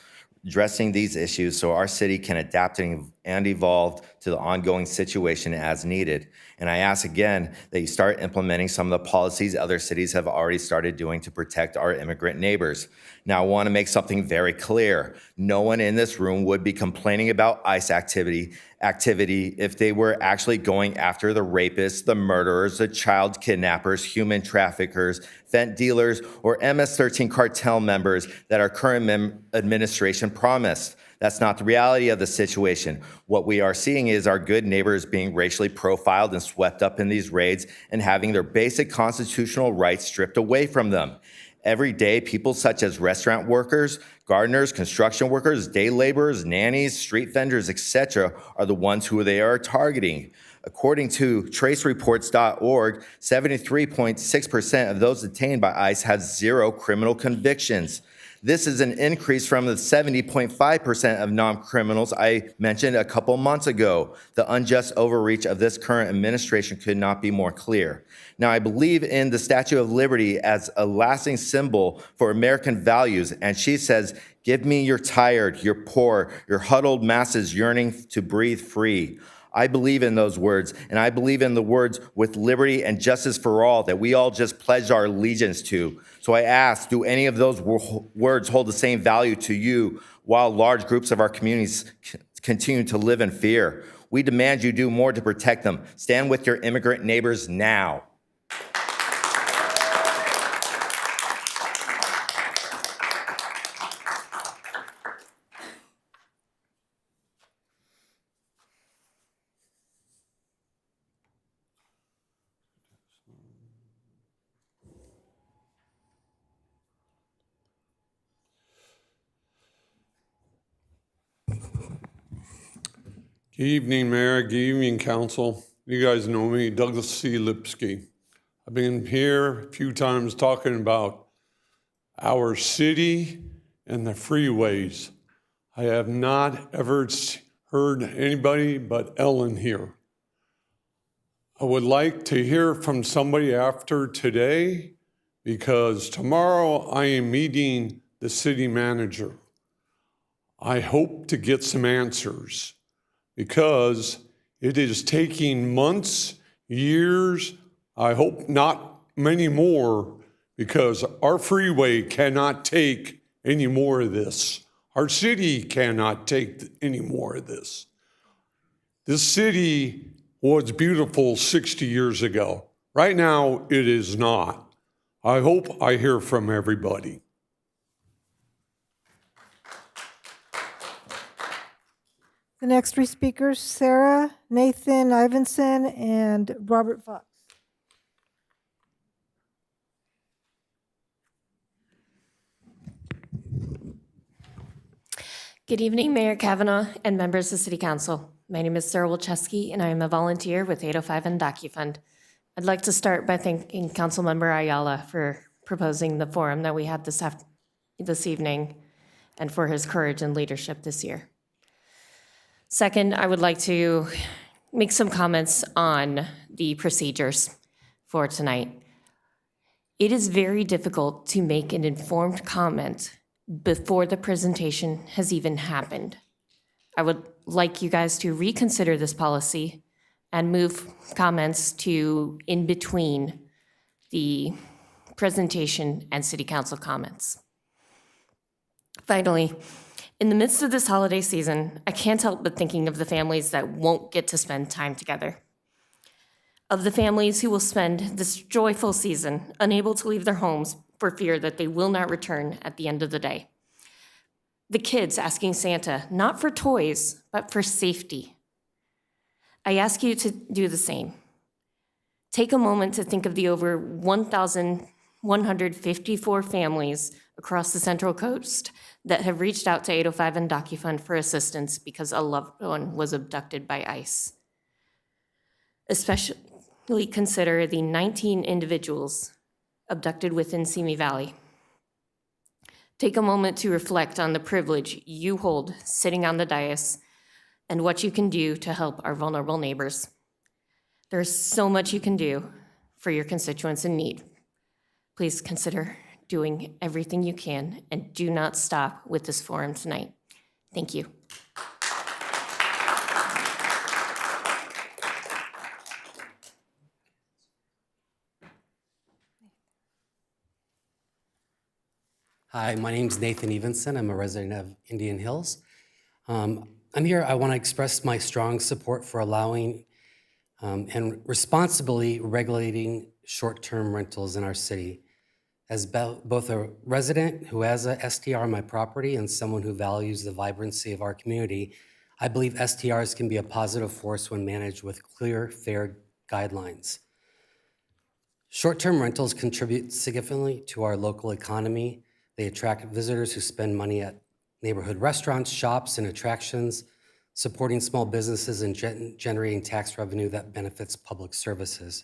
addressing these issues so our city can adapt and evolve to the ongoing situation as needed. And I ask again that you start implementing some of the policies other cities have already started doing to protect our immigrant neighbors. Now, I want to make something very clear. No one in this room would be complaining about ICE activity if they were actually going after the rapists, the murderers, the child kidnappers, human traffickers, fent dealers, or MS-13 cartel members that our current administration promised. That's not the reality of the situation. What we are seeing is our good neighbors being racially profiled and swept up in these raids and having their basic constitutional rights stripped away from them. Every day, people such as restaurant workers, gardeners, construction workers, day laborers, nannies, street vendors, etc., are the ones who they are targeting. According to tracereports.org, 73.6% of those detained by ICE have 0 criminal convictions. This is an increase from the 70.5% of non-criminals I mentioned a couple months ago. The unjust overreach of this current administration could not be more clear. Now, I believe in the Statue of Liberty as a lasting symbol for American values, and she says, "Give me your tired, your poor, your huddled masses yearning to breathe free." I believe in those words, and I believe in the words "with liberty and justice for all" that we all just pledged our allegiance to. So I ask, do any of those words hold the same value to you while large groups of our communities continue to live in fear? We demand you do more to protect them. Stand with your immigrant neighbors now. Good evening, Mayor. Good evening, Council. You guys know me, Douglas C. Lipsky. I've been here a few times talking about our city and the freeways. I have not ever heard anybody but Ellen here. I would like to hear from somebody after today because tomorrow I am meeting the city manager. I hope to get some answers because it is taking months, years, I hope not many more, because our freeway cannot take any more of this. Our city cannot take any more of this. This city was beautiful 60 years ago. Right now, it is not. I hope I hear from everybody. The next three speakers, Sarah, Nathan Ivinson, and Robert Fox. Good evening, Mayor Kavanaugh and members of City Council. My name is Sarah Wilczewski, and I am a volunteer with 805 and DocuFund. I'd like to start by thanking Councilmember Ayala for proposing the forum that we had this evening and for his courage and leadership this year. Second, I would like to make some comments on the procedures for tonight. It is very difficult to make an informed comment before the presentation has even happened. I would like you guys to reconsider this policy and move comments to in between the presentation and City Council comments. Finally, in the midst of this holiday season, I can't help but thinking of the families that won't get to spend time together, of the families who will spend this joyful season unable to leave their homes for fear that they will not return at the end of the day. The kids asking Santa, not for toys, but for safety. I ask you to do the same. Take a moment to think of the over 1,154 families across the Central Coast that have reached out to 805 and DocuFund for assistance because a loved one was abducted by ICE. Especially consider the 19 individuals abducted within Simi Valley. Take a moment to reflect on the privilege you hold sitting on the dais and what you can do to help our vulnerable neighbors. There's so much you can do for your constituents in need. Please consider doing everything you can and do not stop with this forum tonight. Thank you. Hi, my name's Nathan Evenson. I'm a resident of Indian Hills. I'm here, I want to express my strong support for allowing and responsibly regulating short-term rentals in our city. As both a resident who has a STR on my property and someone who values the vibrancy of our community, I believe STRs can be a positive force when managed with clear, fair guidelines. Short-term rentals contribute significantly to our local economy. They attract visitors who spend money at neighborhood restaurants, shops, and attractions, supporting small businesses and generating tax revenue that benefits public services.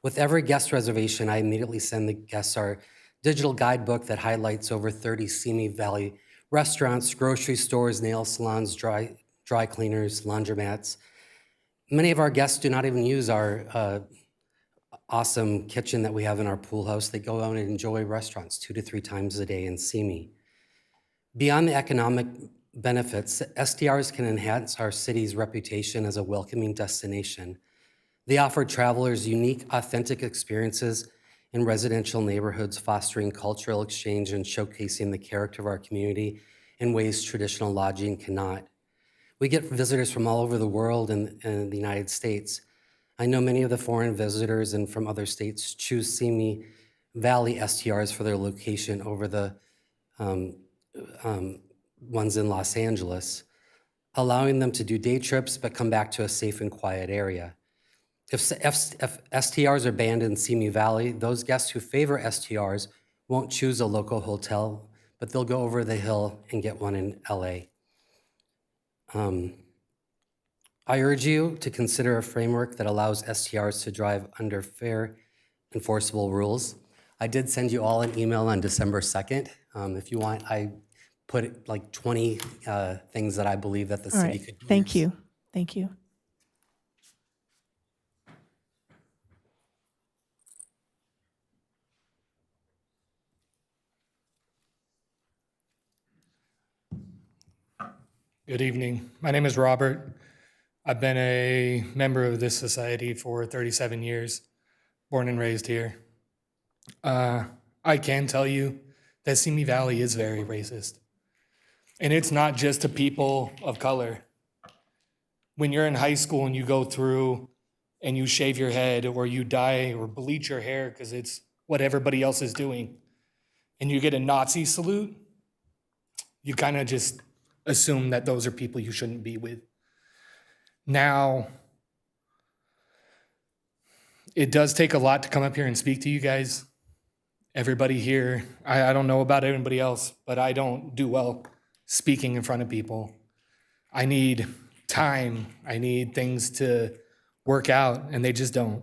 With every guest reservation, I immediately send the guests our digital guidebook that highlights over 30 Simi Valley restaurants, grocery stores, nail salons, dry cleaners, laundromats. Many of our guests do not even use our awesome kitchen that we have in our pool house. They go out and enjoy restaurants 2 to 3 times a day in Simi. Beyond the economic benefits, STRs can enhance our city's reputation as a welcoming destination. They offer travelers unique, authentic experiences in residential neighborhoods, fostering cultural exchange and showcasing the character of our community in ways traditional lodging cannot. We get visitors from all over the world and the United States. I know many of the foreign visitors and from other states choose Simi Valley STRs for their location over the ones in Los Angeles, allowing them to do day trips but come back to a safe and quiet area. If STRs are banned in Simi Valley, those guests who favor STRs won't choose a local hotel, but they'll go over the hill and get one in LA. I urge you to consider a framework that allows STRs to drive under fair, enforceable rules. I did send you all an email on December 2nd. If you want, I put like 20 things that I believe that the All city right, could use. thank you. Thank you. Good evening. My name is Robert. I've been a member of this society for 37 years, born and raised here. I can tell you that Simi Valley is very racist. And it's not just to people of color. When you're in high school and you go through and you shave your head or you dye or bleach your hair because it's what everybody else is doing, and you get a Nazi salute, you kind of just assume that those are people you shouldn't be with. Now, it does take a lot to come up here and speak to you guys. Everybody here, I don't know about anybody else, but I don't do well speaking in front of people. I need time. I need things to work out, and they just don't.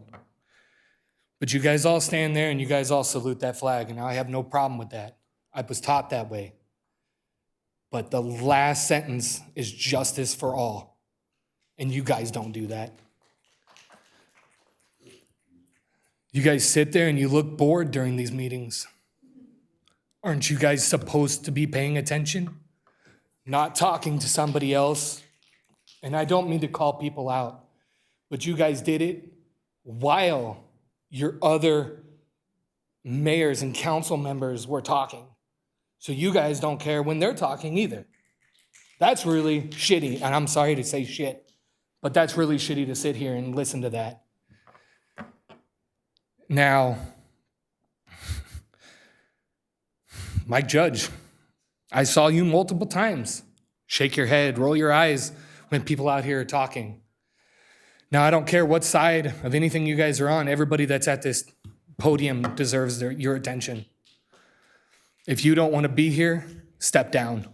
But you guys all stand there and you guys all salute that flag, and I have no problem with that. I was taught that way. But the last sentence is justice for all. And you guys don't do that. You guys sit there and you look bored during these meetings. Aren't you guys supposed to be paying attention? Not talking to somebody else? And I don't mean to call people out, but you guys did it while your other mayors and council members were talking. So you guys don't care when they're talking either. That's really shitty, and I'm sorry to say shit, but that's really shitty to sit here and listen to that. Now, Mike Judge, I saw you multiple times shake your head, roll your eyes when people out here are talking. Now, I don't care what side of anything you guys are on, everybody that's at this podium deserves your attention. If you don't want to be here, step down.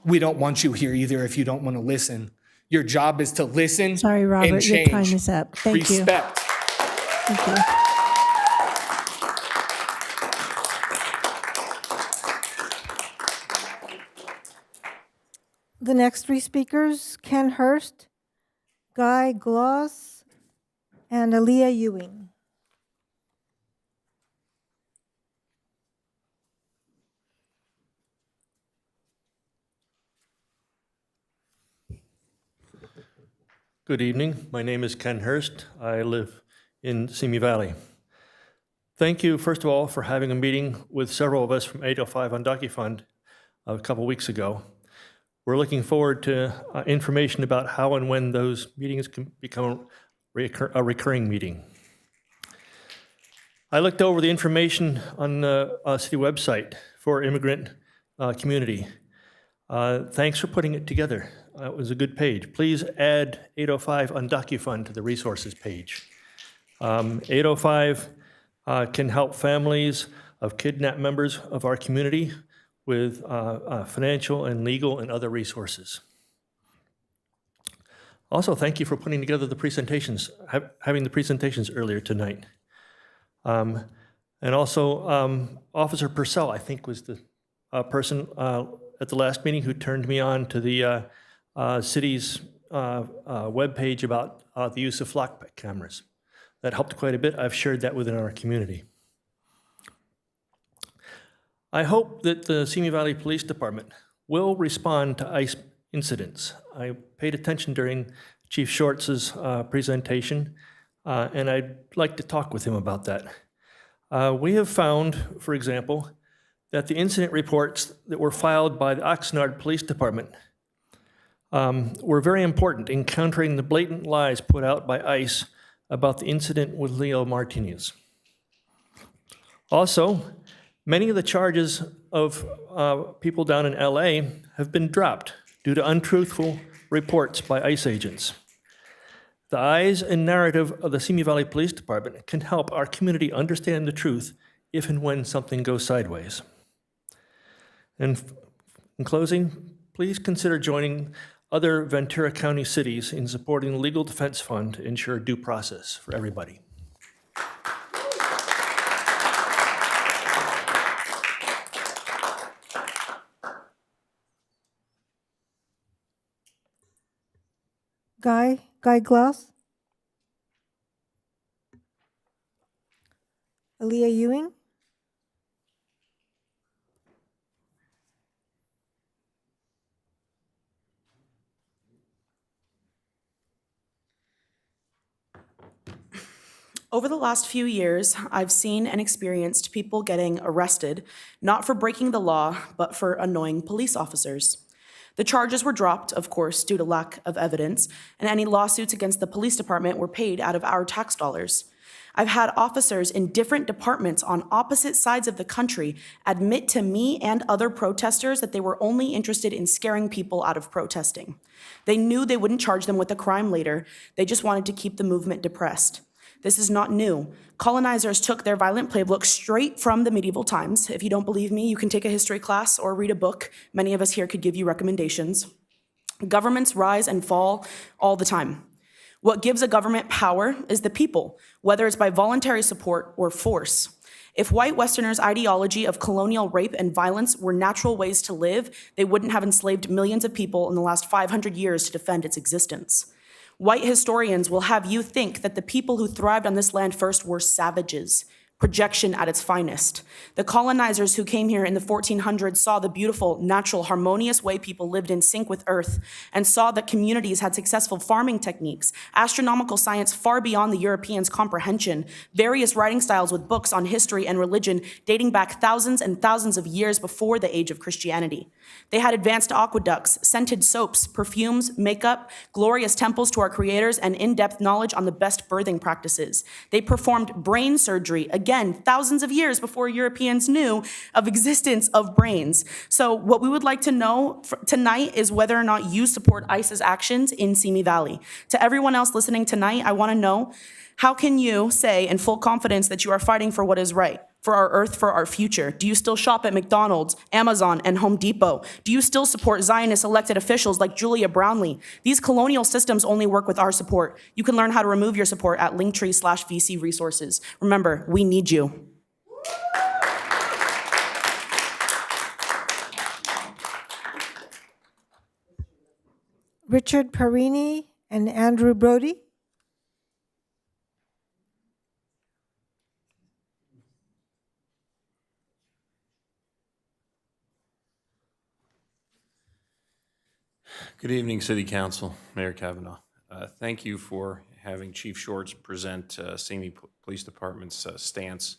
We don't want you here either if you don't want to listen. Your job is to listen. Sorry, Robert, and your change. time is up. Thank you. Respect. Thank you. The next three speakers, Ken Hurst, Guy Gloss, and Aaliyah Ewing. Good evening. My name is Ken Hurst. I live in Simi Valley. Thank you, first of all, for having a meeting with several of us from 805 Undocky Fund a couple weeks ago. We're looking forward to information about how and when those meetings can become a recurring meeting. I looked over the information on the city website for immigrant community. Thanks for putting it together. It was a good page. Please add 805 Undocky Fund to the resources page. 805 can help families of kidnapped members of our community with financial and legal and other resources. Also, thank you for putting together the presentations, having the presentations earlier tonight. And also, Officer Purcell, I think, was the person at the last meeting who turned me on to the city's webpage about the use of flock cameras. That helped quite a bit. I've shared that within our community. I hope that the Simi Valley Police Department will respond to ICE incidents. I paid attention during Chief Shorts' presentation, and I'd like to talk with him about that. We have found, for example, that the incident reports that were filed by the Oxnard Police Department were very important in countering the blatant lies put out by ICE about the incident with Leo Martinez. Also, many of the charges of people down in LA have been dropped due to untruthful reports by ICE agents. The eyes and narrative of the Simi Valley Police Department can help our community understand the truth if and when something goes sideways. And in closing, please consider joining other Ventura County cities in supporting the Legal Defense Fund to ensure due process for everybody. Guy Glass. Aaliyah Ewing. Over the last few years, I've seen and experienced people getting arrested, not for breaking the law, but for annoying police officers. The charges were dropped, of course, due to lack of evidence, and any lawsuits against the police department were paid out of our tax dollars. I've had officers in different departments on opposite sides of the country admit to me and other protesters that they were only interested in scaring people out of protesting. They knew they wouldn't charge them with a crime later, they just wanted to keep the movement depressed. This is not new. Colonizers took their violent playbook straight from the medieval times. If you don't believe me, you can take a history class or read a book. Many of us here could give you recommendations. Governments rise and fall all the time. What gives a government power is the people, whether it's by voluntary support or force. If white Westerners' ideology of colonial rape and violence were natural ways to live, they wouldn't have enslaved millions of people in the last 500 years to defend its existence. White historians will have you think that the people who thrived on this land first were savages, projection at its finest. The colonizers who came here in the 1400s saw the beautiful, natural, harmonious way people lived in sync with earth and saw that communities had successful farming techniques, astronomical science far beyond the Europeans' comprehension, various writing styles with books on history and religion dating back thousands and thousands of years before the age of Christianity. They had advanced aqueducts, scented soaps, perfumes, makeup, glorious temples to our creators, and in-depth knowledge on the best birthing practices. They performed brain surgery, again, thousands of years before Europeans knew of existence of brains. So what we would like to know tonight is whether or not you support ICE's actions in Simi Valley. To everyone else listening tonight, I want to know, how can you say in full confidence that you are fighting for what is right, for our earth, for our future? Do you still shop at McDonald's, Amazon, and Home Depot? Do you still support Zionist elected officials like Julia Brownlee? These colonial systems only work with our support. You can learn how to remove your support at Linktree/VC resources. Remember, we need you. Richard Parini and Andrew Brody. Good evening, City Council, Mayor Kavanaugh. Thank you for having Chief Shorts present Simi Police Department's stance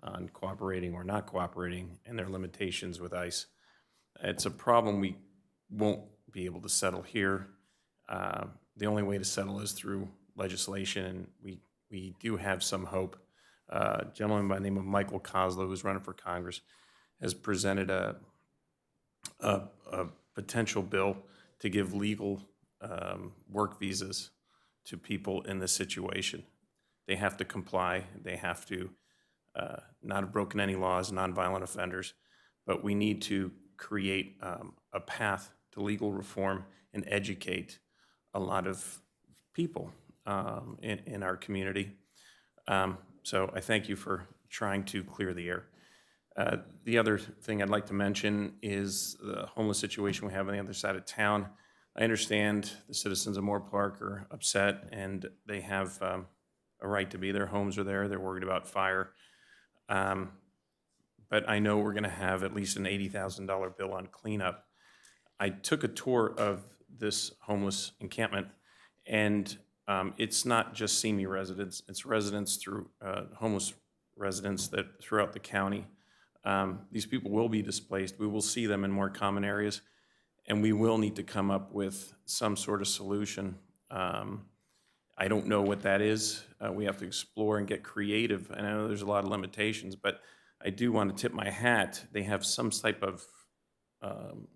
on cooperating or not cooperating and their limitations with ICE. It's a problem we won't be able to settle here. The only way to settle is through legislation, and we do have some hope. A gentleman by the name of Michael Kozlow, who's running for Congress, has presented a potential bill to give legal work visas to people in this situation. They have to comply. They have to not have broken any laws, nonviolent offenders, but we need to create a path to legal reform and educate a lot of people in our community. So I thank you for trying to clear the air. The other thing I'd like to mention is the homeless situation we have on the other side of town. I understand the citizens of Moore Park are upset, and they have a right to be. Their homes are there. They're worried about fire. But I know we're going to have at least an $80,000 bill on cleanup. I took a tour of this homeless encampment, and it's not just Simi residents. It's residents through homeless residents that throughout the county. These people will be displaced. We will see them in more common areas, and we will need to come up with some sort of solution. I don't know what that is. We have to explore and get creative. I know there's a lot of limitations, but I do want to tip my hat. They have some type of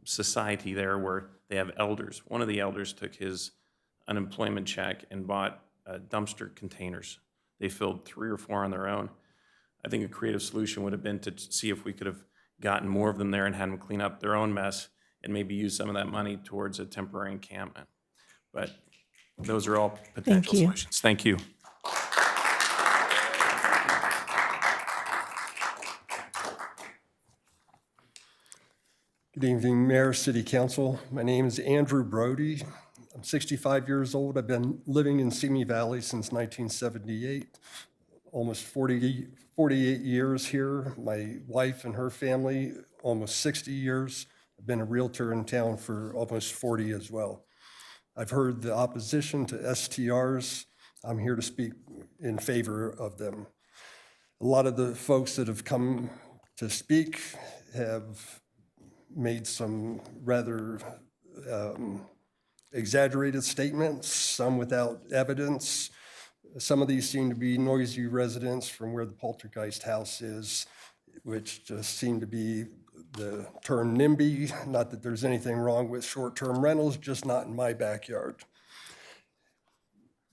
society there where they have elders. One of the elders took his unemployment check and bought dumpster containers. They filled 3 or 4 on their own. I think a creative solution would have been to see if we could have gotten more of them there and had them clean up their own mess and maybe use some of that money towards a temporary encampment. But those are all potential you. solutions. Thank you. Good evening, Mayor, City Council. My name is Andrew Brody. I'm 65 years old. I've been living in Simi Valley since 1978, almost 48 years here. My wife and her family, almost 60 years. I've been a realtor in town for almost 40 as well. I've heard the opposition to STRs. I'm here to speak in favor of them. A lot of the folks that have come to speak have made some rather exaggerated statements, some without evidence. Some of these seem to be noisy residents from where the Poltergeist house is, which just seem to be the term NIMBY. Not that there's anything wrong with short-term rentals, just not in my backyard.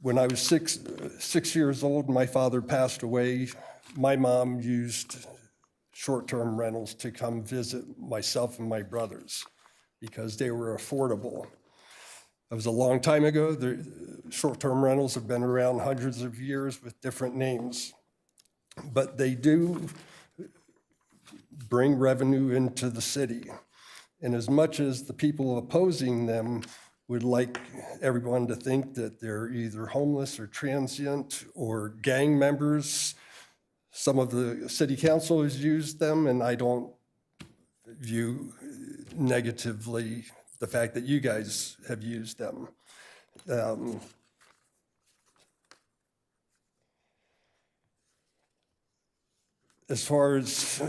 When I was six years old, my father passed away. My mom used short-term rentals to come visit myself and my brothers because they were affordable. It was a long time ago. The short-term rentals have been around hundreds of years with different names, but they do bring revenue into the city. And as much as the people opposing them would like everyone to think that they're either homeless or transient or gang members, some of the city council has used them, and I don't view negatively the fact that you guys have used them. As far as,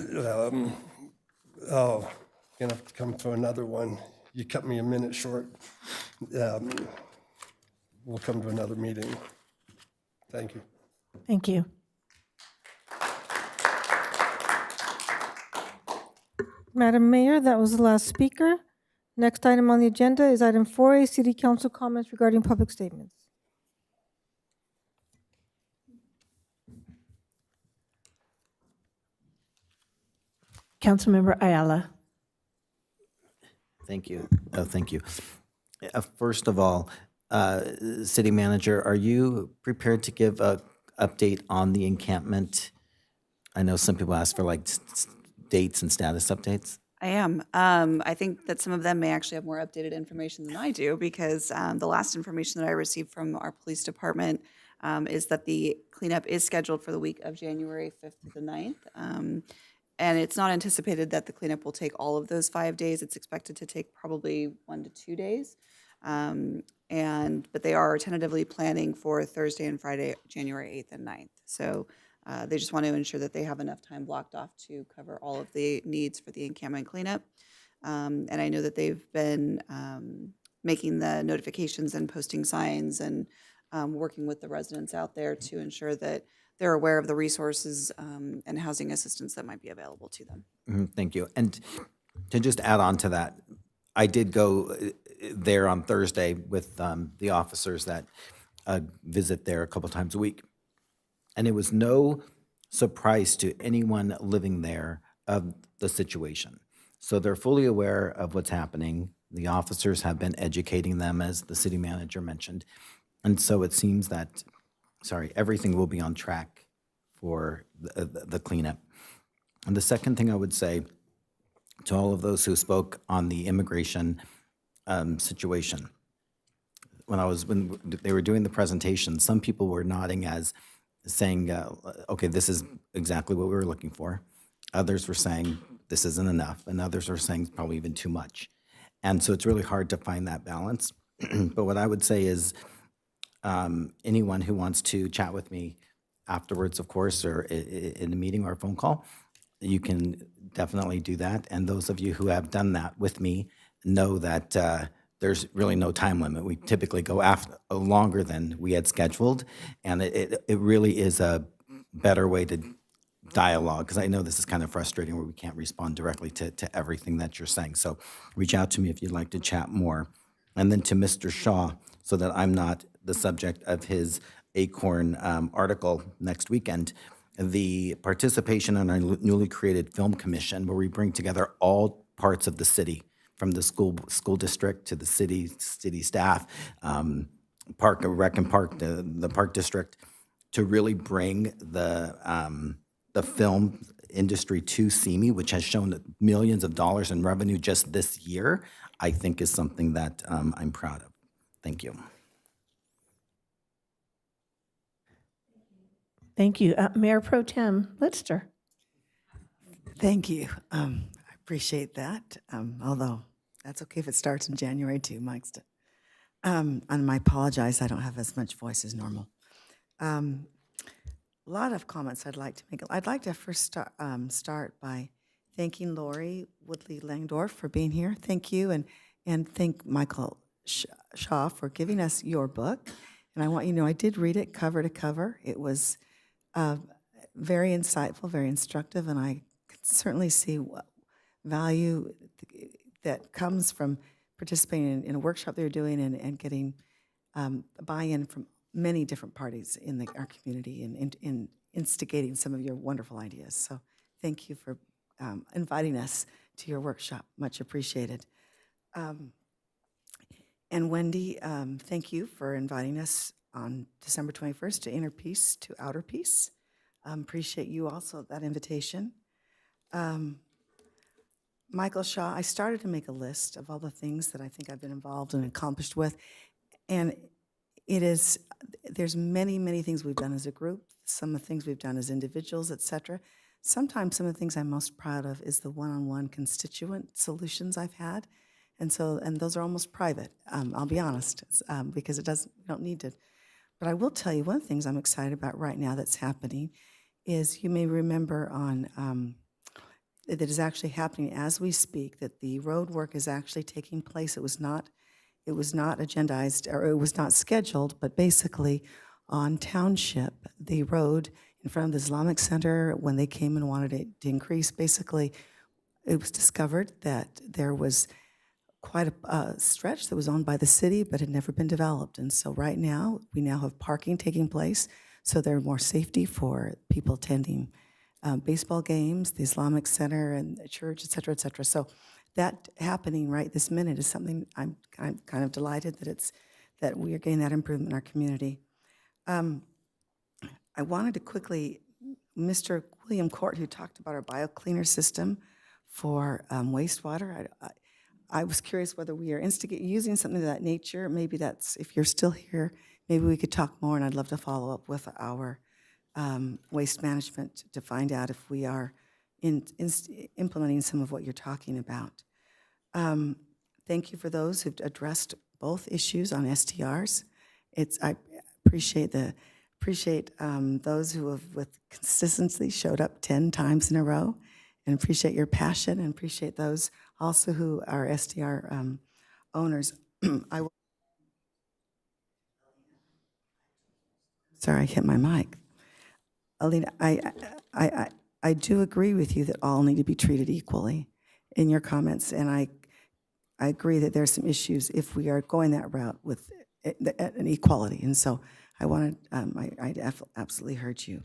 oh, gonna have to come to another one. You cut me a minute short. We'll come to another meeting. Thank you. Thank you. Madam Mayor, that was the last speaker. Next item on the agenda is item 4A, City Council comments regarding public statements. Councilmember Ayala. Thank you. Thank you. First of all, City Manager, are you prepared to give an update on the encampment? I know some people ask for like dates and status updates. I am. I think that some of them may actually have more updated information than I do because the last information that I received from our police department is that the cleanup is scheduled for the week of January 5th to the 9th. And it's not anticipated that the cleanup will take all of those 5 days. It's expected to take probably 1 to 2 days. But they are tentatively planning for Thursday and Friday, January 8th and 9th. So they just want to ensure that they have enough time blocked off to cover all of the needs for the encampment cleanup. And I know that they've been making the notifications and posting signs and working with the residents out there to ensure that they're aware of the resources and housing assistance that might be available to them. Thank you. And to just add on to that, I did go there on Thursday with the officers that visit there a couple times a week. And it was no surprise to anyone living there of the situation. So they're fully aware of what's happening. The officers have been educating them, as the city manager mentioned. And so it seems that, everything will be on track for the cleanup. And the second thing I would say to all of those who spoke on the immigration situation, when they were doing the presentation, some people were nodding as saying, okay, this is exactly what we were looking for. Others were saying, this isn't enough. And others were saying it's probably even too much. And so it's really hard to find that balance. But what I would say is anyone who wants to chat with me afterwards, of course, or in a meeting or a phone call, you can definitely do that. And those of you who have done that with me know that there's really no time limit. We typically go after longer than we had scheduled, and it really is a better way to dialogue, because I know this is kind of frustrating where we can't respond directly to everything that you're saying. So reach out to me if you'd like to chat more. And then to Mr. Shaw, so that I'm not the subject of his Acorn article next weekend, the participation in our newly created film commission, where we bring together all parts of the city from the school district to the city staff, Park Rec and Park, the Park District, to really bring the film industry to Simi, which has shown millions of dollars in revenue just this year, I think is something that I'm proud of. Thank you. Thank you. Mayor Pro Tem Litster. Thank you. I appreciate that, although that's okay if it starts in January too, Mike's. And I apologize, I don't have as much voice as normal. A lot of comments I'd like to make. I'd like to first start by thanking Lori Woodley Langdorf for being here. Thank you, and thank Michael Shaw for giving us your book. And I want you to know I did read it cover to cover. It was very insightful, very instructive, and I could certainly see value that comes from participating in a workshop they're doing and getting buy-in from many different parties in our community and in instigating some of your wonderful ideas. So thank you for inviting us to your workshop. Much appreciated. And Wendy, thank you for inviting us on December 21st to Inner Peace to Outer Peace. Appreciate you also, that invitation. Michael Shaw, I started to make a list of all the things that I think I've been involved and accomplished with. And there's many, many things we've done as a group, some of the things we've done as individuals, et cetera. Sometimes some of the things I'm most proud of is the one-on-one constituent solutions I've had. And those are almost private, I'll be honest, because we don't need to. But I will tell you one of the things I'm excited about right now that's happening is you may remember that is actually happening as we speak, that the road work is actually taking place. It was not agendized, or it was not scheduled, but basically on Township, the road in front of the Islamic Center, when they came and wanted it to increase, basically it was discovered that there was quite a stretch that was owned by the city but had never been developed. And so right now, we now have parking taking place, so there's more safety for people attending baseball games, the Islamic Center and the church, et cetera, et cetera. So that happening right this minute is something I'm kind of delighted that we are getting that improvement in our community. I wanted to quickly, Mr. William Court, who talked about our biocleaner system for wastewater, I was curious whether we are using something of that nature. Maybe that's, if you're still here, maybe we could talk more, and I'd love to follow up with our waste management to find out if we are implementing some of what you're talking about. Thank you for those who've addressed both issues on STRs. I appreciate those who have with consistency showed up 10 times in a row, and appreciate your passion, and appreciate those also who are STR owners. Sorry, I hit my mic. Alina, I do agree with you that all need to be treated equally in your comments, and I agree that there's some issues if we are going that route with an equality, and so I wanted, I absolutely heard you.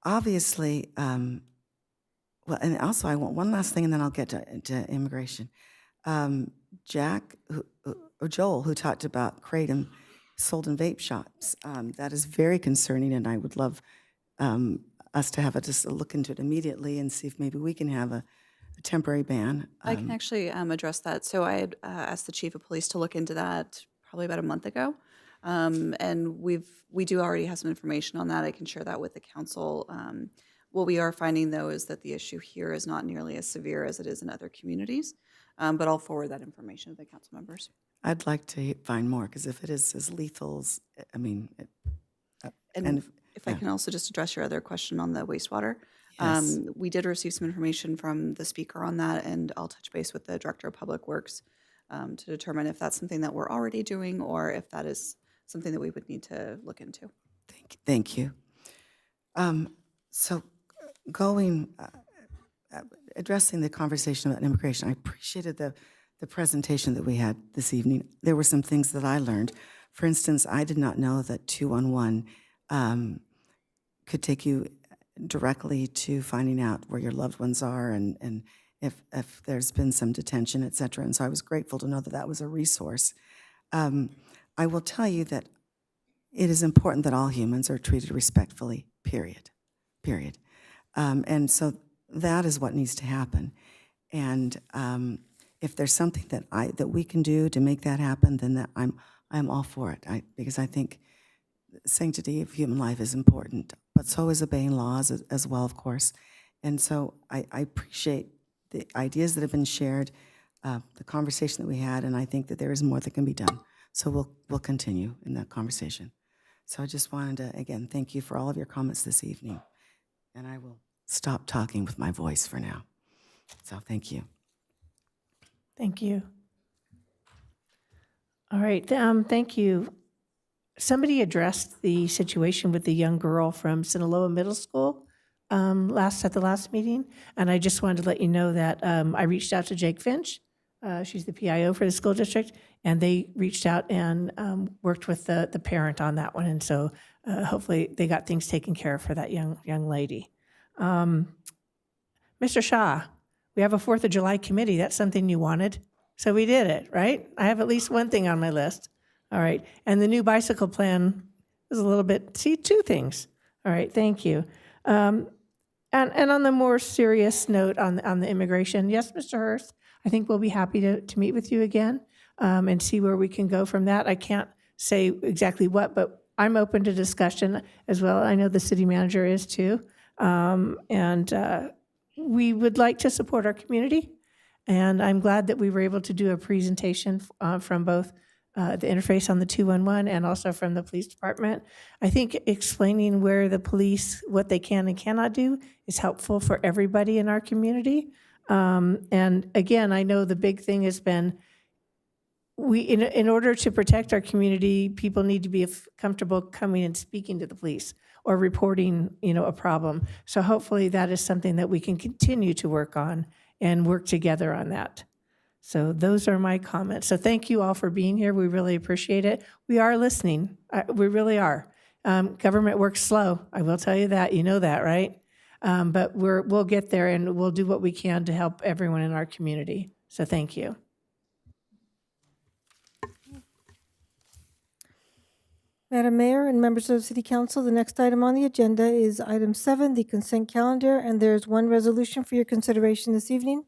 Obviously, well, and also I want one last thing, and then I'll get to immigration. Joel, who talked about Kratom sold in vape shops, that is very concerning, and I would love us to have just a look into it immediately and see if maybe we can have a temporary ban. I can actually address that. So I had asked the chief of police to look into that probably about a month ago. And we do already have some information on that. I can share that with the council. What we are finding, though, is that the issue here is not nearly as severe as it is in other communities. But I'll forward that information to the council members. I'd like to find more, because if it is as lethal as, I mean... If I can also just address your other question on the wastewater. Yes. We did receive some information from the speaker on that, and I'll touch base with the Director of Public Works to determine if that's something that we're already doing or if that is something that we would need to look into. Thank you. So addressing the conversation about immigration, I appreciated the presentation that we had this evening. There were some things that I learned. For instance, I did not know that 211 could take you directly to finding out where your loved ones are and if there's been some detention, et cetera. And so I was grateful to know that that was a resource. I will tell you that it is important that all humans are treated respectfully, period. And so that is what needs to happen. And if there's something that we can do to make that happen, then I'm all for it. Because I think sanctity of human life is important, but so is obeying laws as well, of course. And so I appreciate the ideas that have been shared, the conversation that we had, and I think that there is more that can be done. So we'll continue in that conversation. So I just wanted to, again, thank you for all of your comments this evening. And I will stop talking with my voice for now. So thank you. Thank you. All right, thank you. Somebody addressed the situation with the young girl from Sinaloa Middle School at the last meeting, and I just wanted to let you know that I reached out to Jake Finch. She's the PIO for the school district, and they reached out and worked with the parent on that one, and so hopefully they got things taken care of for that young lady. Mr. Shaw, we have a 4th of July committee. That's something you wanted, so we did it, right? I have at least one thing on my list. All right, and the new bicycle plan is a little bit, see, 2 things. All right, thank you. And on the more serious note on the immigration, yes, Mr. Hurst, I think we'll be happy to meet with you again and see where we can go from that. I can't say exactly what, but I'm open to discussion as well. I know the city manager is too. We would like to support our community, and I'm glad that we were able to do a presentation from both the interface on the 211 and also from the police department. I think explaining where the police, what they can and cannot do is helpful for everybody in our community. And again, I know the big thing has been in order to protect our community, people need to be comfortable coming and speaking to the police or reporting, a problem. So hopefully that is something that we can continue to work on and work together on that. So those are my comments. So thank you all for being here. We really appreciate it. We are listening. We really are. Government works slow. I will tell you that. You know that, right? But we'll get there, and we'll do what we can to help everyone in our community. So thank you. Madam Mayor and members of the City Council, the next item on the agenda is item 7, the consent calendar, and there's one resolution for your consideration this evening.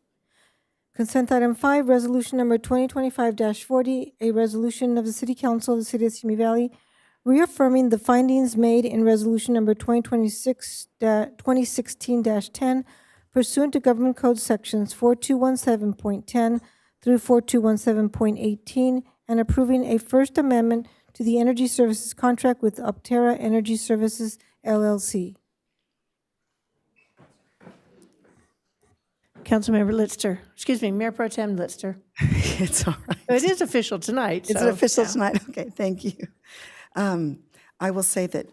Consent item 5, resolution number 2025-40, a resolution of the City Council of the City of Simi Valley reaffirming the findings made in resolution number 2016-10 pursuant to Government Code sections 4217.10 through 4217.18 and approving a First Amendment to the Energy Services contract with Optera Energy Services, LLC. Councilmember Litster, Mayor Pro Tem Litster. It's all right. It is official tonight. It's so, official yeah. tonight? Okay, thank you. I will say that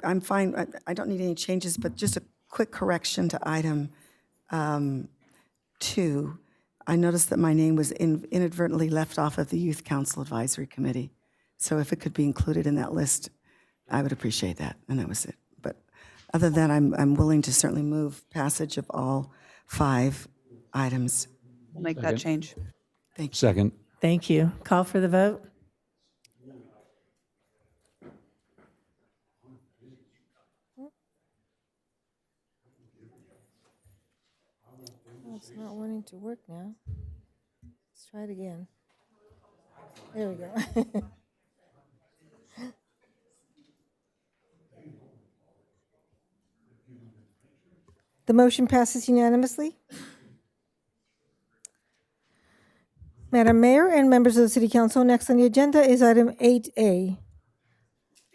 I'm fine. I don't need any changes, but just a quick correction to item 2. I noticed that my name was inadvertently left off of the Youth Council Advisory Committee. So if it could be included in that list, I would appreciate that, and that was it. But other than that, I'm willing to certainly move passage of all 5 items. We'll make that change. Thank you. Second. Thank you. Call for the vote. Oh, it's not wanting to work now. Let's try it again. There we go. The motion passes unanimously. Madam Mayor and members of the City Council, next on the agenda is item 8A.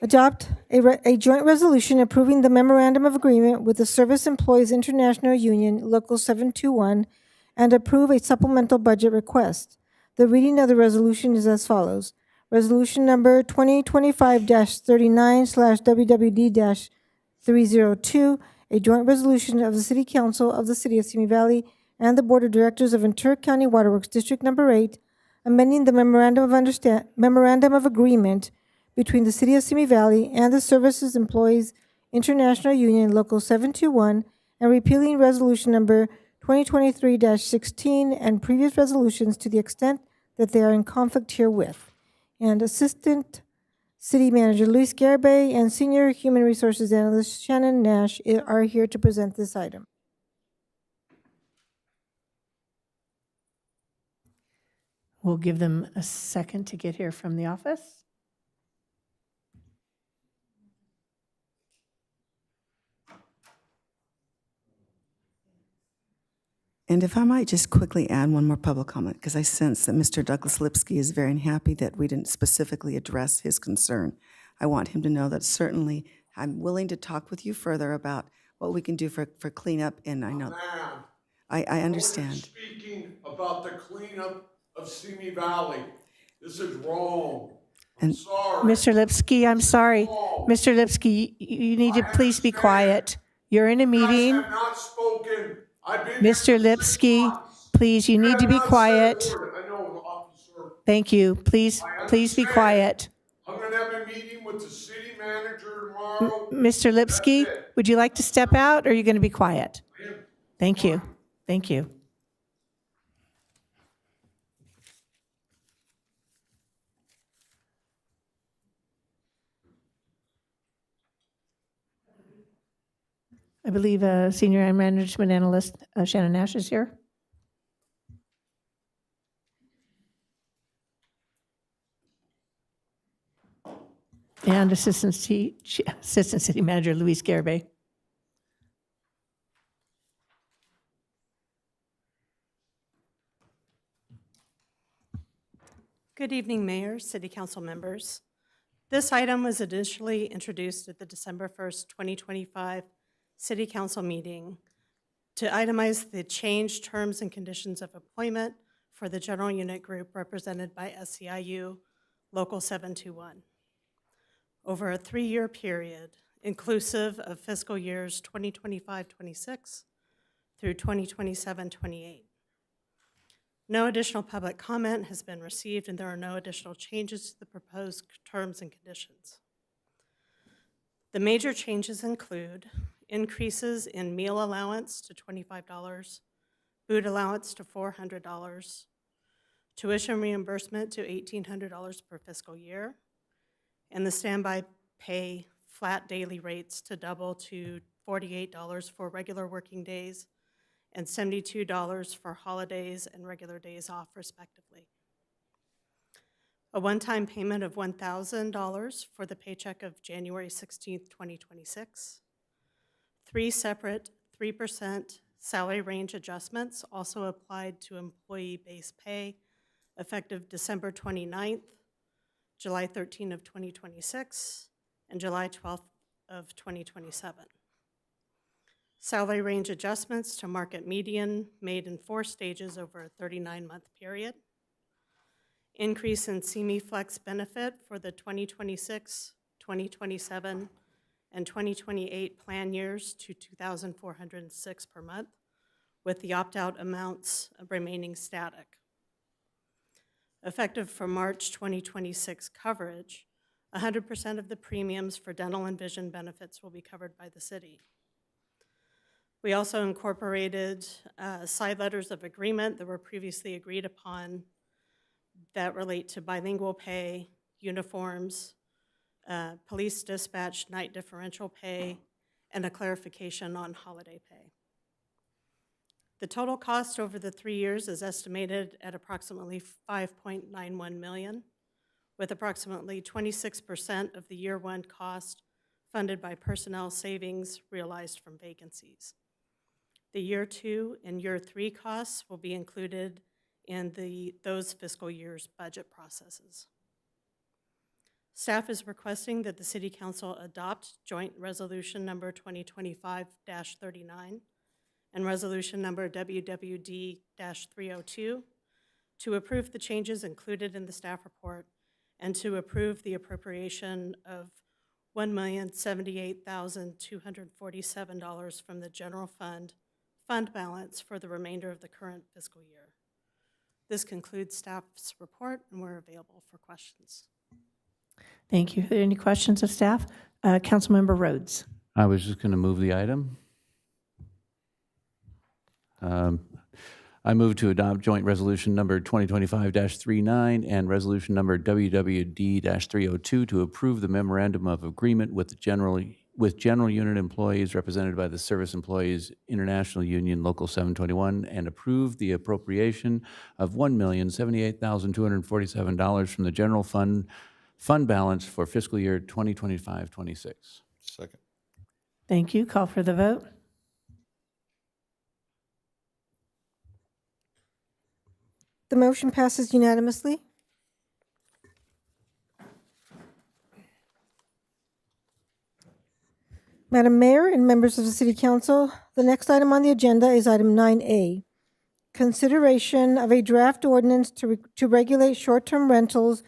Adopt a joint resolution approving the memorandum of agreement with the Service Employees International Union, Local 721, and approve a supplemental budget request. The reading of the resolution is as follows. Resolution number 2025-39/WWD-302, a joint resolution of the City Council of the City of Simi Valley and the Board of Directors of Ventura County Waterworks District Number 8, amending the memorandum of agreement between the City of Simi Valley and the Services Employees International Union Local 721, and repealing Resolution Number 2023-16 and previous resolutions to the extent that they are in conflict herewith. And Assistant City Manager Luis Garibay and Senior Human Resources Analyst Shannon Nash are here to present this item. We'll give them a second to get here from the office. And if I might just quickly add one more public comment, because I sense that Mr. Douglas Lipsky is very unhappy that we didn't specifically address his concern. I want him to know that certainly I'm willing to talk with you further about what we can do for cleanup, and I know, I understand. Speaking about the cleanup of Simi Valley. This is wrong. And Sorry. Mr. Lipsky, I'm sorry. Mr. Lipsky, you need to please be quiet. You're in a meeting. I have not spoken. I've been Mr. Lipsky, please, you need to be quiet. I know, officer. Thank you. Please be quiet. I'm going to have a meeting with the city manager tomorrow. Mr. Lipsky, would you like to step out, or are you going to be quiet? Thank you. Thank you. I believe Senior Management Analyst Shannon Nash is here. And Assistant City Manager Luis Garibay. Good evening, Mayor, City Council members. This item was initially introduced at the December 1st, 2025 City Council meeting to itemize the changed terms and conditions of appointment for the General Unit Group represented by SEIU Local 721. Over a 3-year period, inclusive of fiscal years 2025-26 through 2027-28. No additional public comment has been received, and there are no additional changes to the proposed terms and conditions. The major changes include increases in meal allowance to $25, food allowance to $400, tuition reimbursement to $1,800 per fiscal year, and the standby pay flat daily rates to double to $48 for regular working days and $72 for holidays and regular days off, respectively. A one-time payment of $1,000 for the paycheck of January 16th, 2026. 3 separate 3% salary range adjustments also applied to employee base pay effective December 29th, July 13th of 2026, and July 12th of 2027. Salary range adjustments to market median made in 4 stages over a 39-month period. Increase in CME Flex benefit for the 2026, 2027, and 2028 plan years to $2,406 per month, with the opt-out amounts remaining static. Effective for March 2026 coverage, 100% of the premiums for dental and vision benefits will be covered by the city. We also incorporated side letters of agreement that were previously agreed upon that relate to bilingual pay, uniforms, police dispatch night differential pay, and a clarification on holiday pay. The total cost over the 3 years is estimated at approximately $5.91 million, with approximately 26% of the year 1 cost funded by personnel savings realized from vacancies. The year 2 and year 3 costs will be included in those fiscal years' budget processes. Staff is requesting that the City Council adopt Joint Resolution Number 2025-39 and Resolution Number WWD-302 to approve the changes included in the staff report and to approve the appropriation of $1,078,247 from the general fund balance for the remainder of the current fiscal year. This concludes staff's report, and we're available for questions. Thank you. Are there any questions of staff? Councilmember Rhodes. I was just going to move the item. I move to adopt joint resolution number 2025-39 and resolution number WWD-302 to approve the memorandum of agreement with general unit employees represented by the Service Employees International Union Local 721 and approve the appropriation of $1,078,247 from the general fund balance for fiscal year 2025-26. Second. Thank you. Call for the vote. The motion passes unanimously. Madam Mayor and members of the City Council, the next item on the agenda is item 9A, consideration of a draft ordinance to regulate short-term rentals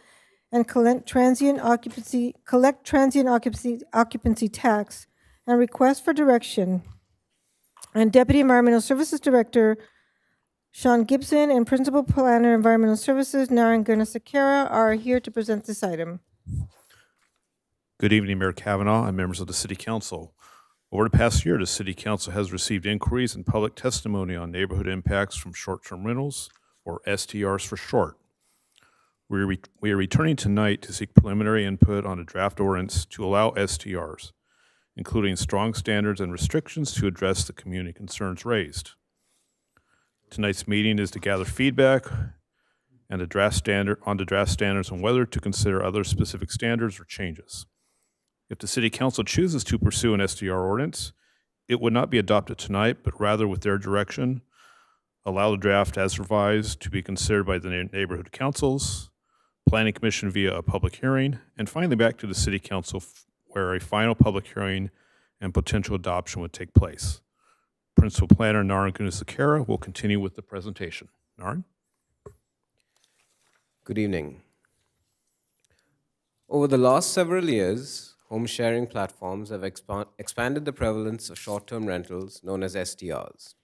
and collect transient occupancy tax, and request for direction. And Deputy Environmental Services Director Sean Gibson and Principal Planner Environmental Services Naren Gunasekera are here to present this item. Good evening, Mayor Kavanaugh and members of the City Council. Over the past year, the City Council has received inquiries and public testimony on neighborhood impacts from short-term rentals, or STRs for short. We are returning tonight to seek preliminary input on a draft ordinance to allow STRs, including strong standards and restrictions to address the community concerns raised. Tonight's meeting is to gather feedback and the draft standards on whether to consider other specific standards or changes. If the City Council chooses to pursue an STR ordinance, it would not be adopted tonight, but rather with their direction, allow the draft as revised to be considered by the neighborhood councils, Planning Commission via a public hearing, and finally back to the City Council where a final public hearing and potential adoption would take place. Principal Planner Naren Gunasekera will continue with the presentation. Naren? Good evening. Over the last several years, home sharing platforms have expanded the prevalence of short-term rentals known as STRs.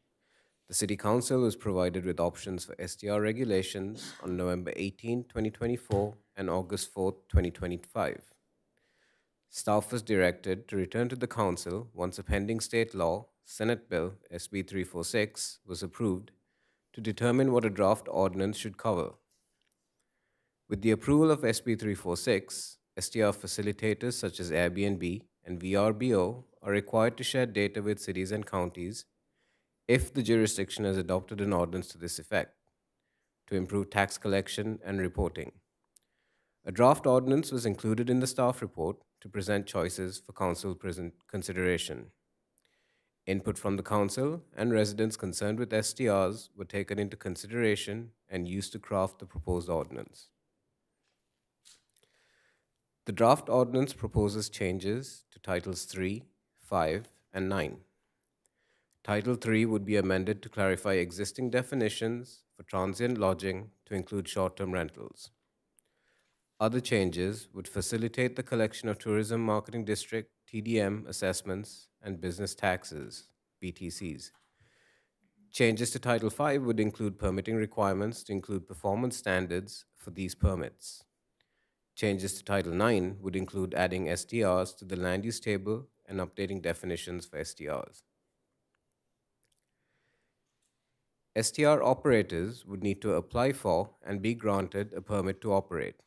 The City Council was provided with options for STR regulations on November 18, 2024 and August 4, 2025. Staff was directed to return to the Council once a pending state law, Senate Bill SB 346, was approved to determine what a draft ordinance should cover. With the approval of SB 346, STR facilitators such as Airbnb and VRBO are required to share data with cities and counties if the jurisdiction has adopted an ordinance to this effect, to improve tax collection and reporting. A draft ordinance was included in the staff report to present choices for council consideration. Input from the council and residents concerned with STRs were taken into consideration and used to craft the proposed ordinance. The draft ordinance proposes changes to Titles 3, 5, and 9. Title 3 would be amended to clarify existing definitions for transient lodging to include short-term rentals. Other changes would facilitate the collection of Tourism Marketing District TDM assessments and business taxes, BTCs. Changes to Title 5 would include permitting requirements to include performance standards for these permits. Changes to Title 9 would include adding STRs to the land use table and updating definitions for STRs. STR operators would need to apply for and be granted a permit to operate.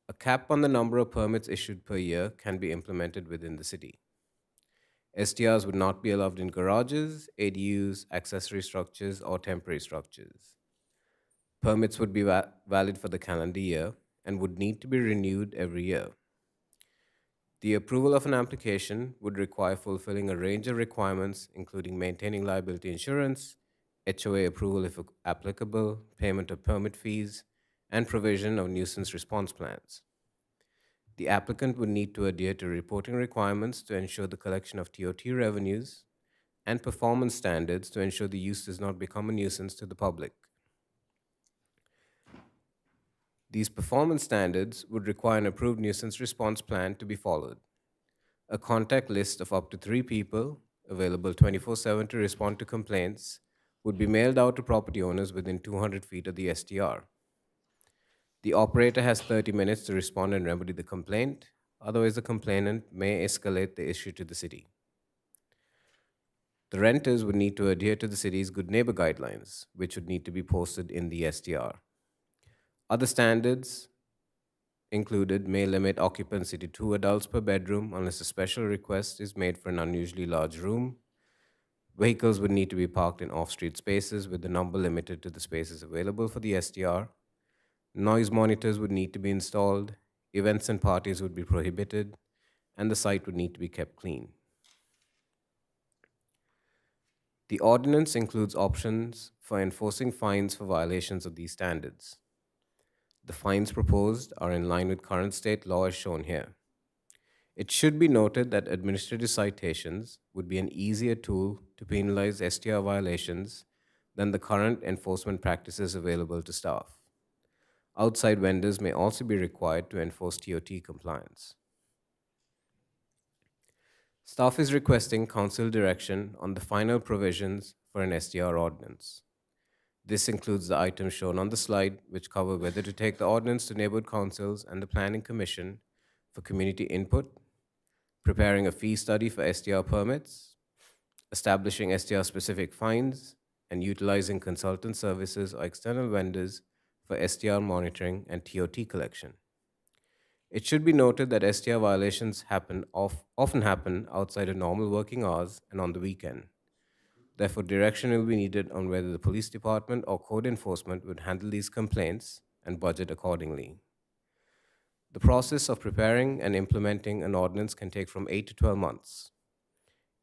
A cap on the number of permits issued per year can be implemented within the city. STRs would not be allowed in garages, ADUs, accessory structures, or temporary structures. Permits would be valid for the calendar year and would need to be renewed every year. The approval of an application would require fulfilling a range of requirements, including maintaining liability insurance, HOA approval if applicable, payment of permit fees, and provision of nuisance response plans. The applicant would need to adhere to reporting requirements to ensure the collection of TOT revenues and performance standards to ensure the use does not become a nuisance to the public. These performance standards would require an approved nuisance response plan to be followed, a contact list of up to 3 people available 24/7 to respond to complaints would be mailed out to property owners within 200 feet of the STR. The operator has 30 minutes to respond and remedy the complaint, otherwise the complainant may escalate the issue to the city. The renters would need to adhere to the city's Good Neighbor Guidelines, which would need to be posted in the STR. Other standards included may limit occupancy to 2 adults per bedroom unless a special request is made for an unusually large room. Vehicles would need to be parked in off-street spaces with the number limited to the spaces available for the STR. Noise monitors would need to be installed. Events and parties would be prohibited, and the site would need to be kept clean. The ordinance includes options for enforcing fines for violations of these standards. The fines proposed are in line with current state law as shown here. It should be noted that administrative citations would be an easier tool to penalize STR violations than the current enforcement practices available to staff. Outside vendors may also be required to enforce TOT compliance. Staff is requesting council direction on the final provisions for an STR ordinance. This includes the items shown on the slide, which cover whether to take the ordinance to neighborhood councils and the Planning Commission for community input, preparing a fee study for STR permits, establishing STR-specific fines, and utilizing consultant services or external vendors for STR monitoring and TOT collection. It should be noted that STR violations often happen outside of normal working hours and on the weekend. Therefore, direction will be needed on whether the police department or code enforcement would handle these complaints and budget accordingly. The process of preparing and implementing an ordinance can take from 8 to 12 months.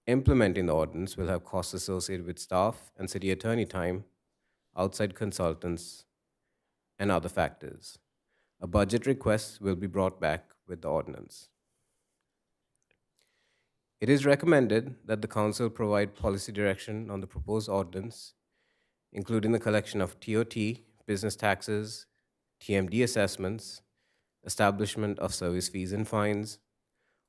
Implementing the ordinance will have costs associated with staff and city attorney time, outside consultants, and other factors. A budget request will be brought back with the ordinance. It is recommended that the council provide policy direction on the proposed ordinance, including the collection of TOT, business taxes, TMD assessments, establishment of service fees and fines,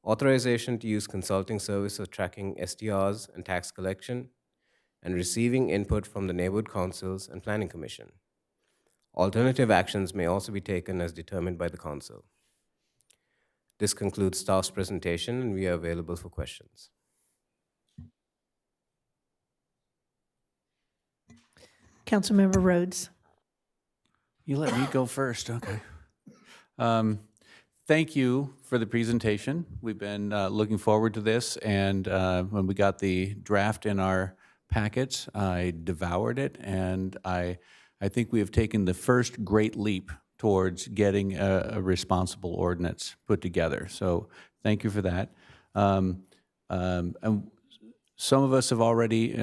authorization to use consulting service for tracking STRs and tax collection, and receiving input from the neighborhood councils and planning commission. Alternative actions may also be taken as determined by the council. This concludes staff's presentation, and we are available for questions. Councilmember Rhodes. You let me go first, okay. Thank you for the presentation. We've been looking forward to this, and when we got the draft in our packets, I devoured it, and I think we have taken the first great leap towards getting a responsible ordinance put together. So thank you for that. And some of us have already,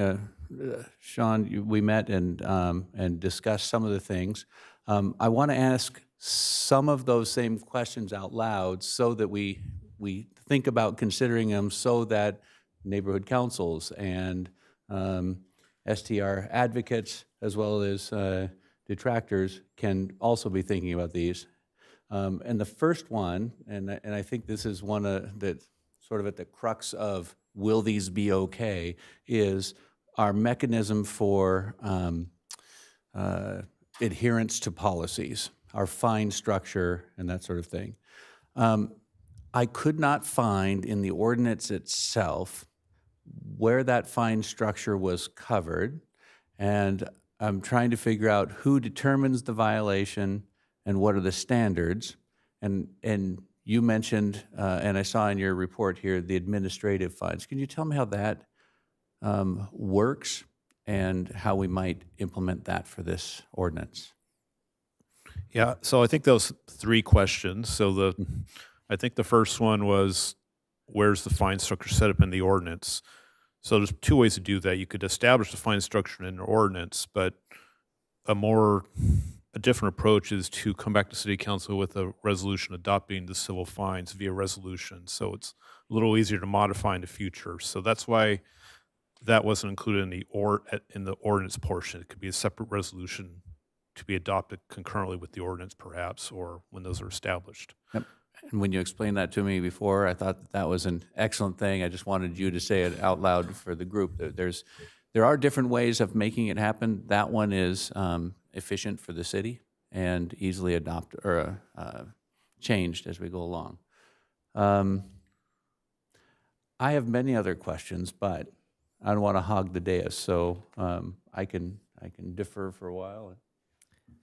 Sean, we met and discussed some of the things. I want to ask some of those same questions out loud so that we think about considering them, so that neighborhood councils and STR advocates, as well as detractors, can also be thinking about these. And the first one, and I think this is one that's sort of at the crux of will these be okay, is our mechanism for adherence to policies, our fine structure and that sort of thing. I could not find in the ordinance itself where that fine structure was covered, and I'm trying to figure out who determines the violation and what are the standards. And you mentioned, and I saw in your report here, the administrative fines. Can you tell me how that works and how we might implement that for this ordinance? Yeah, so I think those 3 questions. So I think the first one was, where's the fine structure set up in the ordinance? So there's 2 ways to do that. You could establish the fine structure in an ordinance, but a different approach is to come back to City Council with a resolution adopting the civil fines via resolution. So it's a little easier to modify in the future. So that's why that wasn't included in the ordinance portion. It could be a separate resolution to be adopted concurrently with the ordinance, perhaps, or when those are established. Yep. And when you explained that to me before, I thought that was an excellent thing. I just wanted you to say it out loud for the group. There are different ways of making it happen. That one is efficient for the city and easily changed as we go along. I have many other questions, but I don't want to hog the dais, so I can defer for a while.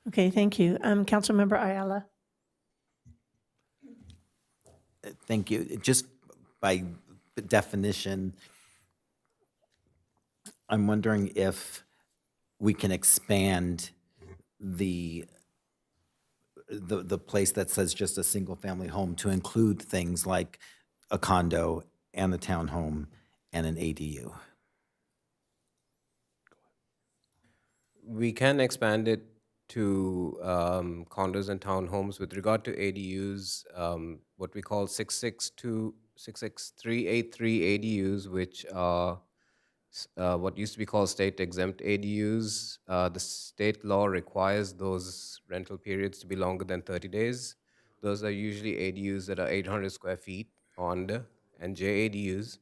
Okay, thank you. Councilmember Ayala. Thank you. Just by definition, I'm wondering if we can expand the place that says just a single-family home to include things like a condo and a townhome and an ADU. We can expand it to condos and townhomes. With regard to ADUs, what we call 66383 ADUs, which are what used to be called state exempt ADUs. The state law requires those rental periods to be longer than 30 days. Those are usually ADUs that are 800 square feet on and JADUs.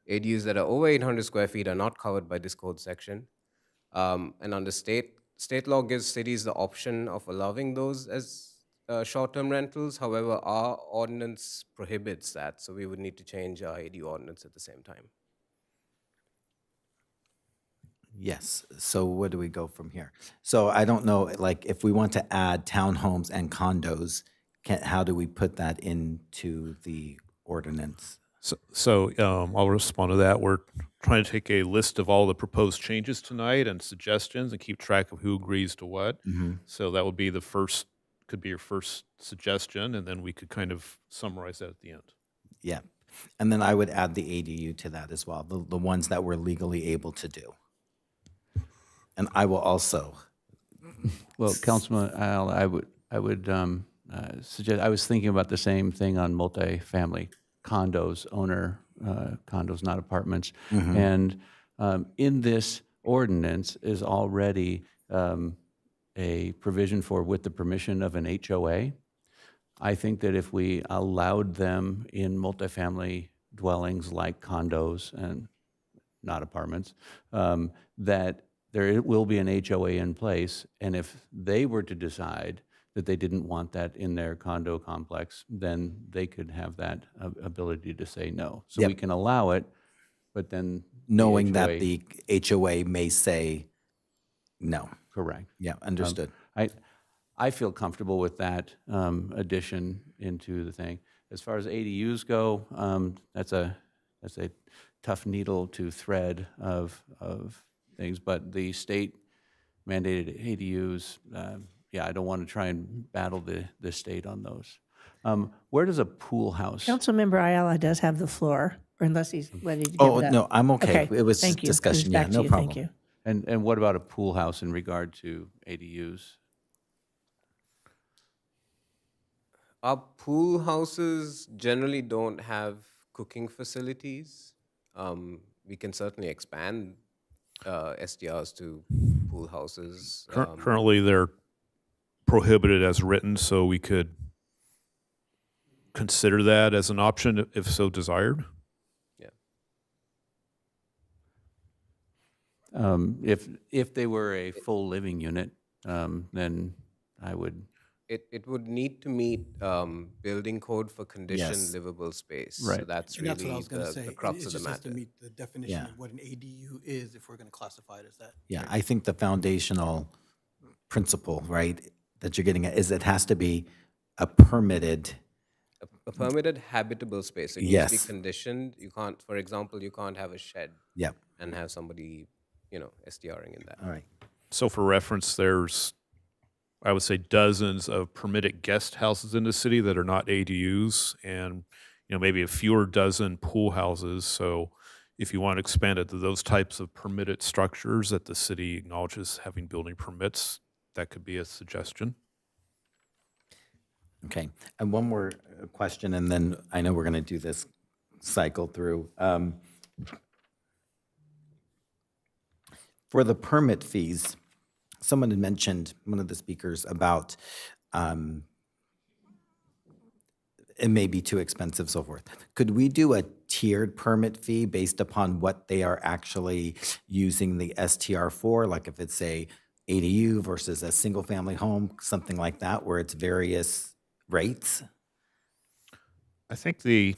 ADUs that are over 800 square feet are not covered by this code section. And under state law gives cities the option of allowing those as short-term rentals. However, our ordinance prohibits that, so we would need to change our ADU ordinance at the same time. Yes, so where do we go from here? So I don't know, like, if we want to add townhomes and condos, how do we put that into the ordinance? So I'll respond to that. We're trying to take a list of all the proposed changes tonight and suggestions and keep track of who agrees to what. So that would be could be your first suggestion, and then we could kind of summarize that at the end. Yeah, and then I would add the ADU to that as well, the ones that we're legally able to do. And I will also. Well, Councilman Ayala, I would suggest, I was thinking about the same thing on multifamily condos, condos, not apartments. And in this ordinance is already a provision for with the permission of an HOA. I think that if we allowed them in multifamily dwellings like condos and not apartments, that there will be an HOA in place, and if they were to decide that they didn't want that in their condo complex, then they could have that ability to say no. So we can allow it, but then knowing that the HOA may say no. Correct. Yeah, understood. I feel comfortable with that addition into the thing. As far as ADUs go, that's a tough needle to thread of things, but the state mandated ADUs, yeah, I don't want to try and battle the state on those. Where does a pool house? Councilmember Ayala does have the floor, or unless he's ready to give it up. Oh, no, I'm okay. It was thank you. discussion. It was Yeah, back to no you. problem. Thank you. And what about a pool house in regard to ADUs? Our pool houses generally don't have cooking facilities. We can certainly expand STRs to pool houses. Currently, they're prohibited as written, so we could consider that as an option if so desired. If they were a full living unit, then I would. It would need to meet building code for conditioned livable space. Right. So that's And really that's what I was going to say. the crux It of the just has to matter. meet the definition of what an ADU is if we're going to classify it as that. Yeah, I think the foundational principle, right, that you're getting at is it has to be a permitted. A permitted habitable space. It needs to be conditioned. You can't, for example, you can't have a shed and have somebody, STRing in that. All right. So for reference, there's, I would say, dozens of permitted guest houses in the city that are not ADUs, and maybe a fewer dozen pool houses. So if you want to expand it to those types of permitted structures that the city acknowledges having building permits, that could be a suggestion. Okay, and one more question, and then I know we're going to do this cycle through. For the permit fees, someone had mentioned, one of the speakers, about it may be too expensive, so forth. Could we do a tiered permit fee based upon what they are actually using the STR for? Like if it's a ADU versus a single-family home, something like that, where it's various rates? I think the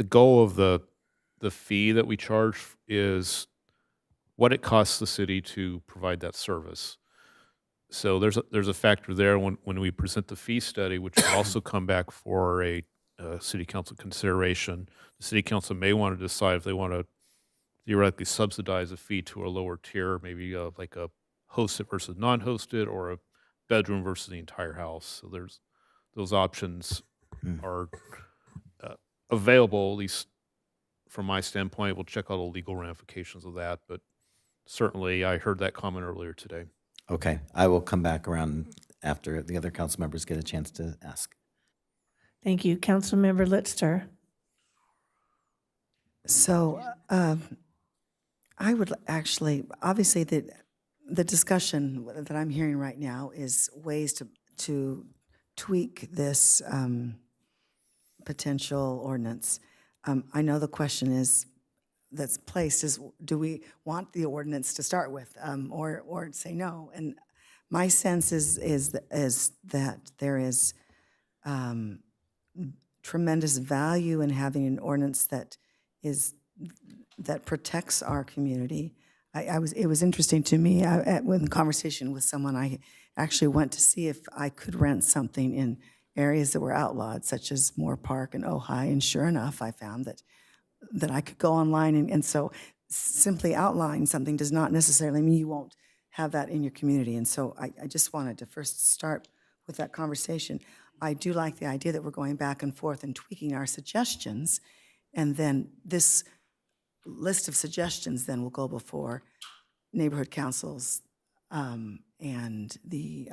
goal of the fee that we charge is what it costs the city to provide that service. So there's a factor there when we present the fee study, which will also come back for a city council consideration. The city council may want to decide if they want to theoretically subsidize a fee to a lower tier, maybe like a hosted versus non-hosted, or a bedroom versus the entire house. So there's those options are available, at least from my standpoint. We'll check out all the legal ramifications of that, but certainly I heard that comment earlier today. Okay, I will come back around after the other council members get a chance to ask. Thank you. Councilmember Litster. So I would actually, obviously, the discussion that I'm hearing right now is ways to tweak this potential ordinance. I know the question that's placed is, do we want the ordinance to start with, or say no? And my sense is that there is tremendous value in having an ordinance that protects our community. It was interesting to me, in conversation with someone, I actually went to see if I could rent something in areas that were outlawed, such as Moore Park and Ojai, and sure enough, I found that I could go online, and so simply outlining something does not necessarily mean you won't have that in your community. And so I just wanted to first start with that conversation. I do like the idea that we're going back and forth and tweaking our suggestions, and then this list of suggestions then will go before neighborhood councils and the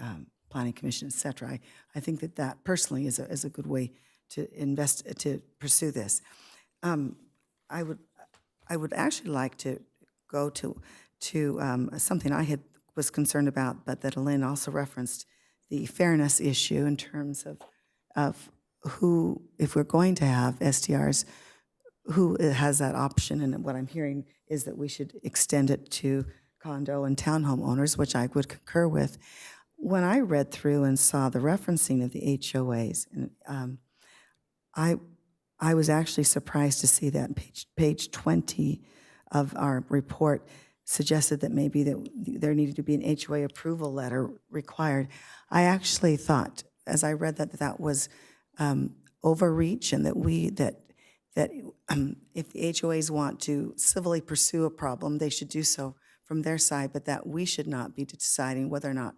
planning commission, et cetera. I think that personally is a good way to pursue this. I would actually like to go to something I was concerned about, but that Elaine also referenced, the fairness issue in terms of who, if we're going to have STRs, who has that option. And what I'm hearing is that we should extend it to condo and townhome owners, which I would concur with. When I read through and saw the referencing of the HOAs, and I was actually surprised to see that page 20 of our report suggested that maybe there needed to be an HOA approval letter required. I actually thought, as I read that was overreach, and that if the HOAs want to civilly pursue a problem, they should do so from their side, but that we should not be deciding whether or not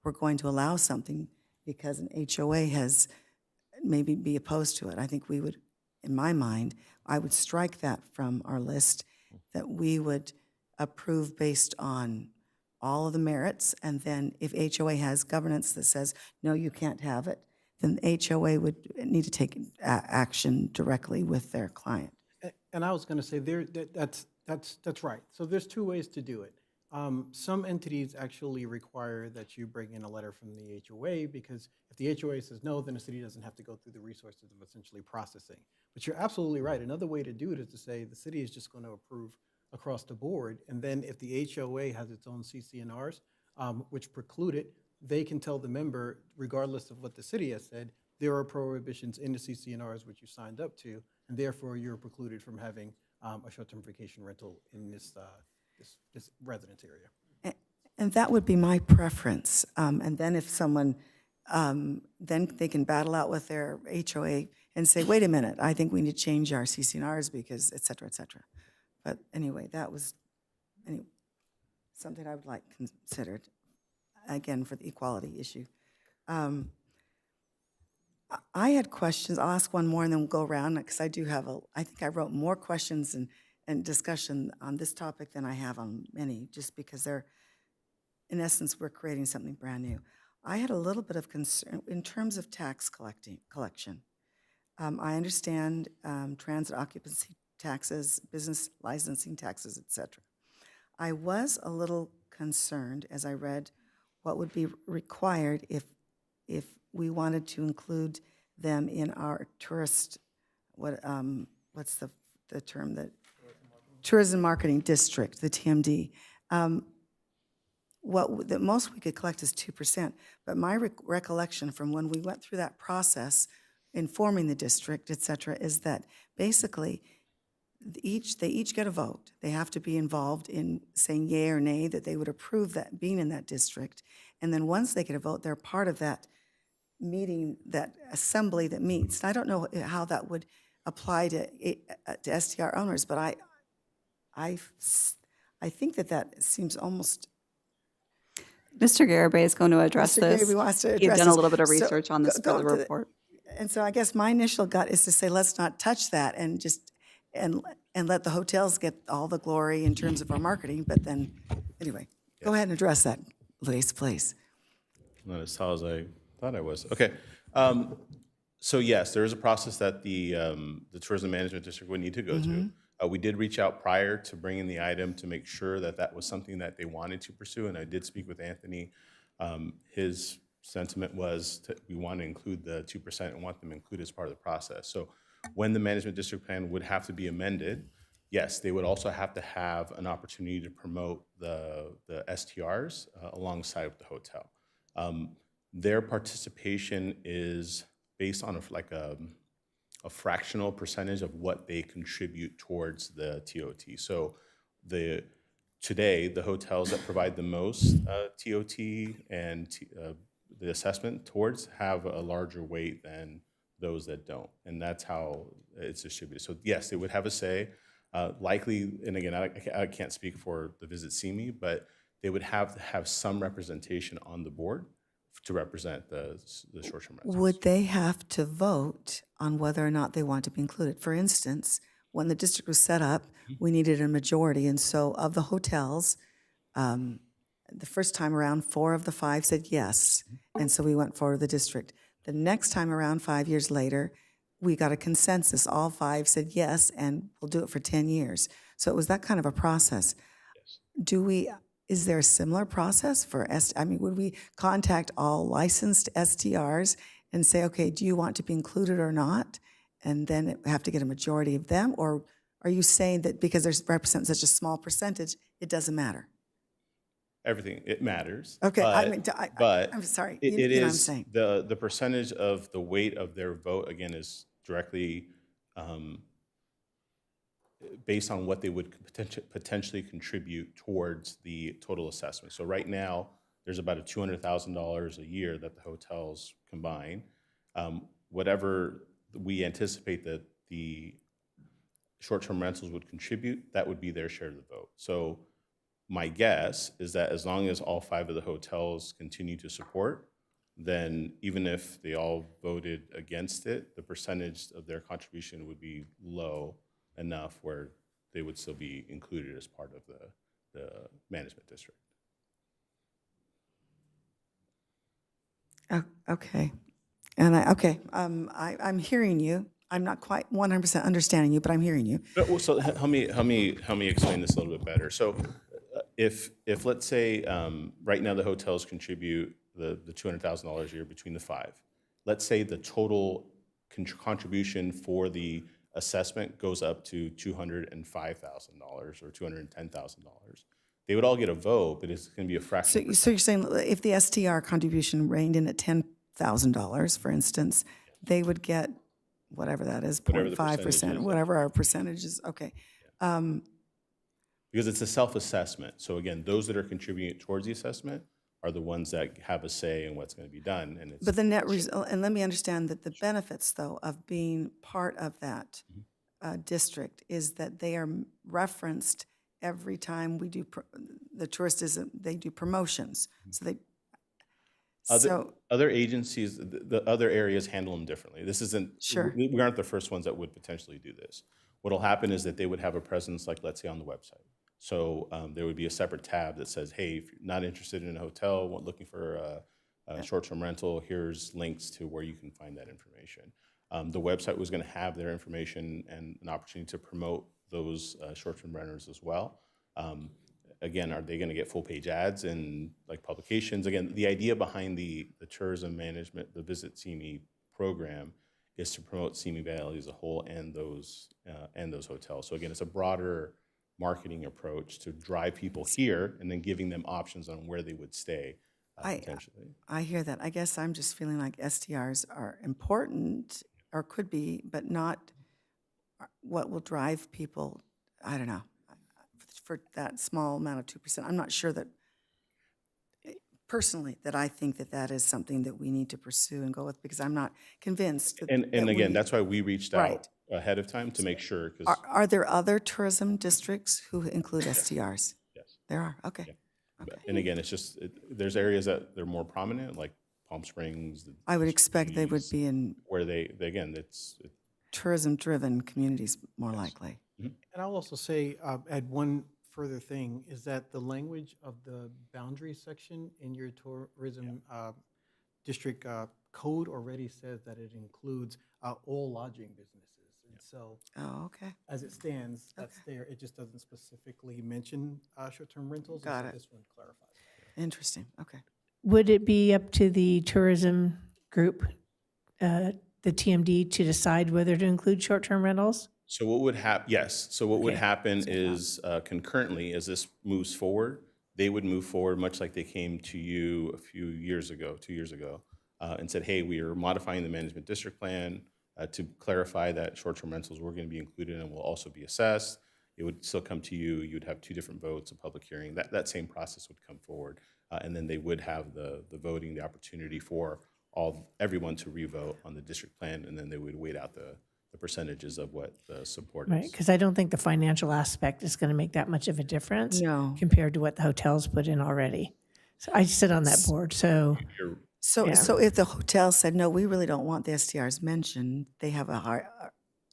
we're going to allow something because an HOA has maybe be opposed to it. I think we would, in my mind, I would strike that from our list, that we would approve based on all of the merits, and then if HOA has governance that says, no, you can't have it, then the HOA would need to take action directly with their client. And I was going to say that's right. So there's two ways to do it. Some entities actually require that you bring in a letter from the HOA, because if the HOA says no, then the city doesn't have to go through the resources of essentially processing. But you're absolutely right. Another way to do it is to say the city is just going to approve across the board, and then if the HOA has its own CC&Rs, which preclude it, they can tell the member, regardless of what the city has said, there are prohibitions in the CC&Rs which you signed up to, and therefore you're precluded from having a short-term vacation rental in this residence area. And that would be my preference. And then if someone, then they can battle out with their HOA and say, wait a minute, I think we need to change our CC&Rs because et cetera, et cetera. But anyway, that was something I would like considered, again, for the equality issue. I had questions. I'll ask one more and then we'll go around, because I do have I think I wrote more questions and discussion on this topic than I have on many, just because in essence, we're creating something brand new. I had a little bit of concern in terms of tax collection. I understand transit occupancy taxes, business licensing taxes, et cetera. I was a little concerned as I read what would be required if we wanted to include them in our tourist, what's the term, that tourism marketing district, the TMD. The most we could collect is 2%, but my recollection from when we went through that process informing the district, et cetera, is that basically they each get a vote. They have to be involved in saying yea or nay that they would approve that being in that district. And then once they get a vote, they're part of that meeting, that assembly that meets. And I don't know how that would apply to STR owners, but I think that seems almost. Mr. Garibay is going to address Mr. this. Garibay wants to You've address done a this. little bit of So research on this go for the to report. And so I guess my initial gut is to say, let's not touch that and just, and let the hotels get all the glory in terms of our marketing. But then, anyway, go ahead and address that, Luis, please. Not as tall as I thought I was. Okay. So yes, there is a process that the Tourism Management District would need to go through. We did reach out prior to bringing the item to make sure that that was something that they wanted to pursue, and I did speak with Anthony. His sentiment was we want to include the 2% and want them included as part of the process. So when the management district plan would have to be amended, yes, they would also have to have an opportunity to promote the STRs alongside with the hotel. Their participation is based on a fractional percentage of what they contribute towards the TOT. So today, the hotels that provide the most TOT and the assessment towards have a larger weight than those that don't. And that's how it's distributed. So yes, they would have a say. Likely, and again, I can't speak for the Visit CME, but they would have to have some representation on the board to represent the short-term rentals. Would they have to vote on whether or not they want to be included? For instance, when the district was set up, we needed a majority, and so of the hotels, the first time around, 4 of the 5 said yes, and so we went forward with the district. The next time around, 5 years later, we got a consensus. All 5 said yes, and we'll do it for 10 years. So it was that kind of a process. Is there a similar process for would we contact all licensed STRs and say, okay, do you want to be included or not? And then have to get a majority of them? Or are you saying that because they represent such a small percentage, it doesn't matter? Everything, it matters. Okay, but I'm sorry. It you know what I'm is saying. the percentage of the weight of their vote, again, is directly based on what they would potentially contribute towards the total assessment. So right now, there's about a $200,000 a year that the hotels combine. Whatever we anticipate that the short-term rentals would contribute, that would be their share of the vote. So my guess is that as long as all 5 of the hotels continue to support, then even if they all voted against it, the percentage of their contribution would be low enough where they would still be included as part of the management district. Okay. And I'm hearing you. I'm not quite 100% understanding you, but I'm hearing you. So help me explain this a little bit better. So if let's say right now the hotels contribute the $200,000 a year between the 5, let's say the total contribution for the assessment goes up to $205,000 or $210,000. They would all get a vote, but it's going to be a fraction. So you're saying if the STR contribution reined in at $10,000, for instance, they would get whatever that is, Whatever the 0.5%, whatever our percentage is. Okay. Because it's a self-assessment. So again, those that are contributing towards the assessment are the ones that have a say in what's going to be done. And But the net result, and let me understand that the benefits, though, of being part of that district is that they are referenced every time we do the tourism. They do promotions, so they. Other agencies, the other areas handle them differently. This isn't. Sure. We aren't the first ones that would potentially do this. What'll happen is that they would have a presence, like let's say on the website. So there would be a separate tab that says, hey, if you're not interested in a hotel, looking for a short-term rental, here's links to where you can find that information. The website was going to have their information and an opportunity to promote those short-term renters as well. Again, are they going to get full-page ads and like publications? Again, the idea behind the tourism management, the Visit CME program, is to promote Simi Valley as a whole and those hotels. So again, it's a broader marketing approach to drive people here and then giving them options on where they would stay potentially. I hear that. I guess I'm just feeling like STRs are important, or could be, but not what will drive people, I don't know, for that small amount of 2%. I'm not sure that, personally, that I think that that is something that we need to pursue and go with, because I'm not convinced. And again, we- that's why we reached Right. out ahead of time to make sure, because Are there other tourism districts who include STRs? Yes. There are, okay. and again, it's just, there's areas that they're more prominent, like Palm Springs. I would expect they would be in Where they again, it's tourism-driven communities more likely. And I'll also say, add one further thing, is that the language of the boundary section in your tourism district code already says that it includes all lodging businesses. And so, Oh, okay. as it stands, that's there. It just doesn't specifically mention short-term rentals. and Got so it. This one clarifies. Interesting, okay. Would it be up to the tourism group, the TMD, to decide whether to include short-term rentals? So what would happen, yes, so what would happen is concurrently, as this moves forward, they would move forward, much like they came to you a few years ago, 2 years ago, and said, hey, we are modifying the management district plan to clarify that short-term rentals were going to be included and will also be assessed. It would still come to you, you'd have 2 different votes, a public hearing, that same process would come forward. And then they would have the voting, the opportunity for everyone to re-vote on the district plan, and then they would wait out the percentages of what the support Right, is. because I don't think the financial aspect is going to make that much of a difference No. compared to what the hotels put in already. So I sit on that board, so So, Yeah. so if the hotel said, no, we really don't want the STRs mentioned, they have or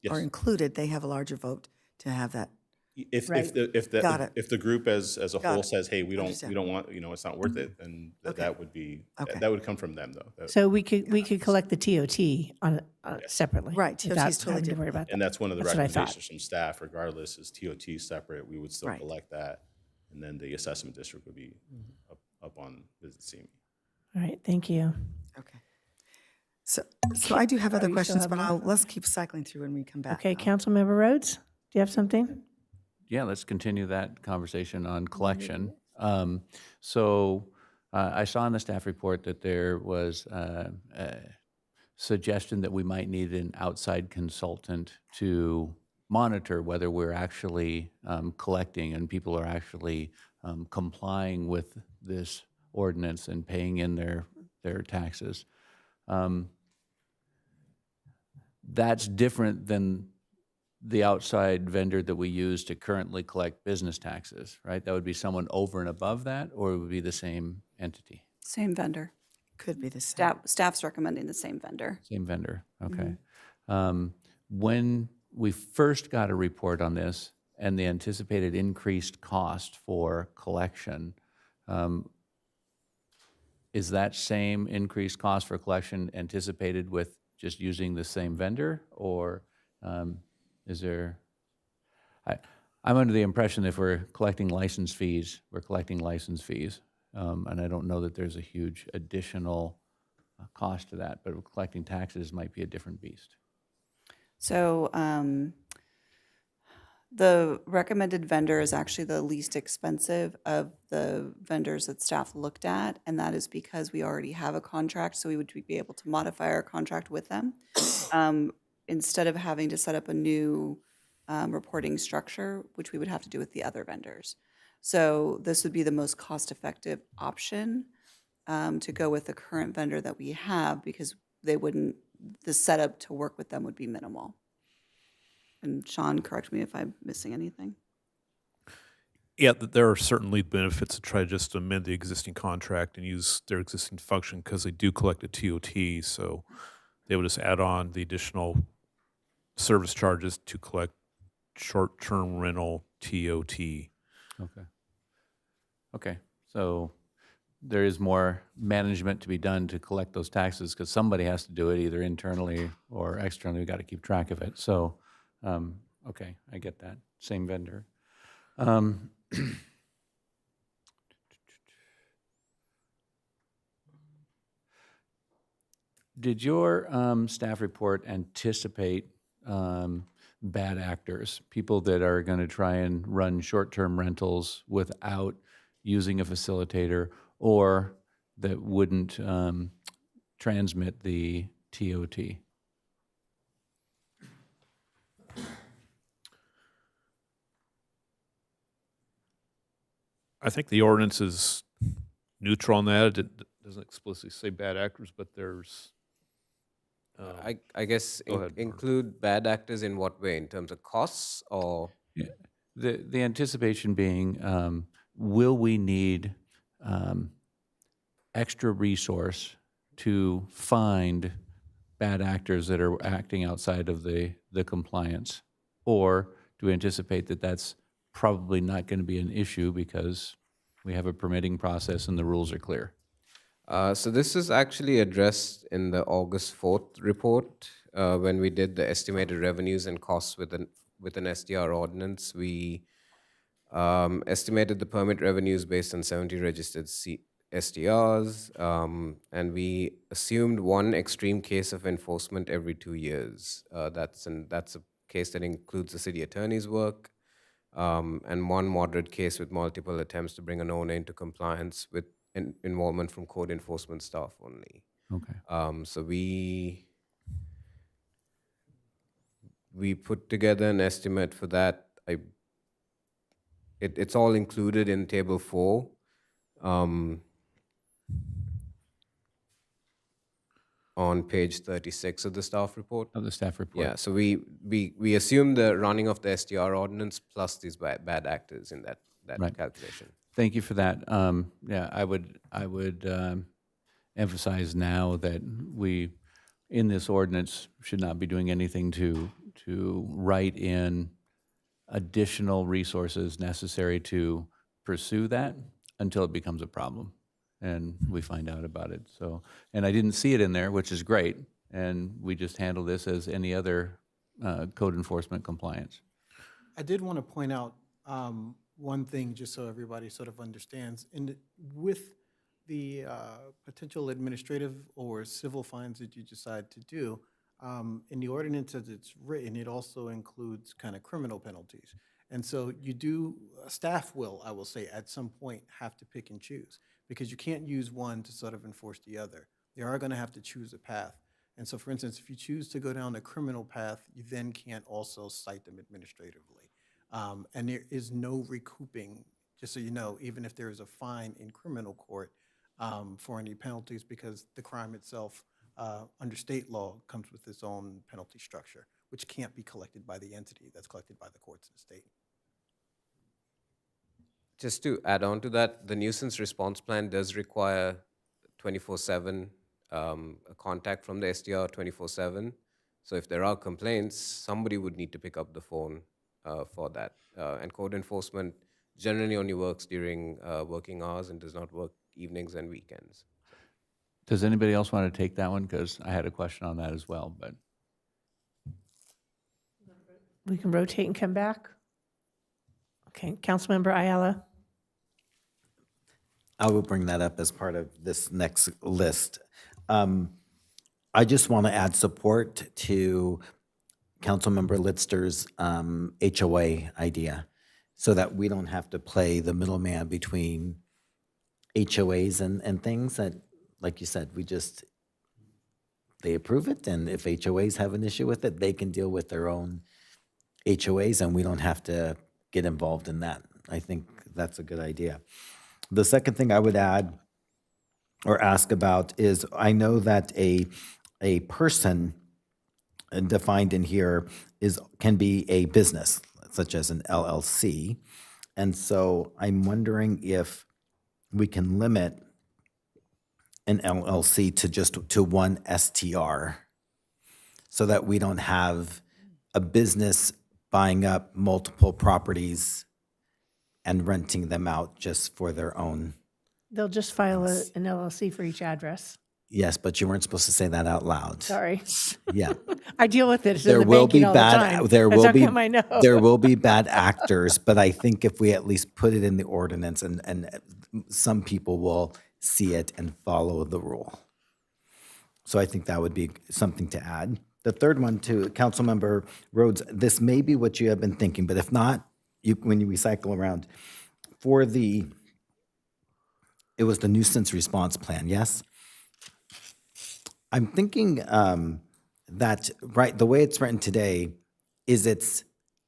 Yes. included, they have a larger vote to have that. If Right. Got it. if the group as a Got whole it. says, hey, we Understand. don't want, it's not worth it, then that would be, Okay. that would come from them, though. so we could collect the TOT on separately. Right, TOT is without totally having to worry different. about that. And that's one of the That's what I thought. recommendations from staff, regardless, is TOT separate, we would still Right. collect that. And then the assessment district would be up on Visit CME. All right, thank you. Okay. So I do have other you still questions, have but more? let's keep cycling through when we come back. Okay, Councilmember Rhodes, do you have something? Yeah, let's continue that conversation on collection. So I saw in the staff report that there was a suggestion that we might need an outside consultant to monitor whether we're actually collecting and people are actually complying with this ordinance and paying in their taxes. That's different than the outside vendor that we use to currently collect business taxes, right? That would be someone over and above that, or it would be the same entity? Same vendor. Could be the same. Staff's recommending the same vendor. Same vendor, okay. When we first got a report on this and the anticipated increased cost for collection, is that same increased cost for collection anticipated with just using the same vendor, or is there? I'm under the impression that if we're collecting license fees, we're collecting license fees, and I don't know that there's a huge additional cost to that, but collecting taxes might be a different beast. So the recommended vendor is actually the least expensive of the vendors that staff looked at, and that is because we already have a contract, so we would be able to modify our contract with them instead of having to set up a new reporting structure, which we would have to do with the other vendors. So this would be the most cost-effective option to go with the current vendor that we have, because the setup to work with them would be minimal. And Sean, correct me if I'm missing anything. Yeah, there are certainly benefits to try to just amend the existing contract and use their existing function, because they do collect a TOT, so they would just add on the additional service charges to collect short-term rental TOT. Okay. Okay, so there is more management to be done to collect those taxes, because somebody has to do it, either internally or externally. We've got to keep track of it. So, okay, I get that. Same vendor. Did your staff report anticipate bad actors, people that are going to try and run short-term rentals without using a facilitator, or that wouldn't transmit the TOT? I think the ordinance is neutral on that. It doesn't explicitly say bad actors, but there's. I guess Go ahead, Mark. include bad actors in what way? In terms of costs or? Yeah. The anticipation being, will we need extra resource to find bad actors that are acting outside of the compliance? Or do we anticipate that that's probably not going to be an issue because we have a permitting process and the rules are clear? So this is actually addressed in the August 4th report. When we did the estimated revenues and costs with an SDR ordinance, we estimated the permit revenues based on 70 registered SDRs, and we assumed one extreme case of enforcement every 2 years. That's a case that includes the city attorney's work, and one moderate case with multiple attempts to bring an owner into compliance with involvement from code enforcement staff only. Okay. So we put together an estimate for that. It's all included in Table 4. On page 36 of the staff report. Of the staff report. Yeah, so we assume the running of the SDR ordinance plus these bad actors in that Right. calculation. Thank you for that. Yeah, I would emphasize now that we, in this ordinance, should not be doing anything to write in additional resources necessary to pursue that until it becomes a problem and we find out about it. So, and I didn't see it in there, which is great. And we just handle this as any other code enforcement compliance. I did want to point out one thing, just so everybody sort of understands. With the potential administrative or civil fines that you decide to do, in the ordinance as it's written, it also includes kind of criminal penalties. And so you do, staff will, I will say, at some point have to pick and choose, because you can't use one to sort of enforce the other. They are going to have to choose a path. And so, for instance, if you choose to go down the criminal path, you then can't also cite them administratively. And there is no recouping, just so you know, even if there is a fine in criminal court for any penalties, because the crime itself, under state law, comes with its own penalty structure, which can't be collected by the entity. That's collected by the courts in the state. Just to add on to that, the nuisance response plan does require 24/7 a contact from the SDR 24/7. So if there are complaints, somebody would need to pick up the phone for that. And code enforcement generally only works during working hours and does not work evenings and weekends. Does anybody else want to take that one? Because I had a question on that as well, but. We can rotate and come back. Okay, Councilmember Ayala. I will bring that up as part of this next list. I just want to add support to Councilmember Litzter's HOA idea, so that we don't have to play the middleman between HOAs and things that, like you said, they approve it, and if HOAs have an issue with it, they can deal with their own HOAs, and we don't have to get involved in that. I think that's a good idea. The second thing I would add or ask about is, I know that a person defined in here can be a business, such as an LLC. And so I'm wondering if we can limit an LLC to one STR, so that we don't have a business buying up multiple properties and renting them out just for their own. They'll just file an LLC for each address. Yes, but you weren't supposed to say that out loud. Sorry. Yeah. I deal with it. It's There in the will be banking all the bad. time. There That's will how be. come I know. There will be bad actors, but I think if we at least put it in the ordinance, and some people will see it and follow the rule. So I think that would be something to add. The third one, to Councilmember Rhodes, this may be what you have been thinking, but if not, when you recycle around, it was the nuisance response plan, yes? I'm thinking that, right, the way it's written today is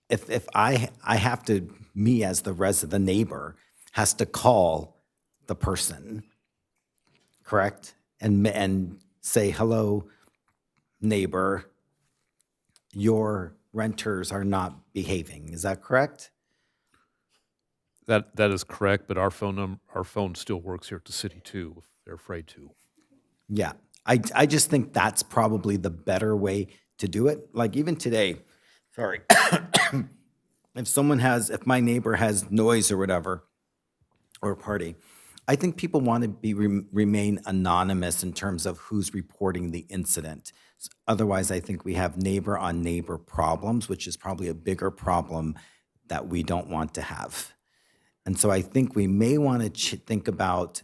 if I have to, me as the neighbor, has to call the person, correct? And say, hello, neighbor, your renters are not behaving. Is that correct? That is correct, but our phone still works here at the city too, if they're afraid to. Yeah, I just think that's probably the better way to do it. Like even today, sorry, if my neighbor has noise or whatever, or a party, I think people want to remain anonymous in terms of who's reporting the incident. Otherwise, I think we have neighbor on neighbor problems, which is probably a bigger problem that we don't want to have. And so I think we may want to think about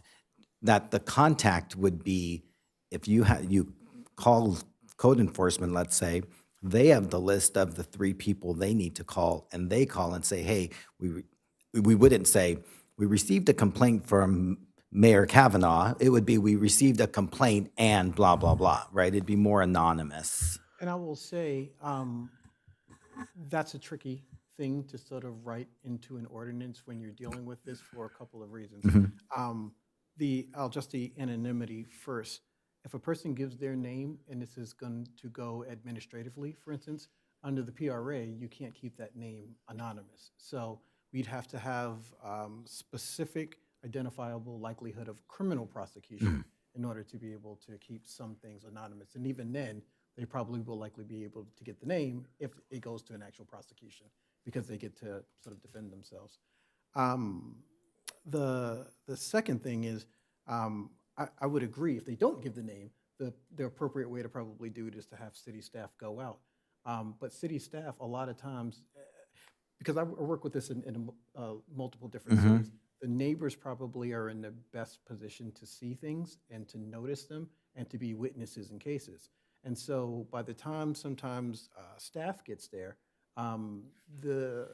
that the contact would be, if you call code enforcement, let's say, they have the list of the 3 people they need to call, and they call and say, hey, we wouldn't say, we received a complaint from Mayor Kavanaugh. It would be, we received a complaint and blah, blah, blah, right? It'd be more anonymous. And I will say, that's a tricky thing to sort of write into an ordinance when you're dealing with this for a couple of reasons. I'll just the anonymity first. If a person gives their name and this is going to go administratively, for instance, under the PRA, you can't keep that name anonymous. So we'd have to have specific identifiable likelihood of criminal prosecution in order to be able to keep some things anonymous. And even then, they probably will likely be able to get the name if it goes to an actual prosecution, because they get to sort of defend themselves. The second thing is, I would agree, if they don't give the name, the appropriate way to probably do it is to have city staff go out. But city staff, a lot of times, because I work with this in multiple different cities, the neighbors probably are in the best position to see things and to notice them and to be witnesses in cases. And so by the time sometimes staff gets there, they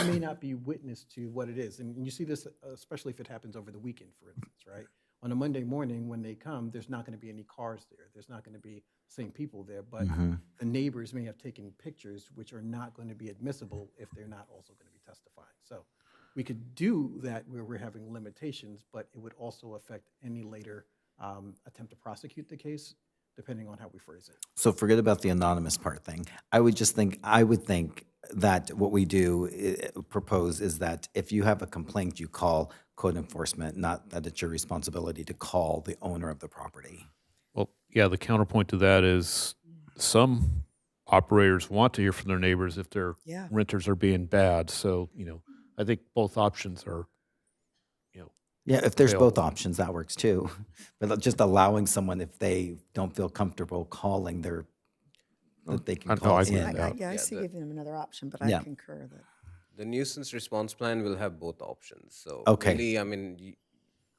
may not be witness to what it is. And you see this especially if it happens over the weekend, for instance, right? On a Monday morning when they come, there's not going to be any cars there. There's not going to be the same people there, but the neighbors may have taken pictures which are not going to be admissible if they're not also going to be testifying. So we could do that where we're having limitations, but it would also affect any later attempt to prosecute the case, depending on how we phrase it. So forget about the anonymous part thing. I would think that what we propose is that if you have a complaint, you call code enforcement, not that it's your responsibility to call the owner of the property. Well, yeah, the counterpoint to that is some operators want to hear from their neighbors if their renters are being bad. So, I think both options are, Yeah, if there's available. both options, that works too. But just allowing someone, if they don't feel comfortable calling that they can call in. I see giving them another option, but Yeah. I concur that. The nuisance response plan will have both options. So Okay. really, I mean,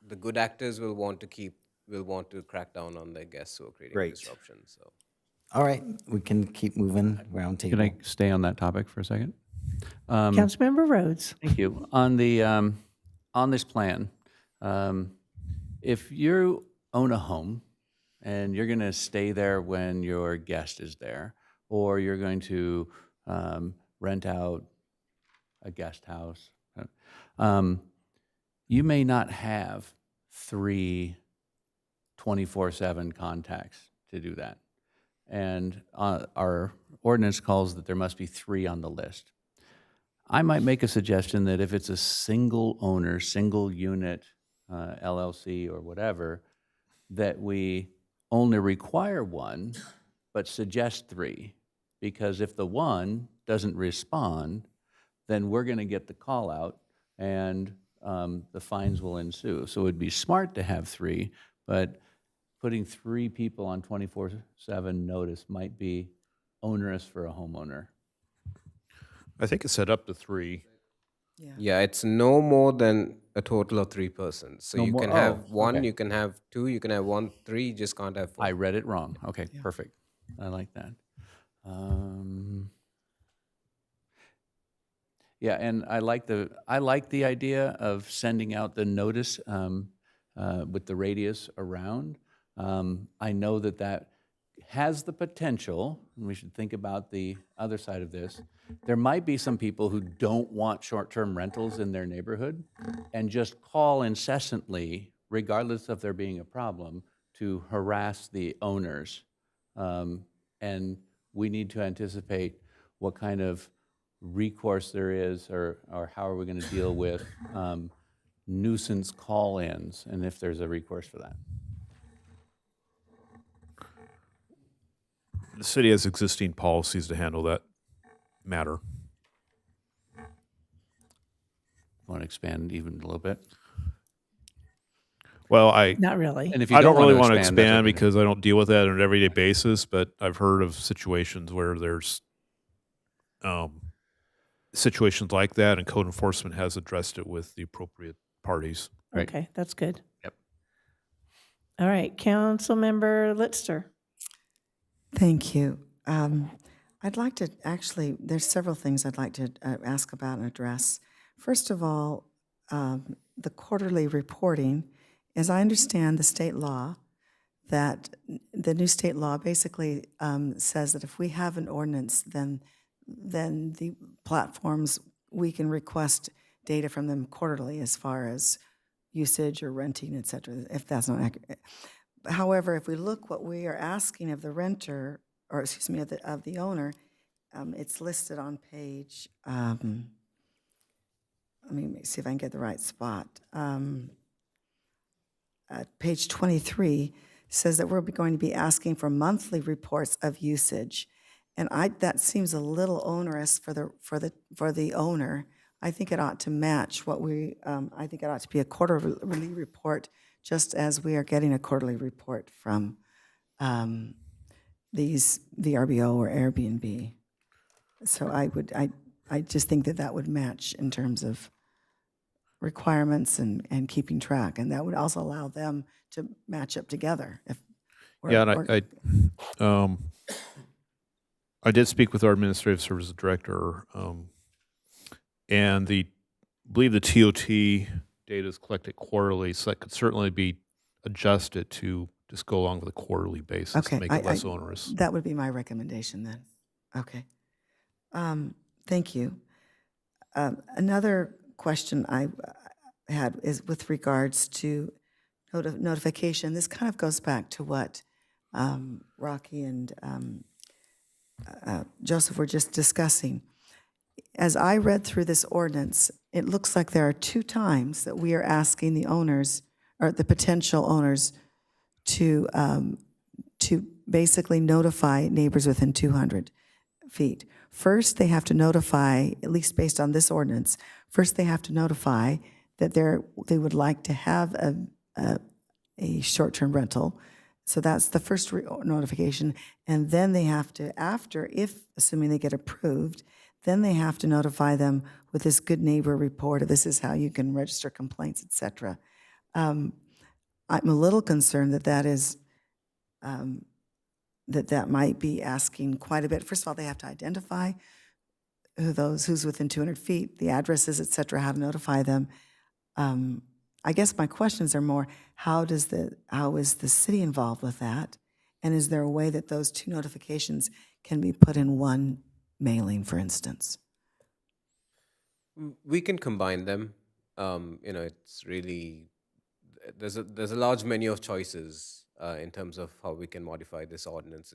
the good actors will want to crack down on their guests who are creating Great. disruption. So All right, we can keep moving round table. Can I stay on that topic for a second? Councilmember Rhodes. Thank you. On the, on this plan, if you own a home and you're going to stay there when your guest is there, or you're going to rent out a guest house, you may not have 3 24/7 contacts to do that. And our ordinance calls that there must be 3 on the list. I might make a suggestion that if it's a single owner, single unit, LLC or whatever, that we only require 1, but suggest 3. Because if the 1 doesn't respond, then we're going to get the call out and the fines will ensue. So it'd be smart to have 3, but putting 3 people on 24/7 notice might be onerous for a homeowner. I think it's set up to 3. yeah, it's no more than a total of 3 persons. So No you more- can have oh, 1, okay. you can have 2, you can have 1, 3. You just can't have 4. I read it wrong. Okay, perfect. I like that. Yeah, and I like the idea of sending out the notice with the radius around. I know that has the potential, and we should think about the other side of this, there might be some people who don't want short-term rentals in their neighborhood and just call incessantly, regardless of there being a problem, to harass the owners. And we need to anticipate what kind of recourse there is, or how are we going to deal with nuisance call-ins, and if there's a recourse for that. The city has existing policies to handle that matter. Want to expand even a little bit? Well, Not really. And if you I don't really want want to expand, that's expand okay. because I don't deal with that on an everyday basis, but I've heard of situations where there's situations like that, and code enforcement has addressed it with the appropriate parties. Right. Okay, that's good. Yep. All right, Councilmember Litster. Thank you. I'd like to, actually, there's several things I'd like to ask about and address. First of all, the quarterly reporting, as I understand the state law, that the new state law basically says that if we have an ordinance, then the platforms, we can request data from them quarterly as far as usage or renting, et cetera, if that's not accurate. However, if we look what we are asking of the renter, or excuse me, of the owner, it's listed on page, let me see if I can get the right spot. Page 23 says that we're going to be asking for monthly reports of usage. And that seems a little onerous for the owner. I think it ought to match what I think it ought to be a quarterly report, just as we are getting a quarterly report from these VRBO or Airbnb. So I just think that would match in terms of requirements and keeping track, and that would also allow them to match up together. I did speak with our administrative services director, and I believe the TOT data is collected quarterly, so that could certainly be adjusted to just go along with a quarterly basis to make it less onerous. That would be my recommendation then. Okay. Thank you. Another question I had is with regards to notification. This kind of goes back to what Rocky and Joseph were just discussing. As I read through this ordinance, it looks like there are 2 times that we are asking the owners, or the potential owners, to basically notify neighbors within 200 feet. First, they have to notify, at least based on this ordinance, first they have to notify that they would like to have a short-term rental. So that's the first notification. And then they have to, assuming they get approved, then they have to notify them with this good neighbor report, or this is how you can register complaints, et cetera. I'm a little concerned that is, that might be asking quite a bit. First of all, they have to identify who's within 200 feet, the addresses, et cetera, how to notify them. I guess my questions are more, how is the city involved with that? And is there a way that those 2 notifications can be put in one mailing, for instance? We can combine them. It's really, there's a large menu of choices in terms of how we can modify this ordinance.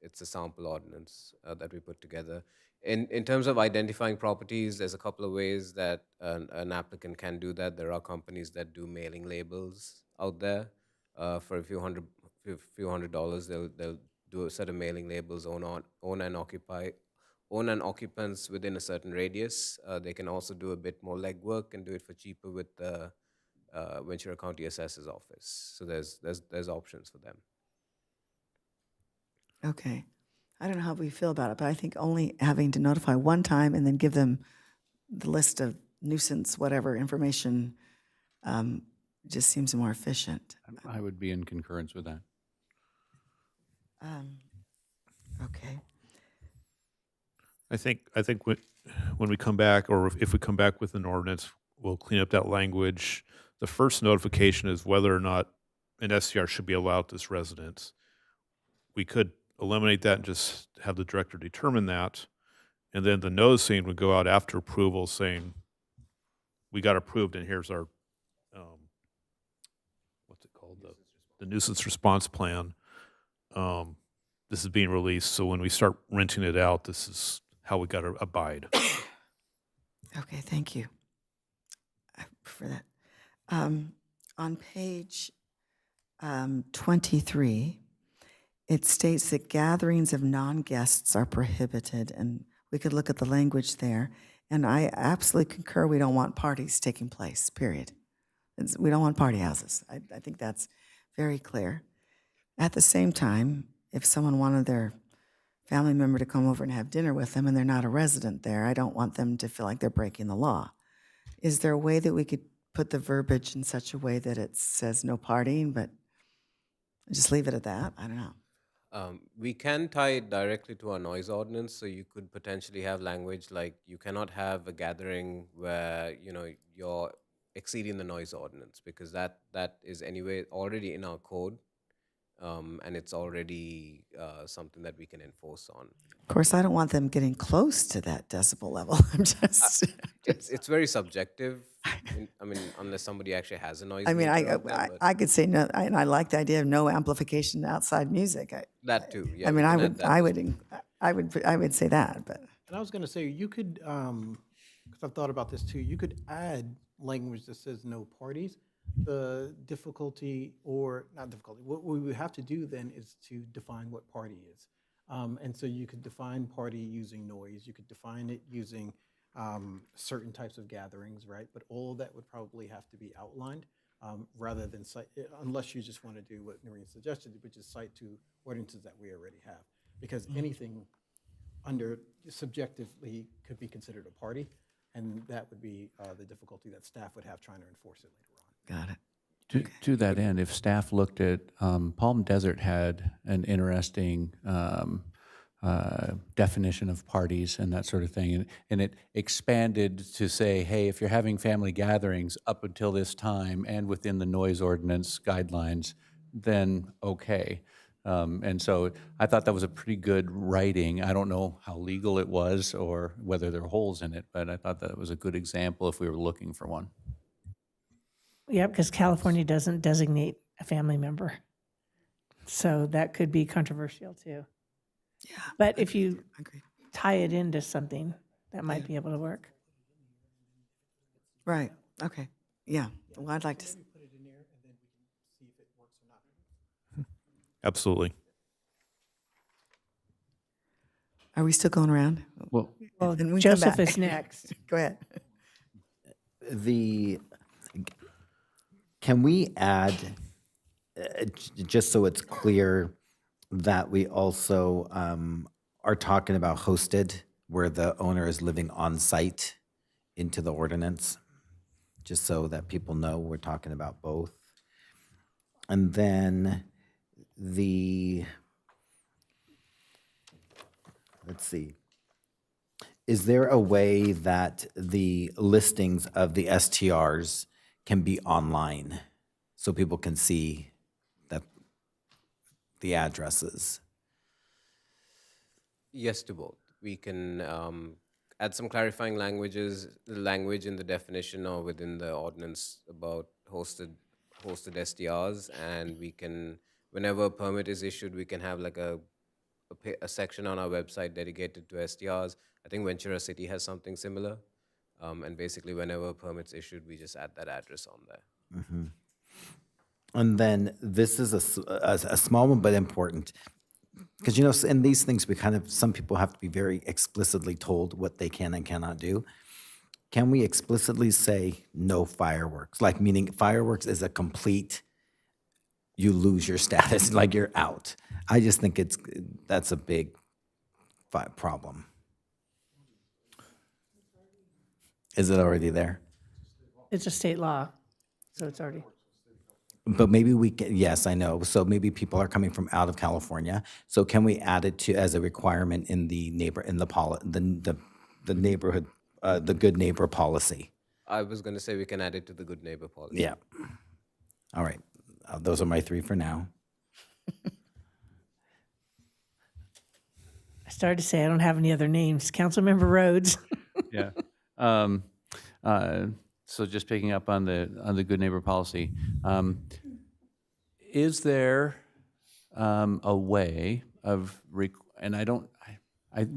It's a sample ordinance that we put together. In terms of identifying properties, there's a couple of ways that an applicant can do that. There are companies that do mailing labels out there. For a few hundred dollars, they'll do a set of mailing labels, own and occupants within a certain radius. They can also do a bit more legwork and do it for cheaper with the Ventura County Assessor's Office. So there's options for them. Okay. I don't know how we feel about it, but I think only having to notify one time and then give them the list of nuisance, whatever information, just seems more efficient. I would be in concurrence with that. Okay. I think when we come back, or if we come back with an ordinance, we'll clean up that language. The first notification is whether or not an STR should be allowed this residence. We could eliminate that and just have the director determine that. And then the noticing would go out after approval saying, we got approved and here's our, what's it called? The nuisance response plan. This is being released. So when we start renting it out, this is how we got to abide. Okay, thank you for that. On page 23, it states that gatherings of non-guests are prohibited, and we could look at the language there. And I absolutely concur, we don't want parties taking place, period. We don't want party houses. I think that's very clear. At the same time, if someone wanted their family member to come over and have dinner with them and they're not a resident there, I don't want them to feel like they're breaking the law. Is there a way that we could put the verbiage in such a way that it says no partying, but just leave it at that? I don't know. We can tie it directly to our noise ordinance, so you could potentially have language like you cannot have a gathering where, you know, you're exceeding the noise ordinance, because that is anyway already in our code, and it's already something that we can enforce on. Of course, I don't want them getting close to that decibel level. I'm just. It's very subjective. I mean, unless somebody actually has a noise. I mean, meter out there, but I could say no, and I like the idea of no amplification outside music. that too. Yeah, I we mean, can add that as I would say that, but And I was going to say, you could, because I've thought about this too, you could add language that says no parties. The difficulty, or not difficulty, what we would have to do then is to define what party is. And so you could define party using noise, you could define it using certain types of gatherings, right? But all of that would probably have to be outlined rather than cite, unless you just want to do what Noreen suggested, which is cite to ordinances that we already have. Because anything under subjectively could be considered a party, and that would be the difficulty that staff would have trying to enforce it later on. got it. To that end, if staff looked at, Palm Desert had an interesting definition of parties and that sort of thing, and it expanded to say, hey, if you're having family gatherings up until this time and within the noise ordinance guidelines, then okay. And so I thought that was a pretty good writing. I don't know how legal it was or whether there are holes in it, but I thought that was a good example if we were looking for one. Yeah, because California doesn't designate a family member. So that could be controversial too. Yeah. But if you Agreed. tie it into something, that might be able to work. Right, okay, yeah. Well, I'd like to, Absolutely. are we still going around? Well, Well, And we come Joseph back. is next. Go ahead. Can we add, just so it's clear, that we also are talking about hosted, where the owner is living on site, into the ordinance, just so that people know we're talking about both. And then let's see. Is there a way that the listings of the STRs can be online so people can see that the addresses? Yes to both. We can add some clarifying language in the definition or within the ordinance about hosted STRs, and we can, whenever a permit is issued, we can have like a section on our website dedicated to STRs. I think Ventura City has something similar, and basically whenever a permit's issued, we just add that address on there. Mm-hmm. And then this is a small one, but important. Because, you know, in these things, some people have to be very explicitly told what they can and cannot do. Can we explicitly say no fireworks? Like, meaning fireworks is a complete, you lose your status, like you're out. I just think that's a big problem. Is it already there? It's a state law, so it's already. But maybe we can, yes, I know. So maybe people are coming from out of California. So can we add it as a requirement in the neighborhood, the good neighbor policy? I was going to say we can add it to the good neighbor policy. Yeah. All right. Those are my three for now. I started to say I don't have any other names. Councilmember Rhodes. Yeah. So just picking up on the good neighbor policy, is there a way of, and I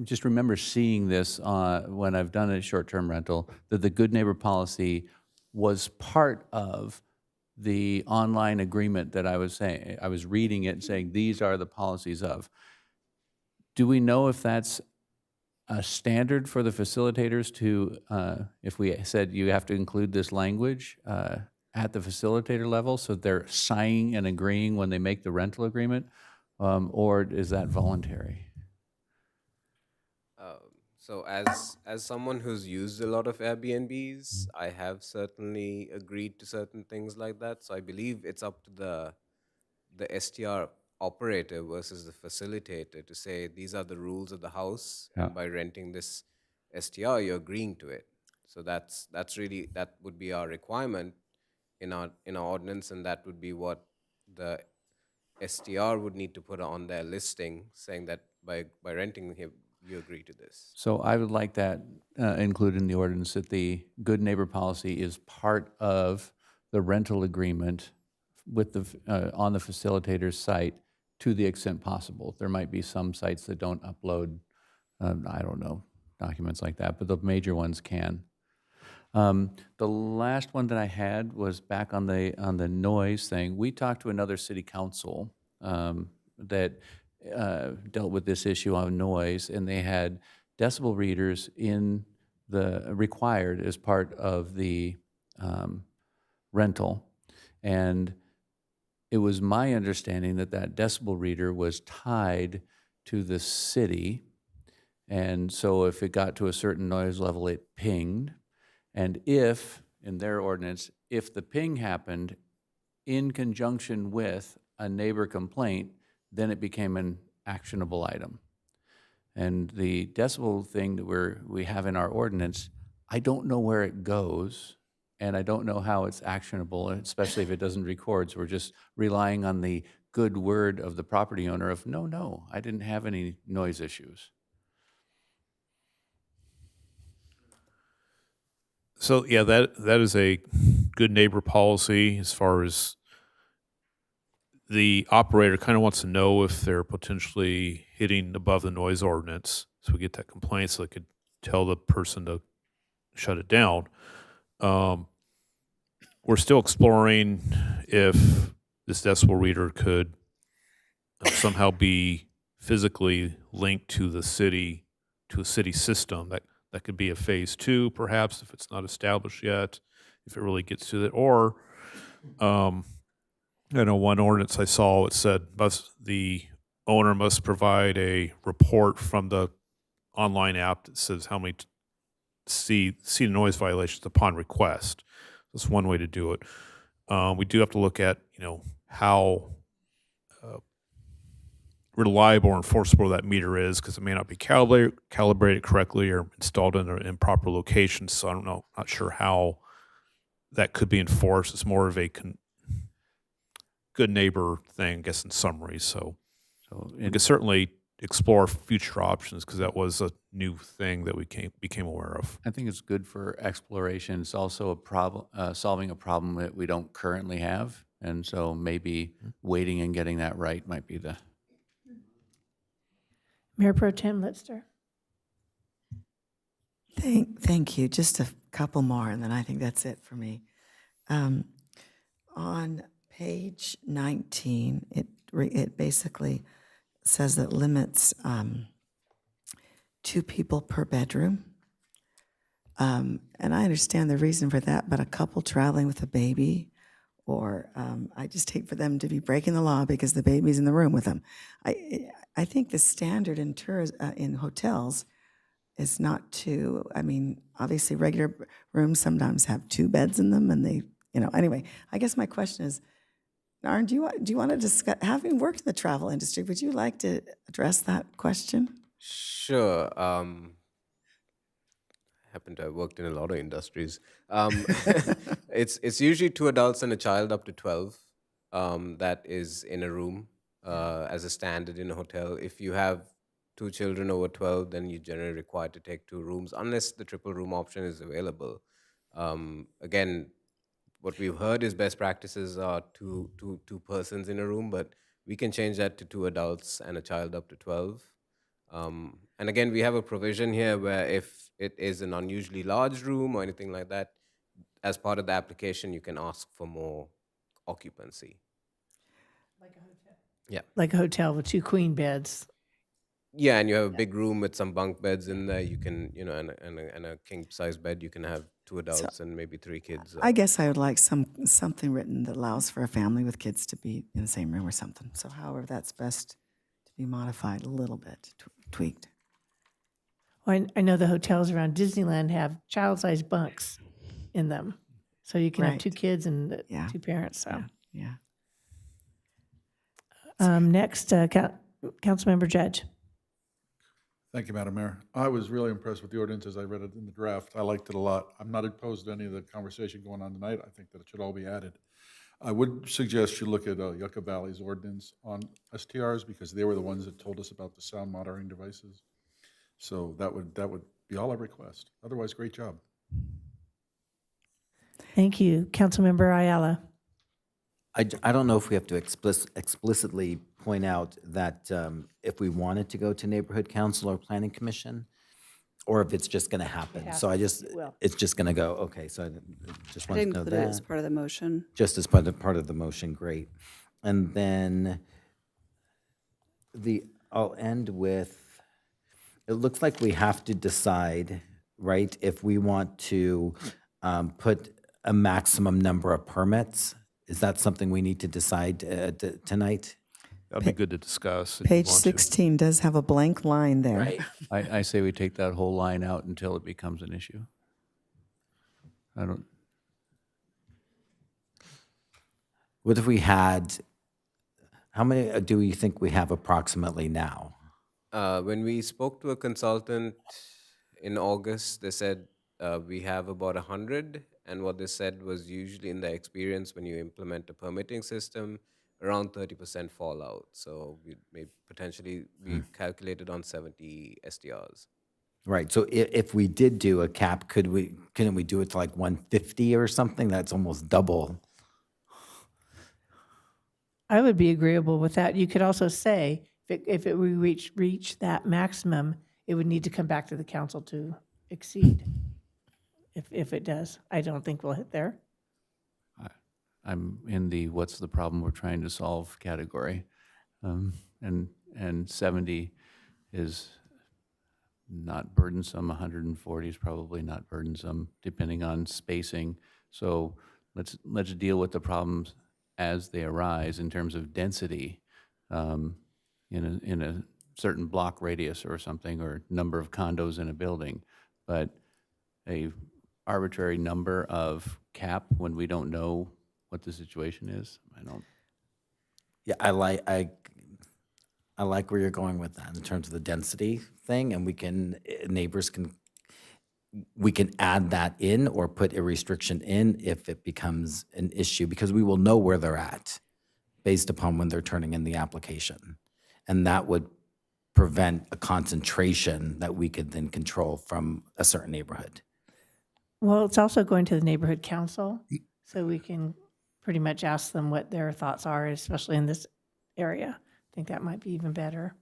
just remember seeing this when I've done a short-term rental, that the good neighbor policy was part of the online agreement that I was saying. I was reading it and saying, these are the policies of. Do we know if that's a standard for the facilitators to, if we said you have to include this language at the facilitator level, so they're signing and agreeing when they make the rental agreement, or is that voluntary? So as someone who's used a lot of Airbnbs, I have certainly agreed to certain things like that. So I believe it's up to the STR operator versus the facilitator to say these are the rules of the house, Yeah. and by renting this STR, you're agreeing to it. So that would be our requirement in our ordinance, and that would be what the STR would need to put on their listing, saying that by renting here, you agree to this. So I would like that included in the ordinance, that the good neighbor policy is part of the rental agreement with on the facilitator's site to the extent possible. There might be some sites that don't upload, I don't know, documents like that, but the major ones can. The last one that I had was back on the noise thing. We talked to another city council that dealt with this issue on noise, and they had decibel readers required as part of the rental. And it was my understanding that decibel reader was tied to the city. And so if it got to a certain noise level, it pinged. And if, in their ordinance, if the ping happened in conjunction with a neighbor complaint, then it became an actionable item. And the decibel thing that we have in our ordinance, I don't know where it goes, and I don't know how it's actionable, especially if it doesn't record. So we're just relying on the good word of the property owner of, no, I didn't have any noise issues. So yeah, that is a good neighbor policy as far as the operator kind of wants to know if they're potentially hitting above the noise ordinance. So we get that complaint so they could tell the person to shut it down. We're still exploring if this decibel reader could somehow be physically linked to the city, to a city system. That could be a phase 2, perhaps, if it's not established yet, if it really gets to it. Or, I know one ordinance I saw, it said the owner must provide a report from the online app that says how many see noise violations upon request. That's one way to do it. We do have to look at, how reliable or enforceable that meter is, because it may not be calibrated correctly or installed in an improper location. So I don't know, not sure how that could be enforced. It's more of a good neighbor thing, I guess, in summary. So we could certainly explore future options, because that was a new thing that we became aware of. I think it's good for exploration. It's also a problem, solving a problem that we don't currently have. And so maybe waiting and getting that right might be the... Mayor Pro Tem Litster. Thank you. Just a couple more, and then I think that's it for me. On page 19, it basically says that limits 2 people per bedroom. And I understand the reason for that, but a couple traveling with a baby, or I just hate for them to be breaking the law because the baby's in the room with them. I think the standard in hotels is not to, obviously regular rooms sometimes have 2 beds in them, and they, anyway, I guess my question is, Narn, do you want to discuss, having worked in the travel industry, would you like to address that question? Sure. I happen to have worked in a lot of industries. It's usually 2 adults and a child up to 12 that is in a room as a standard in a hotel. If you have two children over 12, then you're generally required to take 2 rooms, unless the triple room option is available. Again, what we've heard is best practices are two persons in a room, but we can change that to 2 adults and a child up to 12. And again, we have a provision here where if it is an unusually large room or anything like that, as part of the application, you can ask for more occupancy. Yeah. Like a hotel with 2 queen beds. Yeah, and you have a big room with some bunk beds in there. You can, and a king size bed. You can have 2 adults and maybe 3 kids. I guess I would like something written that allows for a family with kids to be in the same room or something. So however that's best to be modified a little bit, tweaked. Well, I know the hotels around Disneyland have child-sized bunks in them. So you can have Right. 2 kids and 2 parents, so. Yeah. Next, Councilmember Judge. Thank you, Madam Mayor. I was really impressed with the ordinance as I read it in the draft. I liked it a lot. I'm not opposed to any of the conversation going on tonight. I think that it should all be added. I would suggest you look at Yucca Valley's ordinance on STRs because they were the ones that told us about the sound monitoring devices. So that would be all I request. Otherwise, great job. Thank you. Councilmember Ayala. I don't know if we have to explicitly point out that if we wanted to go to neighborhood council or planning commission, or if it's just going to happen. So it's just going to go, okay, so I just I wanted to didn't know include it as that. part of the motion. Just as part of the motion, great. And then I'll end with, it looks like we have to decide, right, if we want to put a maximum number of permits. Is that something we need to decide tonight? That'd be good to discuss. if you Page want to. 16 does have a blank line there. Right. I say we take that whole line out until it becomes an issue. What if we had, how many do you think we have approximately now? When we spoke to a consultant in August, they said we have about 100. And what they said was usually in their experience, when you implement a permitting system, around 30% fallout. So we may potentially be calculated on 70 SDRs. Right, so if we did do a cap, couldn't we do it to like 150 or something? That's almost double. I would be agreeable with that. You could also say, if we reach that maximum, it would need to come back to the council to exceed. If it does, I don't think we'll hit there. I'm in the what's the problem we're trying to solve category. And 70 is not burdensome, 140 is probably not burdensome, depending on spacing. So let's deal with the problems as they arise in terms of density in a certain block radius or something, or number of condos in a building. But a arbitrary number of cap when we don't know what the situation is, I don't. Yeah, I like where you're going with that in terms of the density thing, and we can add that in or put a restriction in if it becomes an issue, because we will know where they're at based upon when they're turning in the application. And that would prevent a concentration that we could then control from a certain neighborhood. Well, it's also going to the neighborhood council, so we can pretty much ask them what their thoughts are, especially in this area. I think that might be even better.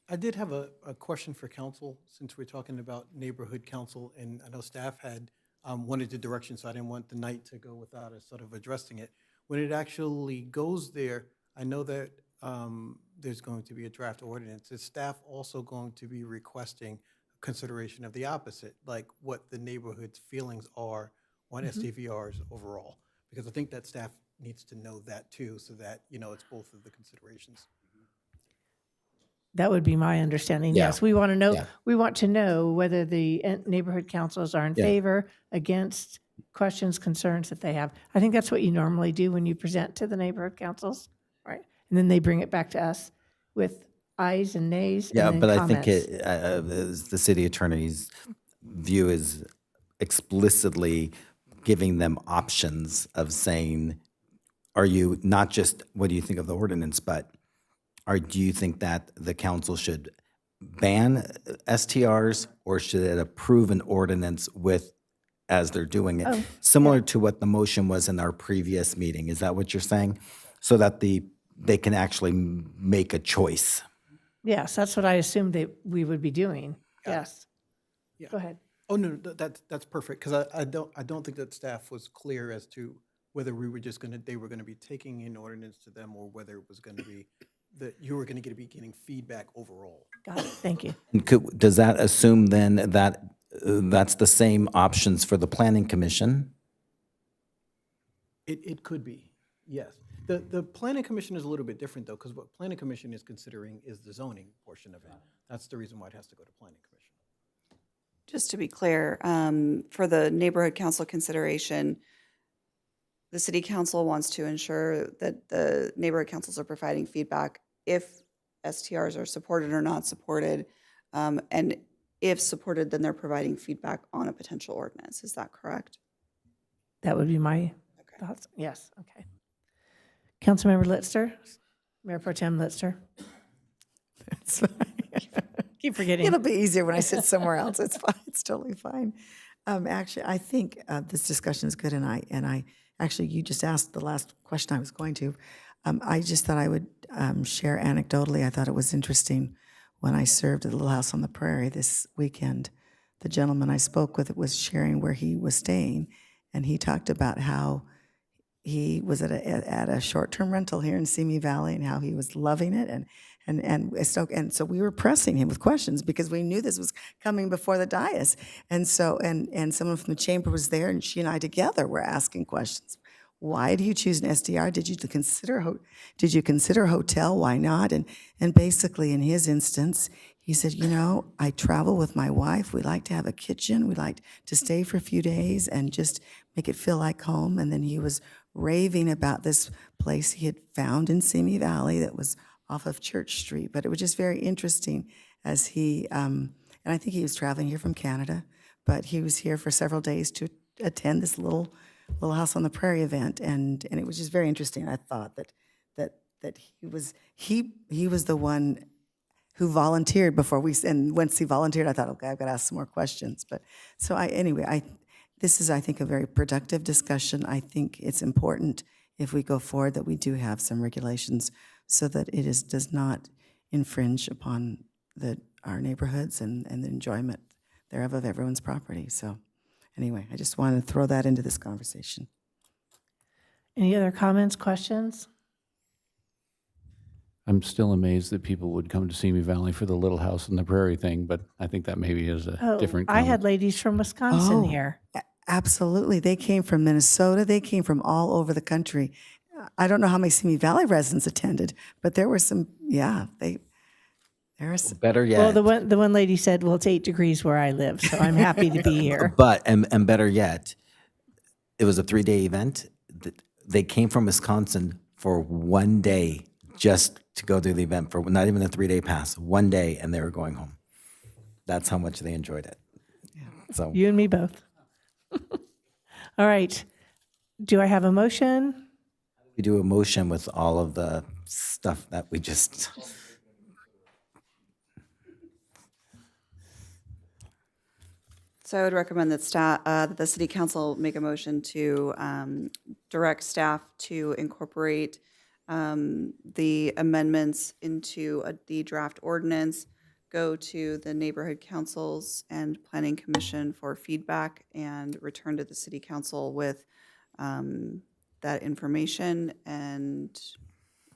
I did have a question for council, since we're talking about neighborhood council, and I know staff had wanted the direction, so I didn't want the night to go without us sort of addressing it. When it actually goes there, I know that there's going to be a draft ordinance. Is staff also going to be requesting consideration of the opposite, like what the neighborhood's feelings are on STVRs overall? Because I think that staff needs to know that too, so that, it's both of the considerations. That would be my understanding. Yeah. Yes, we want to know. Yeah. We want to know whether the neighborhood councils are in Yeah. favor, against, questions, concerns that they have. I think that's what you normally do when you present to the neighborhood councils, right? And then they bring it back to us with ayes and nays. Yeah, and then but I think comments. the city attorney's view is explicitly giving them options of saying, are you, not just what do you think of the ordinance, but do you think that the council should ban STRs, or should it approve an ordinance with, as they're doing it? Oh, Similar to what the motion was in our previous meeting, is that what you're saying? So that they can actually make a choice? Yes, that's what I assumed that we would be doing. Yes. Yeah. Go ahead. Oh, no, that's perfect, because I don't think that staff was clear as to whether we were just they were gonna be taking an ordinance to them, or whether it was gonna be that you were gonna be getting feedback overall. Got it. Thank you. And does that assume then that that's the same options for the planning commission? It could be, yes. The planning commission is a little bit different, though, because what planning commission is considering is the zoning portion of it. That's the reason why it has to go to planning commission. Just to be clear, for the neighborhood council consideration, the city council wants to ensure that the neighborhood councils are providing feedback if STRs are supported or not supported. And if supported, then they're providing feedback on a potential ordinance. Is that correct? That would be my thoughts. Yes, okay. Councilmember Litster, Mayor Pro Tem Litster. Keep forgetting. It'll be easier when I sit somewhere else. It's fine. It's totally fine. Actually, I think this discussion is good, and I actually, you just asked the last question I was going to. I just thought I would share anecdotally. I thought it was interesting when I served at the Little House on the Prairie this weekend. The gentleman I spoke with was sharing where he was staying, and he talked about how he was at a short-term rental here in Simi Valley, and how he was loving it, and so we were pressing him with questions because we knew this was coming before the dais, and so and someone from the chamber was there, and she and I together were asking questions. Why do you choose an SDR? Did you consider hotel? Why not? And basically, in his instance, he said, I travel with my wife. We like to have a kitchen. We like to stay for a few days and just make it feel like home. And then he was raving about this place he had found in Simi Valley that was off of Church Street. But it was just very interesting as he, and I think he was traveling here from Canada, but he was here for several days to attend this Little House on the Prairie event, and it was just very interesting. I thought that he was the one who volunteered before and once he volunteered, I thought, okay, I've got to ask some more questions. But so this is, I think, a very productive discussion. I think it's important if we go forward that we do have some regulations so that it does not infringe upon our neighborhoods and the enjoyment thereof of everyone's property. So anyway, I just wanted to throw that into this conversation. Any other comments, questions? I'm still amazed that people would come to Simi Valley for the Little House on the Prairie thing, but I think that maybe is a different I comment. had ladies from Wisconsin here. Absolutely. They came from Minnesota. They came from all over the country. I don't know how many Simi Valley residents attended, but there were some, there was some. Better yet. Well, the one lady said, well, it's 8 degrees where I live, so I'm happy to be here. But, and better yet, it was a 3-day event. They came from Wisconsin for 1 day just to go do the event, for not even a 3-day pass, 1 day, and they were going home. That's how much they enjoyed it. So You and me both. All right. Do I have a motion? we do a motion with all of the stuff that we just. So I would recommend that that the city council make a motion to direct staff to incorporate the amendments into the draft ordinance, go to the neighborhood councils and planning commission for feedback, and return to the city council with that information and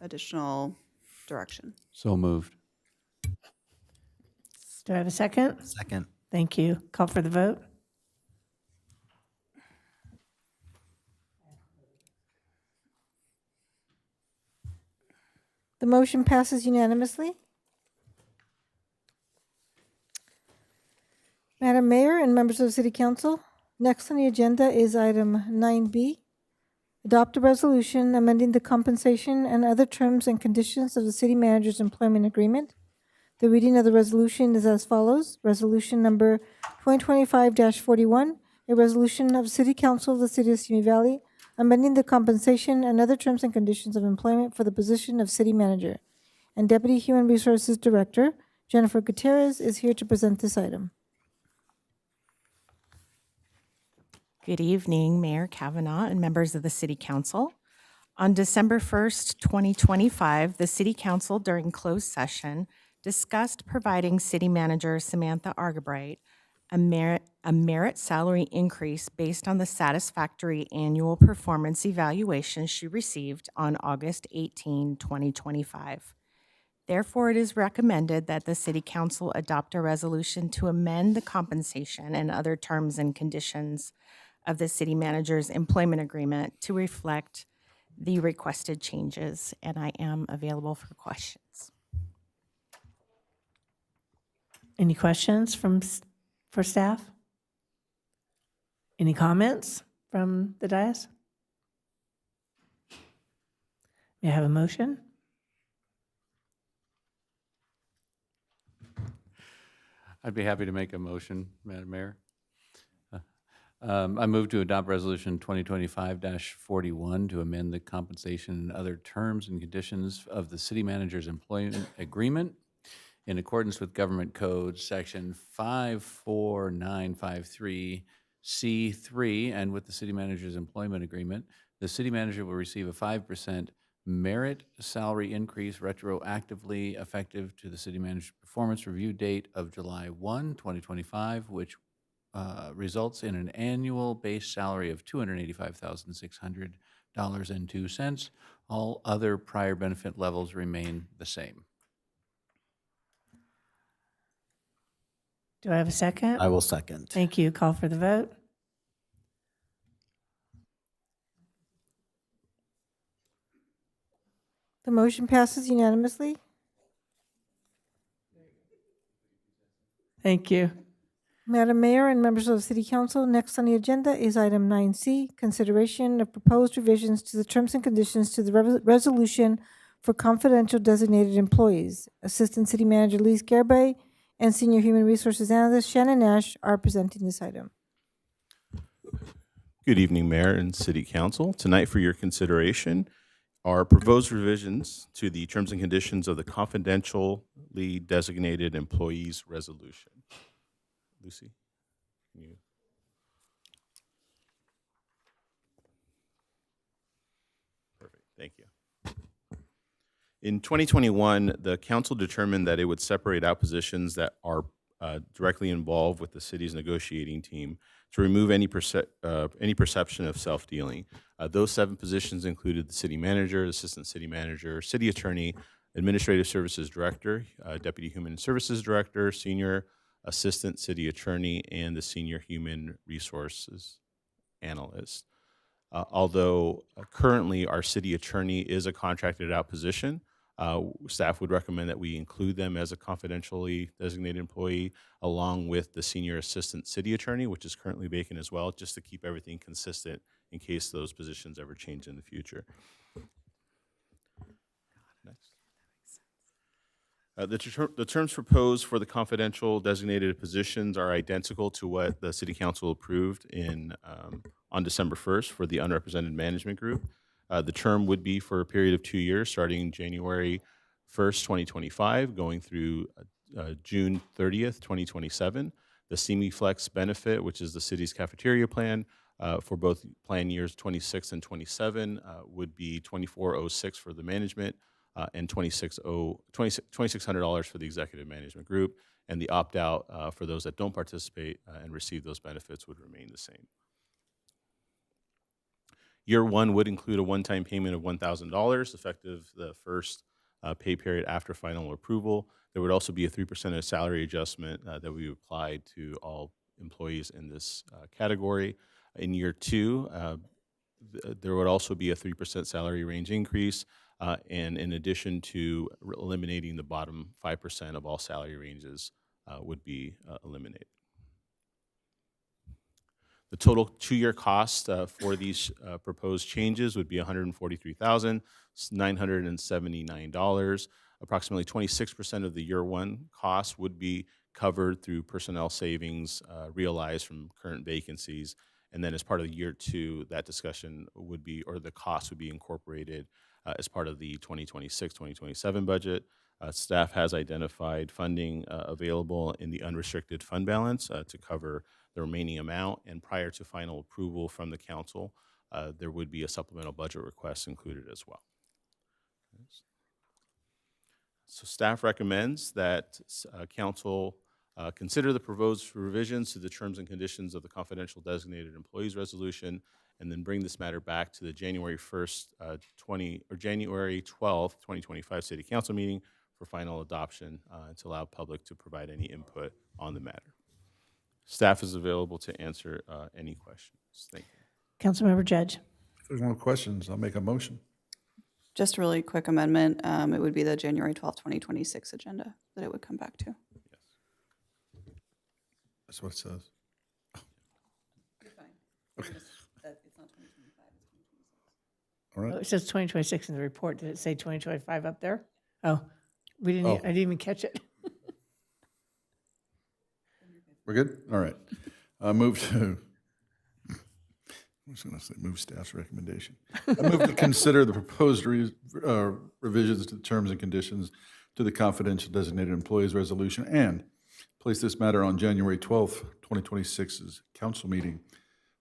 additional direction. So moved. Do I have a second? Second. Thank you. Call for the vote. The motion passes unanimously. Madam Mayor and members of the City Council, next on the agenda is item 9B. Adopt a resolution amending the compensation and other terms and conditions of the city manager's employment agreement. The reading of the resolution is as follows. Resolution number 2025-41, a resolution of City Council of the City of Simi Valley amending the compensation and other terms and conditions of employment for the position of city manager and deputy human resources director, Jennifer Gutierrez is here to present this item. Good evening, Mayor Kavanaugh and members of the City Council. On December 1st, 2025, the City Council during closed session discussed providing City Manager Samantha Argabright a merit salary increase based on the satisfactory annual performance evaluation she received on August 18, 2025. Therefore, it is recommended that the City Council adopt a resolution to amend the compensation and other terms and conditions of the City Manager's employment agreement to reflect the requested changes, and I am available for questions. Any questions for staff? Any comments from the dais? May I have a motion? I'd be happy to make a motion, Madam Mayor. I move to adopt Resolution 2025-41 to amend the compensation and other terms and conditions of the city manager's employment agreement in accordance with Government Code Section 54953C3 and with the city manager's employment agreement. The city manager will receive a 5% merit salary increase retroactively effective to the city manager's performance review date of July 1, 2025, which results in an annual base salary of $285,600.02. All other prior benefit levels remain the same. Do I have a second? I will second. Thank you. Call for the vote. The motion passes unanimously. Thank you. Madam Mayor and members of the City Council, next on the agenda is item 9C, consideration of proposed revisions to the terms and conditions to the resolution for confidential designated employees. Assistant City Manager Lise Gerbay and Senior Human Resources Analyst Shannon Nash are presenting this item. Good evening, Mayor and City Council. Tonight for your consideration are proposed revisions to the terms and conditions of the confidentially designated employees resolution. Lucy, can you? Perfect, thank you. In 2021, the council determined that it would separate out positions that are directly involved with the city's negotiating team to remove any perception of self-dealing. Those 7 positions included the city manager, assistant city manager, city attorney, administrative services director, deputy human services director, senior assistant city attorney, and the senior human resources analyst. Although currently our city attorney is a contracted out position, staff would recommend that we include them as a confidentially designated employee along with the senior assistant city attorney, which is currently vacant as well, just to keep everything consistent in case those positions ever change in the future. Next. The terms proposed for the confidential designated positions are identical to what the City Council approved on December 1st for the unrepresented management group. The term would be for a period of 2 years, starting January 1st, 2025, going through June 30th, 2027. The CME-Flex benefit, which is the city's cafeteria plan, for both plan years 26 and 27, would be $2406 for the management, and $2,600 for the executive management group, and the opt-out for those that don't participate and receive those benefits would remain the same. Year 1 would include a one-time payment of $1,000 effective the first pay period after final approval. There would also be a 3% salary adjustment that we applied to all employees in this category. In year 2, there would also be a 3% salary range increase, and in addition to eliminating the bottom 5% of all salary ranges would be eliminated. The total 2-year cost for these proposed changes would be $143,979. Approximately 26% of the year 1 cost would be covered through personnel savings realized from current vacancies. And then as part of the year 2, that discussion would be, or the cost would be incorporated as part of the 2026-2027 budget. Staff has identified funding available in the unrestricted fund balance to cover the remaining amount, and prior to final approval from the council, there would be a supplemental budget request included as well. So staff recommends that council consider the proposed revisions to the terms and conditions of the confidential designated employees resolution, and then bring this matter back to the January 1st, January 12th, 2025 City Council meeting for final adoption and to allow public to provide any input on the matter. Staff is available to answer any questions. Thank you. Councilmember Judge. If there's no questions, I'll make a motion. Just a really quick amendment. It would be the January 12th, 2026 agenda that it would come back to. That's what it says. You're fine. Okay. It's not 2025, it's 2026. All right. Oh, it says 2026 in the report. Did it say 2025 up there? Oh, we didn't. Oh. I didn't even catch it. We're good? All right. Move to, I was going to say move staff's recommendation. I move to consider the proposed revisions to the terms and conditions to the confidential designated employees resolution and place this matter on January 12th, 2026's council meeting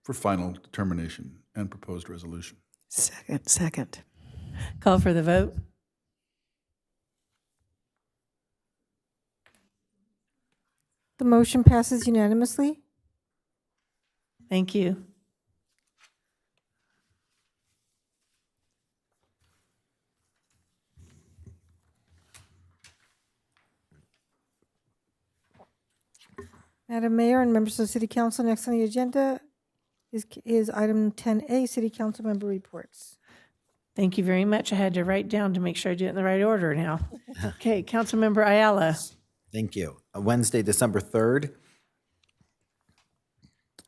for final determination and proposed resolution. Second. Call for the vote. The motion passes unanimously. Thank you. Madam Mayor and members of the City Council, next on the agenda is item 10A, City Council member reports. Thank you very much. I had to write down to make sure I do it in the right order now. Okay, Councilmember Ayala. Thank you. Wednesday, December 3rd,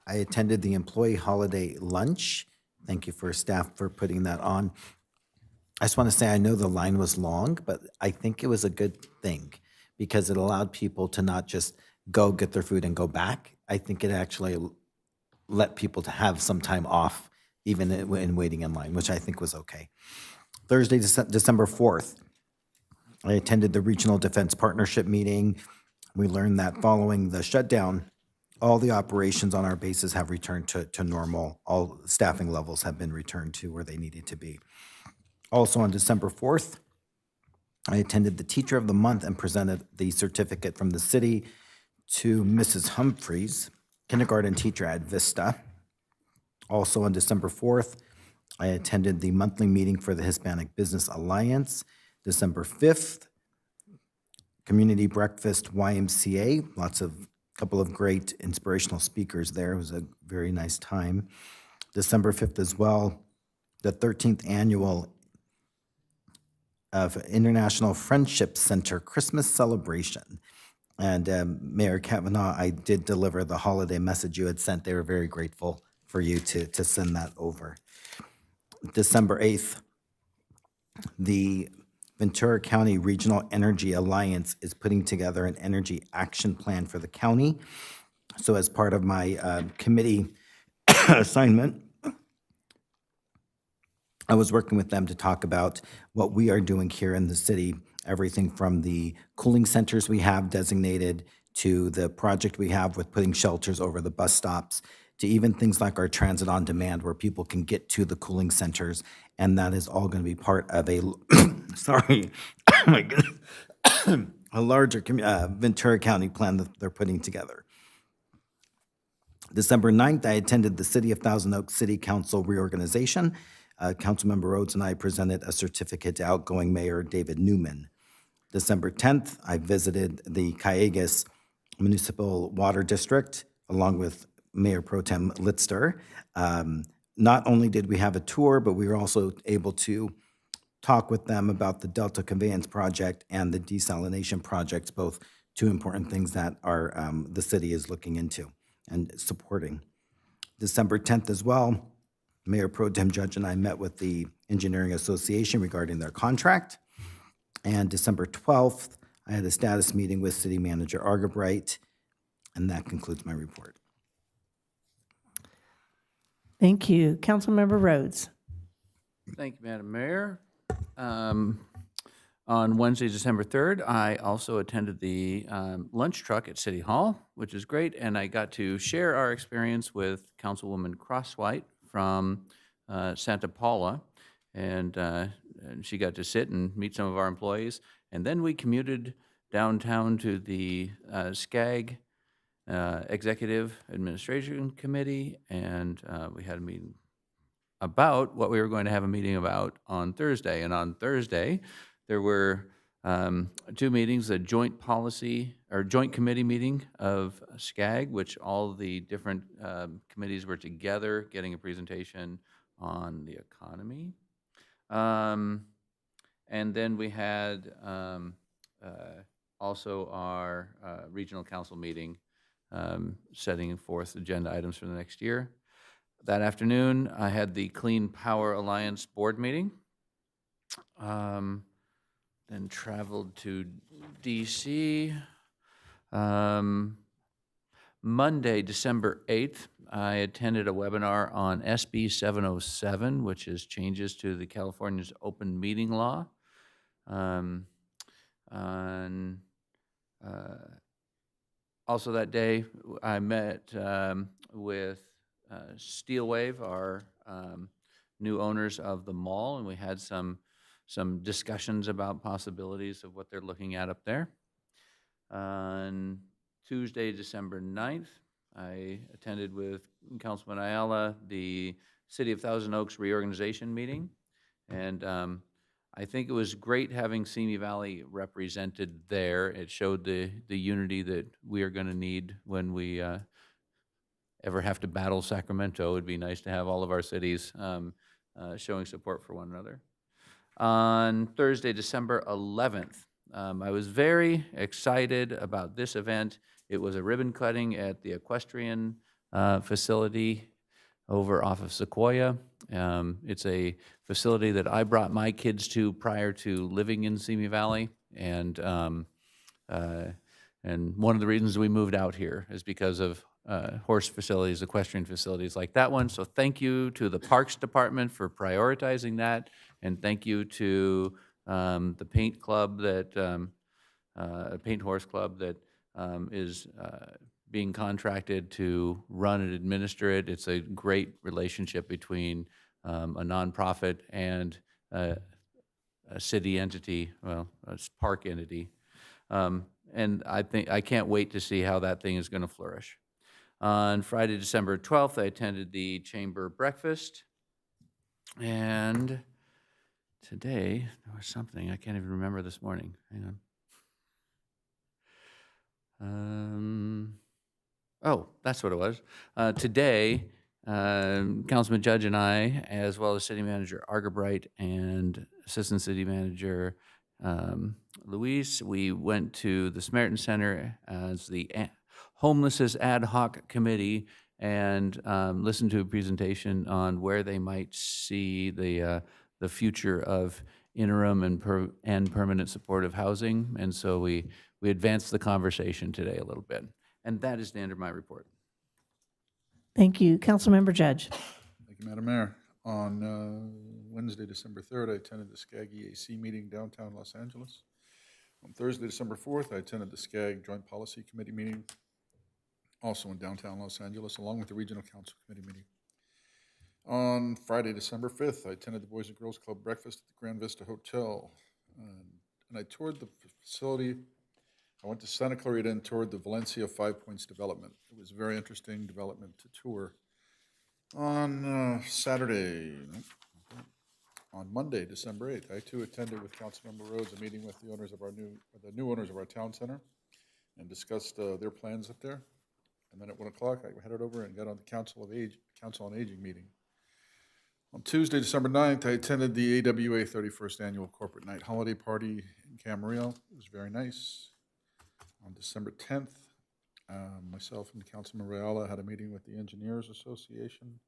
I attended the employee holiday lunch. Thank you for staff for putting that on. I just want to say I know the line was long, but I think it was a good thing because it allowed people to not just go get their food and go back. I think it actually let people to have some time off even in waiting in line, which I think was okay. Thursday, December 4th, I attended the Regional Defense Partnership meeting. We learned that following the shutdown, all the operations on our bases have returned to normal. All staffing levels have been returned to where they needed to be. Also on December 4th, I attended the Teacher of the Month and presented the certificate from the city to Mrs. Humphreys, kindergarten teacher at Vista. Also on December 4th, I attended the monthly meeting for the Hispanic Business Alliance. December 5th, community breakfast YMCA, couple of great inspirational speakers there. It was a very nice time. December 5th as well, the 13th annual of International Friendship Center Christmas celebration. And Mayor Kavanaugh, I did deliver the holiday message you had sent. They were very grateful for you to send that over. December 8th, the Ventura County Regional Energy Alliance is putting together an energy action plan for the county. So as part of my committee assignment, I was working with them to talk about what we are doing here in the city, everything from the cooling centers we have designated to the project we have with putting shelters over the bus stops, to even things like our transit on demand where people can get to the cooling centers. And that is all going to be part of a, sorry, oh my goodness, a larger Ventura County plan that they're putting together. December 9th, I attended the City of Thousand Oaks City Council reorganization. Councilmember Rhodes and I presented a certificate to outgoing Mayor David Newman. December 10th, I visited the Callegas Municipal Water District along with Mayor Pro Tem Litster. Not only did we have a tour, but we were also able to talk with them about the Delta Conveyance Project and the desalination projects, both two important things that the city is looking into and supporting. December 10th as well, Mayor Pro Tem Judge and I met with the Engineering Association regarding their contract. And December 12th, I had a status meeting with City Manager Argabright, and that concludes my report. Thank you. Councilmember Rhodes. Thank you, Madam Mayor. On Wednesday, December 3rd, I also attended the lunch truck at City Hall, which is great, and I got to share our experience with Councilwoman Crosswhite from Santa Paula, and she got to sit and meet some of our employees. And then we commuted downtown to the SCAG Executive Administration Committee, and we had a meeting about what we were going to have a meeting about on Thursday. And on Thursday, there were 2 meetings, a joint policy or joint committee meeting of SCAG, which all the different committees were together getting a presentation on the economy. And then we had also our regional council meeting setting forth agenda items for the next year. That afternoon, I had the Clean Power Alliance board meeting. Then traveled to DC. Monday, December 8th, I attended a webinar on SB 707, which is changes to the California's open meeting law. Also that day, I met with Steel Wave, our new owners of the mall, and we had some discussions about possibilities of what they're looking at up there. On Tuesday, December 9th, I attended with Councilman Ayala the City of Thousand Oaks reorganization meeting, and I think it was great having Simi Valley represented there. It showed the unity that we are going to need when we ever have to battle Sacramento. It would be nice to have all of our cities showing support for one another. On Thursday, December 11th, I was very excited about this event. It was a ribbon cutting at the equestrian facility over off of Sequoia. It's a facility that I brought my kids to prior to living in Simi Valley, and one of the reasons we moved out here is because of horse facilities, equestrian facilities like that one. So thank you to the Parks Department for prioritizing that, and thank you to the paint club that, Paint Horse Club that is being contracted to run and administer it. It's a great relationship between a nonprofit and a city entity, well, a park entity. And I can't wait to see how that thing is going to flourish. On Friday, December 12th, I attended the chamber breakfast. And today, there was something I can't even remember this morning. Hang on. Oh, that's what it was. Today, Councilman Judge and I, as well as City Manager Argerbright and Assistant City Manager Luis, we went to the Samaritan Center as the Homelessness Ad Hoc Committee and listened to a presentation on where they might see the future of interim and permanent supportive housing. And so we advanced the conversation today a little bit. And that is the end of my report. Thank you. Councilmember Judge. Thank you, Madam Mayor. On Wednesday, December 3rd, I attended the SCAG EAC meeting downtown Los Angeles. On Thursday, December 4th, I attended the SCAG Joint Policy Committee meeting, also in downtown Los Angeles, along with the Regional Council Committee meeting. On Friday, December 5th, I attended the Boys and Girls Club breakfast at the Grand Vista Hotel, and I toured the facility. I went to Santa Clarita and toured the Valencia Five Points development. It was a very interesting development to tour. On Monday, December 8th, I too attended with Councilmember Rhodes a meeting with the owners of the new owners of our town center, and discussed their plans up there. And then at 1 o'clock, I headed over and got on the Council on Aging meeting. On Tuesday, December 9th, I attended the AWA 31st Annual Corporate Night Holiday Party in Camarillo. It was very nice. On December 10th, myself and Councilman Ayala had a meeting with the Engineers Association.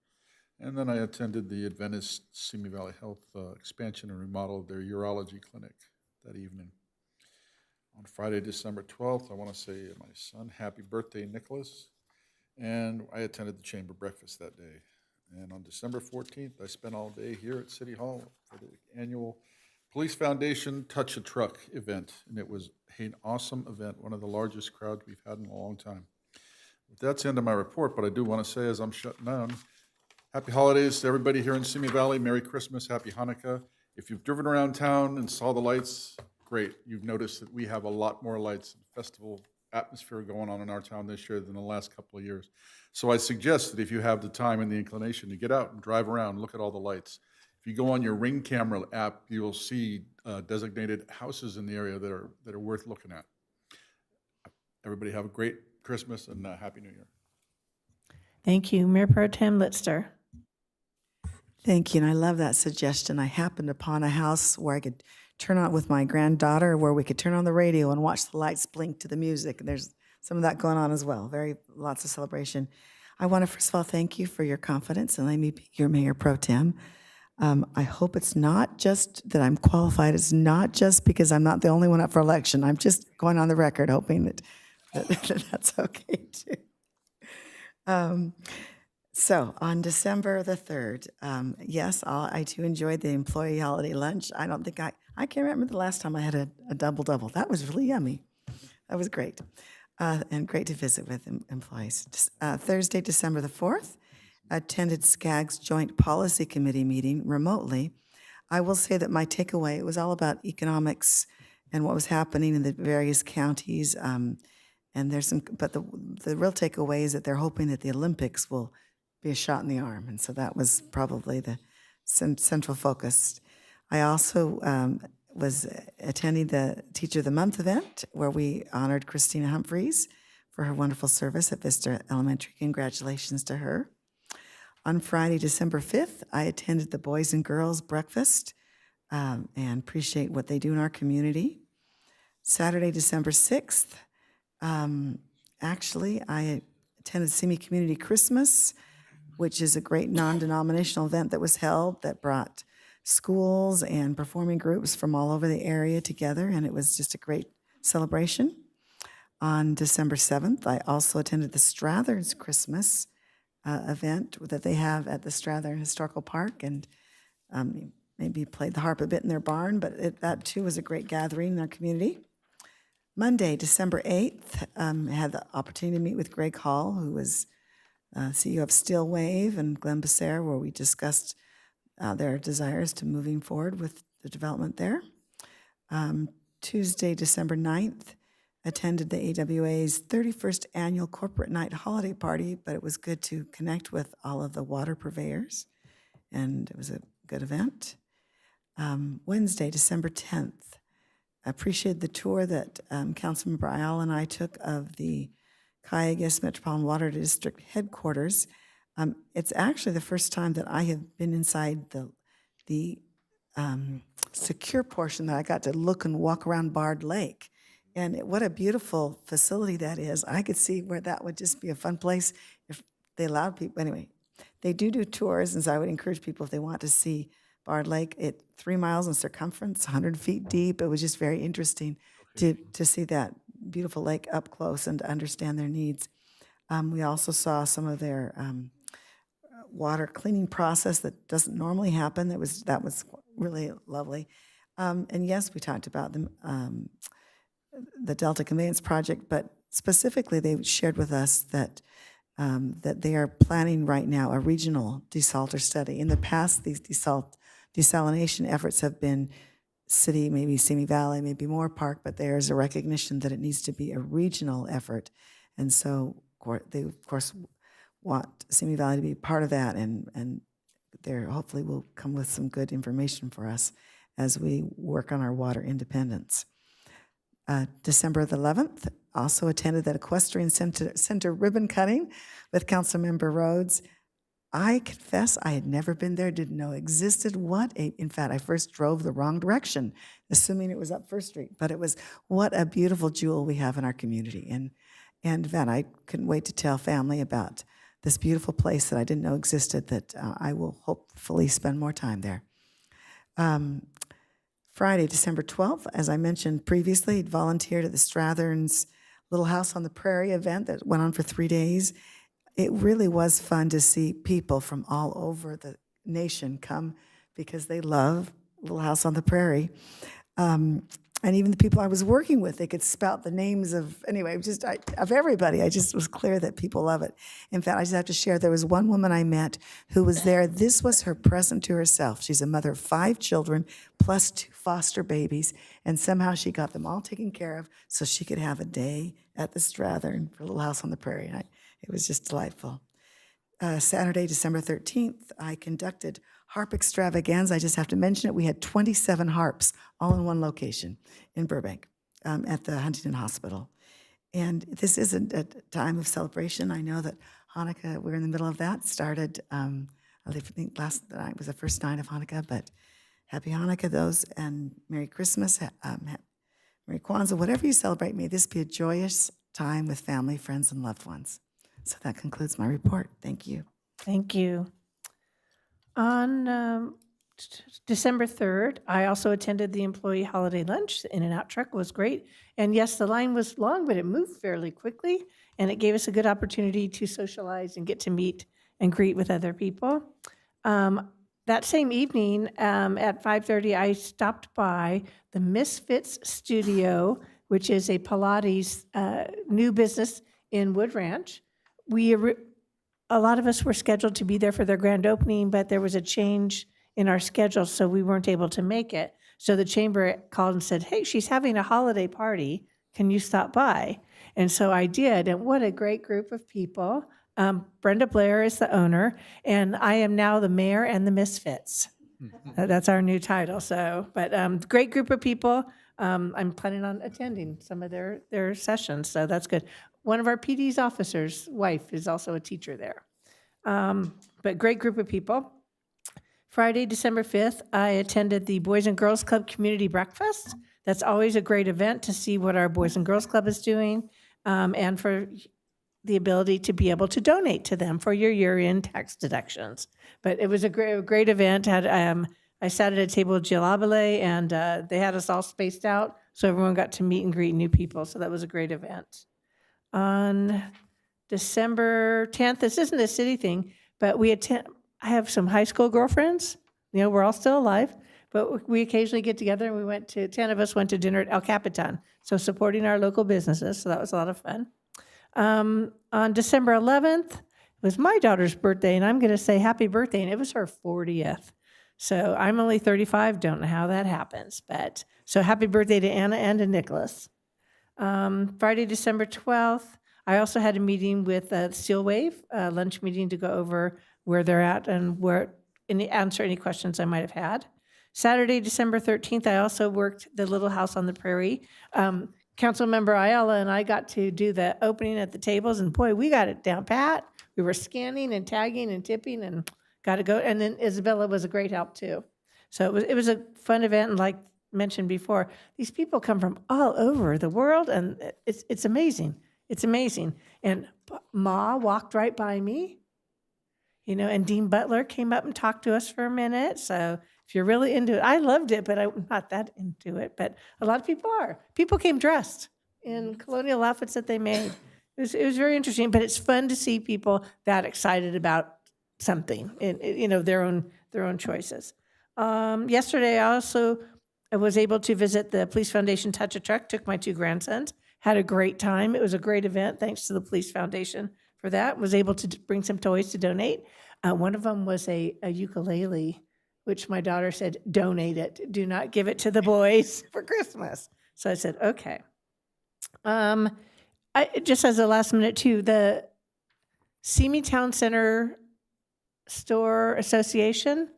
And then I attended the Adventist Simi Valley Health expansion and remodel of their urology clinic that evening. On Friday, December 12th, I want to say my son, happy birthday, Nicholas. And I attended the chamber breakfast that day. And on December 14th, I spent all day here at City Hall for the annual Police Foundation Touch a Truck event, and it was an awesome event, one of the largest crowds we've had in a long time. That's the end of my report, but I do want to say, as I'm shutting down, happy holidays to everybody here in Simi Valley. Merry Christmas, Happy Hanukkah. If you've driven around town and saw the lights, great. You've noticed that we have a lot more lights and festival atmosphere going on in our town this year than the last couple of years. So I suggest that if you have the time and the inclination to get out and drive around, look at all the lights. If you go on your Ring Camera app, you will see designated houses in the area that are worth looking at. Everybody have a great Christmas and Happy New Year. Thank you. Mayor Pro Tem Litster. Thank you, and I love that suggestion. I happened upon a house where I could turn on with my granddaughter, where we could turn on the radio and watch the lights blink to the music. And there's some of that going on as well. Lots of celebration. I want to first of all thank you for your confidence and let me be your Mayor Pro Tem. I hope it's not just that I'm qualified. It's not just because I'm not the only one up for election. I'm just going on the record hoping that that's okay too. So on December the 3rd, yes, I too enjoyed the employee holiday lunch. I can't remember the last time I had a double-double. That was really yummy. That was great. And great to visit with employees. Thursday, December the 4th, attended SCAG's Joint Policy Committee meeting remotely. I will say that my takeaway, it was all about economics and what was happening in the various counties. And but the real takeaway is that they're hoping that the Olympics will be a shot in the arm. And so that was probably the central focus. I also was attending the Teacher of the Month event where we honored Christina Humphreys for her wonderful service at Vista Elementary. Congratulations to her. On Friday, December 5th, I attended the Boys and Girls Breakfast and appreciate what they do in our community. Saturday, December 6th, actually, I attended Simi Community Christmas, which is a great non-denominational event that was held that brought schools and performing groups from all over the area together, and it was just a great celebration. On December 7th, I also attended the Strathers Christmas event that they have at the Strathern Historical Park, and maybe played the harp a bit in their barn, but that too was a great gathering in our community. Monday, December 8th, I had the opportunity to meet with Greg Hall, who was CEO of Steel Wave, and Glenn Becerre, where we discussed their desires to moving forward with the development there. Tuesday, December 9th, attended the AWA's 31st annual corporate night holiday party, but it was good to connect with all of the water purveyors, and it was a good event. Wednesday, December 10th, I appreciated the tour that Councilmember Ayala and I took of the Cayugas Metropolitan Water District headquarters. It's actually the first time that I have been inside the secure portion that I got to look and walk around Bard Lake. And what a beautiful facility that is. I could see where that would just be a fun place if they allowed people. Anyway, they do tours, and so I would encourage people if they want to see Bard Lake. It's 3 miles in circumference, 100 feet deep. It was just very interesting to see that beautiful lake up close and to understand their needs. We also saw some of their water cleaning process that doesn't normally happen. That was really lovely. And yes, we talked about the Delta Conveyance Project, but specifically they shared with us that they are planning right now a regional desalter study. In the past, these desalination efforts have been city, maybe Simi Valley, maybe Moore Park, but there's a recognition that it needs to be a regional effort. And so they, of course, want Simi Valley to be part of that, and there hopefully will come with some good information for us as we work on our water independence. December the 11th, also attended that Equestrian Center ribbon cutting with Councilmember Rhodes. I confess I had never been there, didn't know existed. In fact, I first drove the wrong direction, assuming it was up First Street, but what a beautiful jewel we have in our community. And Van, I couldn't wait to tell family about this beautiful place that I didn't know existed, that I will hopefully spend more time there. Friday, December 12th, as I mentioned previously, volunteered at the Strathern's Little House on the Prairie event that went on for 3 days. It really was fun to see people from all over the nation come because they love Little House on the Prairie. And even the people I was working with, they could spout the names of, anyway, just of everybody. I just was clear that people love it. In fact, I just have to share, there was one woman I met who was there. This was her present to herself. She's a mother of 5 children plus 2 foster babies, and somehow she got them all taken care of so she could have a day at the Strathern for Little House on the Prairie. It was just delightful. Saturday, December 13th, I conducted harp extravaganza. I just have to mention it. We had 27 harps all in one location in Burbank at the Huntington Hospital. And this is a time of celebration. I know that Hanukkah, we're in the middle of that, started, I think last night was the first night of Hanukkah, but happy Hanukkah those, and Merry Christmas, Merry Kwanzaa, whatever you celebrate, may this be a joyous time with family, friends, and loved ones. So that concludes my report. Thank you. Thank you. On December 3rd, I also attended the employee holiday lunch. The In-N-Out truck was great. And yes, the line was long, but it moved fairly quickly, and it gave us a good opportunity to socialize and get to meet and greet with other people. That same evening at 5:30, I stopped by the Misfits Studio, which is a Pilates new business in Wood Ranch. A lot of us were scheduled to be there for their grand opening, but there was a change in our schedule, so we weren't able to make it. So the chamber called and said, hey, she's having a holiday party. Can you stop by? And so I did, and what a great group of people. Brenda Blair is the owner, and I am now the mayor and the Misfits. That's our new title. So, but great group of people. I'm planning on attending some of their sessions, so that's good. One of our PD's officers' wife is also a teacher there. But great group of people. Friday, December 5th, I attended the Boys and Girls Club Community Breakfast. That's always a great event to see what our Boys and Girls Club is doing, and for the ability to be able to donate to them for your year-end tax deductions. But it was a great event. I sat at a table with Jill Abele, and they had us all spaced out, so everyone got to meet and greet new people, so that was a great event. On December 10th, this isn't a city thing, but I have some high school girlfriends. You know, we're all still alive, but we occasionally get together, and 10 of us went to dinner at El Capitan, so supporting our local businesses, so that was a lot of fun. On December 11th, it was my daughter's birthday, and I'm going to say happy birthday, and it was her 40th. So I'm only 35, don't know how that happens, but so happy birthday to Anna and to Nicholas. Friday, December 12th, I also had a meeting with Steel Wave, a lunch meeting to go over where they're at and answer any questions I might have had. Saturday, December 13th, I also worked the Little House on the Prairie. Councilmember Ayala and I got to do the opening at the tables, and boy, we got it down pat. We were scanning and tagging and tipping and got to go. And then Isabella was a great help too. So it was a fun event, and like mentioned before, these people come from all over the world, and it's amazing. It's amazing. And Ma walked right by me, you know, and Dean Butler came up and talked to us for a minute. So if you're really into it, I loved it, but I'm not that into it. But a lot of people are. People came dressed in colonial outfits that they made. It was very interesting, but it's fun to see people that excited about something, you know, their own choices. Yesterday, I was able to visit the Police Foundation Touch a Truck, took my 2 grandsons, had a great time. It was a great event, thanks to the Police Foundation for that. Was able to bring some toys to donate. One of them was a ukulele, which my daughter said, donate it. Do not give it to the boys for Christmas. So I said, okay. Just as a last minute too, the Simi Town Center Store Association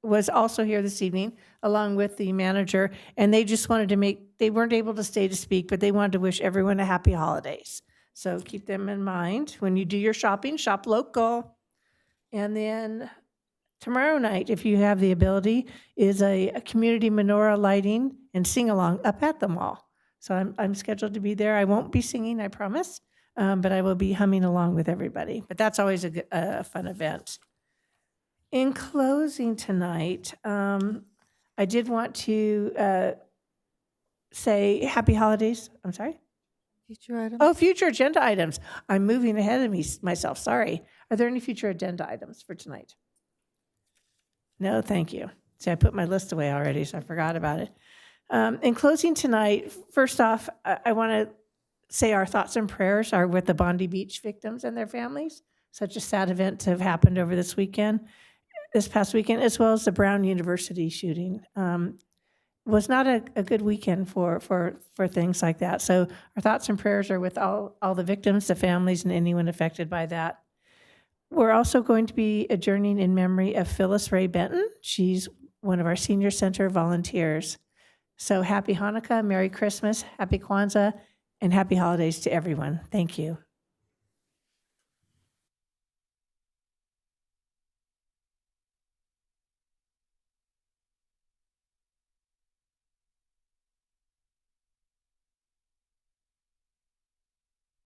was also here this evening, along with the manager, and they just wanted to they weren't able to stay to speak, but they wanted to wish everyone a happy holidays. So keep them in mind. When you do your shopping, shop local. And then tomorrow night, if you have the ability, is a community menorah lighting and sing-along up at the mall. So I'm scheduled to be there. I won't be singing, I promise, but I will be humming along with everybody. But that's always a fun event. In closing tonight, I did want to say happy holidays. I'm sorry? Future items? Oh, future agenda items. I'm moving ahead of myself. Sorry. Are there any future agenda items for tonight? No, thank you. See, I put my list away already, so I forgot about it. In closing tonight, first off, I want to say our thoughts and prayers are with the Bondi Beach victims and their families. Such a sad event to have happened over this past weekend, as well as the Brown University shooting. Was not a good weekend for things like that. So our thoughts and prayers are with all the victims, the families, and anyone affected by that. We're also going to be adjourning in memory of Phyllis Ray Benton. She's one of our senior center volunteers. So happy Hanukkah, Merry Christmas, Happy Kwanzaa, and happy holidays to everyone. Thank you.